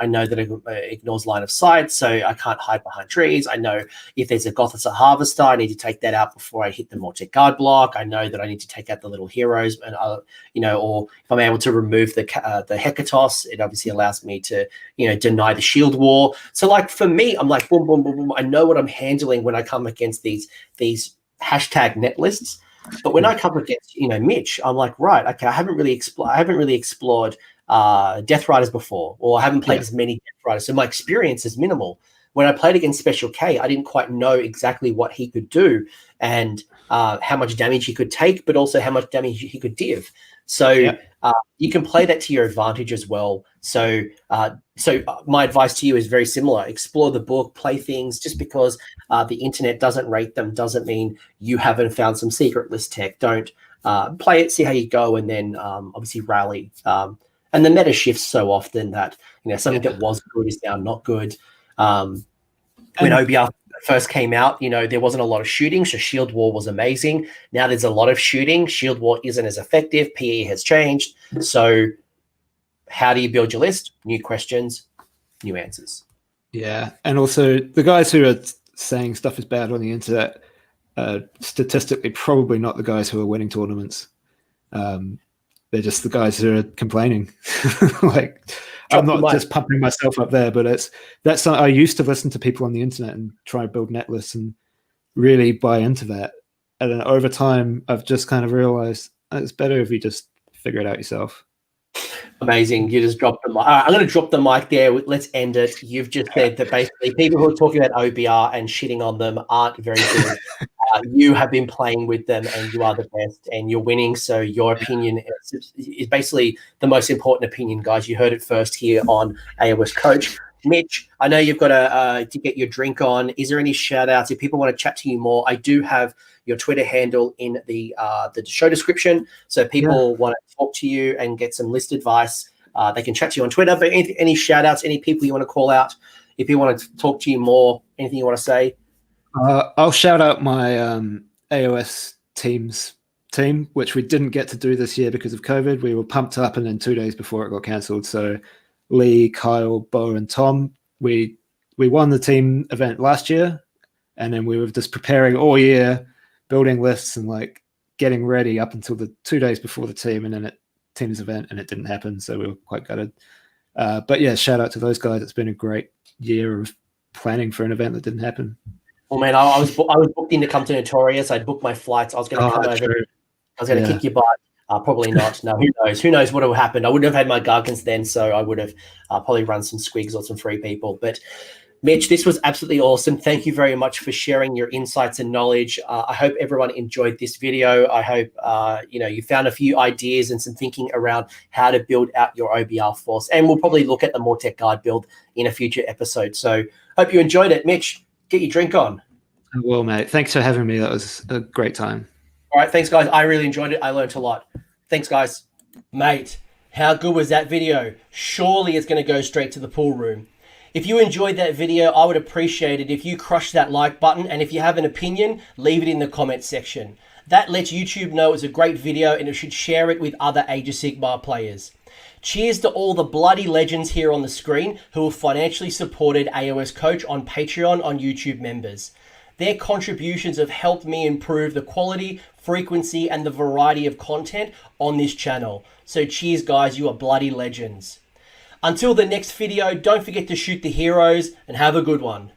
know that it ignores line of sight, so I can't hide behind trees. I know if there's a Gothis or Harvester, I need to take that out before I hit the Mortek Guard block. I know that I need to take out the little heroes, and or if I'm able to remove the Hecatos, it obviously allows me to, deny the shield wall. So like for me, I'm like, boom, boom, boom, boom. I know what I'm handling when I come against these hashtag net lists. But when I come against, Mitch, I'm like, right, okay, I haven't really explored Death Riders before, or I haven't played as many Death Riders. So my experience is minimal. When I played against Special K, I didn't quite know exactly what he could do and how much damage he could take, but also how much damage he could div. So you can play that to your advantage as well. So my advice to you is very similar. Explore the book, play things. Just because the internet doesn't rate them doesn't mean you haven't found some secret list tech. Don't play it, see how you go, and then obviously rally. And the meta shifts so often that something that was good is now not good. When OBR first came out, there wasn't a lot of shooting, so Shield Wall was amazing. Now there's a lot of shooting. Shield Wall isn't as effective. PE has changed. So how do you build your list? New questions, new answers. Yeah, and also the guys who are saying stuff is bad on the internet, statistically probably not the guys who are winning tournaments. They're just the guys who are complaining. I'm not just pumping myself up there, but that's something I used to listen to people on the internet and try and build net lists and really buy into that. And then over time, I've just kind of realized it's better if you just figure it out yourself. Amazing. You just dropped the mic. All right, I'm going to drop the mic there. Let's end it. You've just said that basically people who are talking about OBR and shitting on them aren't very good. You have been playing with them and you are the best and you're winning. So your opinion is basically the most important opinion, guys. You heard it first here on AOS Coach. Mitch, I know you've got to get your drink on. Is there any shout outs? If people want to chat to you more, I do have your Twitter handle in the show description. So if people want to talk to you and get some list advice, they can chat to you on Twitter. But any shout outs, any people you want to call out, if you want to talk to you more, anything you want to say? I'll shout out my AOS team, which we didn't get to do this year because of COVID. We were pumped up and then 2 days before it got cancelled. So Lee, Kyle, Bo, and Tom, we won the team event last year. And then we were just preparing all year, building lists and like getting ready up until the 2 days before the team and then team's event, and it didn't happen. So we were quite gutted. But yeah, shout out to those guys. It's been a great year of planning for an event that didn't happen. Well, man, I was booked in to come to Notorious. I'd booked my flights. I was going to come over. True. I was going to kick your butt. Probably not. No, who knows? Who knows what would have happened? I wouldn't have had my Gargants then, so I would have probably run some squigs or some free people. But Mitch, this was absolutely awesome. Thank you very much for sharing your insights and knowledge. I hope everyone enjoyed this video. I hope you found a few ideas and some thinking around how to build out your OBR force. And we'll probably look at the Mortec Guard build in a future episode. So hope you enjoyed it. Mitch, get your drink on. I will, mate. Thanks for having me. That was a great time. All right, thanks, guys. I really enjoyed it. I learned a lot. Thanks, guys. Mate, how good was that video? Surely it's going to go straight to the pool room. If you enjoyed that video, I would appreciate it if you crush that like button. And if you have an opinion, leave it in the comments section. That lets YouTube know it's a great video and it should share it with other Age of Sigmar players. Cheers to all the bloody legends here on the screen who have financially supported AOS Coach on Patreon on YouTube members. Their contributions have helped me improve the quality, frequency, and the variety of content on this channel. So cheers, guys, you are bloody legends. Until the next video, don't forget to shoot the heroes and have a good one.